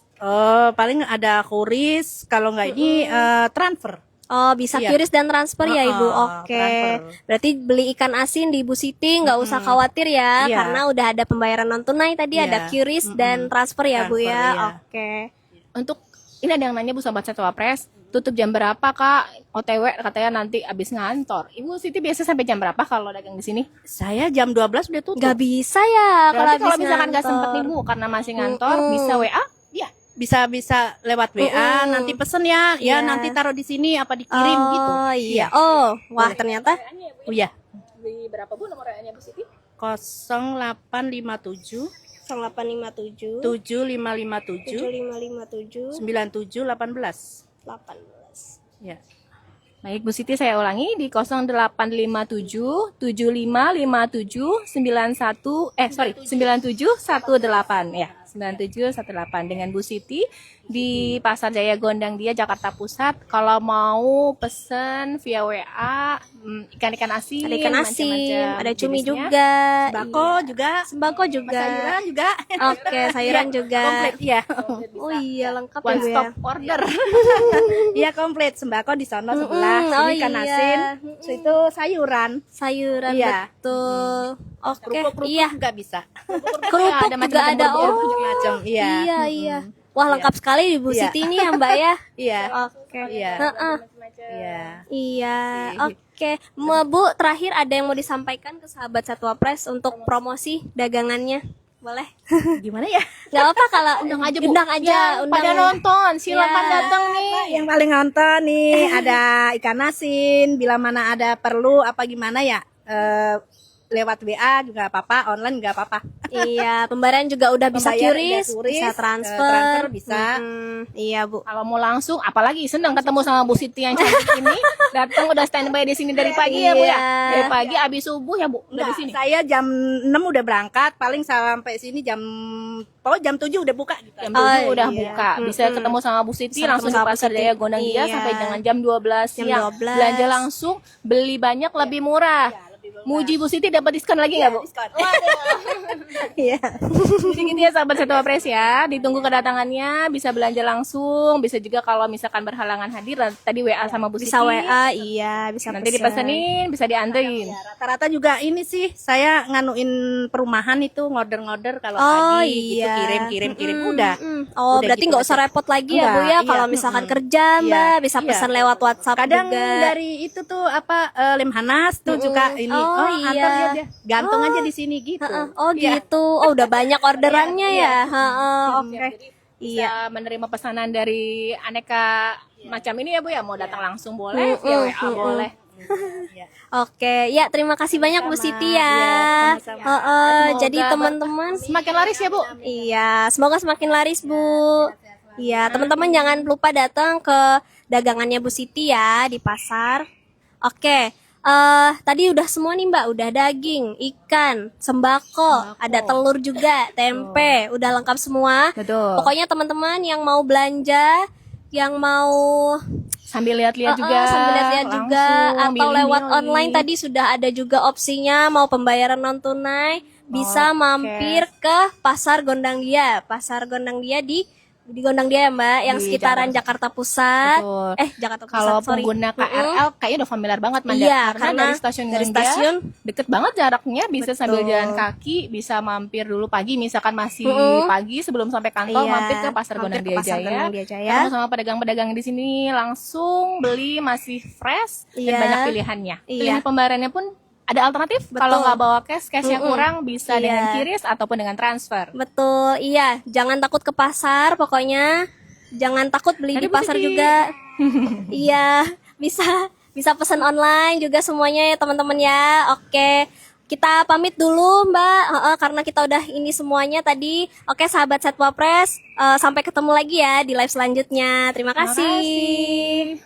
Speaker 8: Paling ada kuris, kalau nggak ini transfer.
Speaker 1: Oh, bisa
Speaker 8: Iya.
Speaker 1: QRIS dan transfer ya, Ibu. Oke.
Speaker 8: Transfer.
Speaker 1: Berarti beli ikan asin di Bu Siti nggak usah khawatir ya,
Speaker 8: Iya.
Speaker 1: karena udah ada pembayaran non tunai tadi,
Speaker 8: Iya.
Speaker 1: ada QRIS dan transfer ya, Bu
Speaker 8: Transfer,
Speaker 1: ya.
Speaker 8: iya.
Speaker 1: Oke.
Speaker 7: Untuk ini ada yang nanya, Bu, sobat Satu Apres, tutup jam berapa, Kak? OTW katanya nanti habis ngantor. Ibu Siti biasa sampai jam berapa kalau dagang di sini?
Speaker 8: Saya jam 12 udah tutup.
Speaker 1: Nggak bisa ya
Speaker 7: Berarti kalau
Speaker 1: habis
Speaker 7: misalkan nggak
Speaker 1: ngantor.
Speaker 7: sempet nih, Bu, karena masih ngantor, bisa WA? Iya.
Speaker 8: Bisa lewat WA, nanti pesen ya.
Speaker 1: Iya.
Speaker 8: Ya nanti taruh di sini apa dikirim gitu.
Speaker 1: Oh iya. Oh, wah ternyata
Speaker 8: Oh iya.
Speaker 7: Di berapa, Bu, nomor WA-nya Bu Siti?
Speaker 8: 0857
Speaker 1: 0857
Speaker 8: 7557
Speaker 1: 7557
Speaker 8: 9718.
Speaker 1: 18.
Speaker 8: Ya.
Speaker 7: Baik, Bu Siti, saya ulangi di 0857 7557 9718 ya. 9718 dengan Bu Siti di Pasar Jaya Gondang Dia Jakarta Pusat. Kalau mau pesen via WA ikan-ikan asin,
Speaker 1: Ada ikan asin,
Speaker 7: macam-macam
Speaker 1: ada cumi
Speaker 7: jenisnya.
Speaker 1: juga.
Speaker 8: Sembako juga.
Speaker 1: Sembako juga.
Speaker 8: Sayuran juga.
Speaker 1: Oke, sayuran juga.
Speaker 8: Komplit ya.
Speaker 1: Oh iya, lengkap ya,
Speaker 7: One
Speaker 1: Bu ya.
Speaker 7: stop order.
Speaker 8: Iya komplit. Sembako di sana sebelah.
Speaker 1: oh
Speaker 8: Sini ikan
Speaker 1: iya.
Speaker 8: asin. Itu sayuran.
Speaker 1: Sayuran
Speaker 8: Iya.
Speaker 1: betul. Oke,
Speaker 8: Kerupuk
Speaker 1: iya.
Speaker 8: juga bisa.
Speaker 1: Kerupuk
Speaker 7: ada
Speaker 1: juga ada.
Speaker 7: macam-macam
Speaker 1: Oh,
Speaker 8: Macam-macam. Iya.
Speaker 1: iya, iya. Wah, lengkap sekali di Bu
Speaker 8: Iya.
Speaker 1: Siti ini ya, Mbak ya.
Speaker 8: Iya.
Speaker 1: Oke.
Speaker 8: Iya.
Speaker 1: Heeh.
Speaker 8: Iya.
Speaker 1: Iya, oke. Bu, terakhir ada yang mau disampaikan ke sahabat Satu Apres untuk promosi dagangannya? Boleh?
Speaker 8: Gimana ya?
Speaker 1: Nggak apa kalau
Speaker 7: Undang aja, Bu.
Speaker 1: Undang aja,
Speaker 7: Ya,
Speaker 1: undang
Speaker 7: pada
Speaker 1: aja.
Speaker 7: nonton, silakan
Speaker 1: Ya.
Speaker 7: datang nih.
Speaker 8: Yang paling nonton nih ada ikan asin. Bila mana ada perlu apa gimana ya? Lewat WA juga apa-apa, online juga apa-apa.
Speaker 1: Iya, pembayaran juga udah bisa
Speaker 8: Pembayaran
Speaker 1: QRIS,
Speaker 8: udah QRIS,
Speaker 1: bisa transfer.
Speaker 8: transfer bisa.
Speaker 1: Iya, Bu.
Speaker 7: Kalau mau langsung, apalagi senang ketemu sama Bu Siti yang cantik ini. Datang udah standby di sini dari pagi ya, Bu ya.
Speaker 1: Iya.
Speaker 7: Dari pagi abis subuh ya, Bu. Udah di
Speaker 8: Enggak,
Speaker 7: sini.
Speaker 8: saya jam 6 udah berangkat, paling sampai sini jam 7 udah buka gitu.
Speaker 7: Jam 7
Speaker 1: Oh,
Speaker 7: udah
Speaker 1: iya.
Speaker 7: buka. Bisa ketemu sama Bu Siti
Speaker 1: Bisa
Speaker 7: langsung di
Speaker 1: ketemu sama
Speaker 7: Pasar
Speaker 1: Bu Siti.
Speaker 7: Jaya Gondang Dia
Speaker 1: Iya.
Speaker 7: sampai dengan jam 12
Speaker 1: Jam
Speaker 7: siang.
Speaker 1: 12.
Speaker 7: Belanja langsung, beli banyak lebih murah. Muji Bu Siti dapat diskon lagi nggak, Bu?
Speaker 8: Iya.
Speaker 7: Jadi gitu ya sahabat Satu Apres ya, ditunggu kedatangannya, bisa belanja langsung, bisa juga kalau misalkan berhalangan hadir, tadi WA sama Bu Siti.
Speaker 1: Bisa WA, iya, bisa
Speaker 7: Nanti
Speaker 1: pesen.
Speaker 7: dipesenin, bisa dianterin.
Speaker 8: Rata-rata juga ini sih, saya nganuin perumahan itu ngorder-ngorder kalau
Speaker 1: Oh
Speaker 8: pagi gitu
Speaker 1: iya,
Speaker 8: kirim udah.
Speaker 1: Oh,
Speaker 8: Udah
Speaker 1: berarti
Speaker 8: gitu
Speaker 1: nggak
Speaker 8: aja.
Speaker 1: usah repot lagi ya, Bu
Speaker 8: Enggak,
Speaker 1: ya.
Speaker 8: iya,
Speaker 1: Kalau misalkan kerja,
Speaker 8: Iya,
Speaker 1: Mbak, bisa
Speaker 8: iya.
Speaker 1: pesan lewat WhatsApp
Speaker 8: Kadang
Speaker 1: juga.
Speaker 8: dari itu tuh apa Lemhanas tuh juga ini.
Speaker 1: Oh,
Speaker 8: antar
Speaker 1: iya.
Speaker 8: dia. Gantung aja di sini gitu.
Speaker 1: Heeh. Oh
Speaker 8: Iya.
Speaker 1: gitu. Oh, udah banyak orderannya ya. Heeh, oke.
Speaker 7: Bisa menerima pesanan dari aneka macam ini ya, Bu ya. Mau datang langsung boleh, via WA boleh.
Speaker 1: Oke, ya terima kasih banyak Bu Siti ya.
Speaker 8: sama-sama.
Speaker 1: Jadi teman-teman,
Speaker 7: Semakin laris ya Bu.
Speaker 1: iya, semoga semakin laris Bu. Iya, teman-teman jangan lupa datang ke dagangannya Bu Siti ya di pasar. Oke, tadi udah semua nih Mbak, udah daging, ikan, sembako, ada telur juga, tempe, udah lengkap semua.
Speaker 7: Betul.
Speaker 1: Pokoknya teman-teman yang mau belanja, yang mau
Speaker 7: Sambil lihat-lihat juga.
Speaker 1: sambil lihat-lihat juga,
Speaker 7: langsung
Speaker 1: atau lewat
Speaker 7: milih-milih.
Speaker 1: online tadi sudah ada juga opsinya mau pembayaran non tunai, bisa
Speaker 7: Oke.
Speaker 1: mampir ke Pasar Gondang Dia. Pasar Gondang Dia di Gondang Dia ya Mbak, yang
Speaker 7: Di
Speaker 1: sekitaran Jakarta Pusat.
Speaker 7: Betul.
Speaker 1: Jakarta Pusat,
Speaker 7: Kalau
Speaker 1: sorry.
Speaker 7: pengguna KRL kayaknya udah familiar banget Manda.
Speaker 1: Iya,
Speaker 7: karena
Speaker 1: karena
Speaker 7: dari stasiun
Speaker 1: dari
Speaker 7: Gondang
Speaker 1: stasiun
Speaker 7: deket banget jaraknya, bisa sambil
Speaker 1: Betul.
Speaker 7: jalan kaki, bisa mampir dulu pagi, misalkan masih pagi sebelum sampai kantor,
Speaker 1: Iya,
Speaker 7: mampir ke Pasar
Speaker 1: mampir
Speaker 7: Gondang
Speaker 1: ke
Speaker 7: Dia
Speaker 1: Pasar
Speaker 7: Jaya.
Speaker 1: Gondang Dia Jaya.
Speaker 7: Ketemu sama pedagang-pedagang di sini, langsung beli, masih fresh dan
Speaker 1: Iya.
Speaker 7: banyak pilihannya.
Speaker 1: Iya.
Speaker 7: Pilihan pembayarannya pun ada alternatif.
Speaker 1: Betul.
Speaker 7: Kalau nggak bawa cashnya kurang, bisa
Speaker 1: Iya.
Speaker 7: dengan QRIS ataupun dengan transfer.
Speaker 1: Betul, iya. Jangan takut ke pasar, pokoknya jangan takut beli di
Speaker 7: Ada Bu
Speaker 1: pasar
Speaker 7: Siti.
Speaker 1: juga. Iya, bisa pesan online juga semuanya ya teman-teman ya. Oke, kita pamit dulu Mbak, karena kita udah ini semuanya tadi. Oke, sahabat Satwa Press, sampai ketemu lagi ya di live selanjutnya. Terima kasih.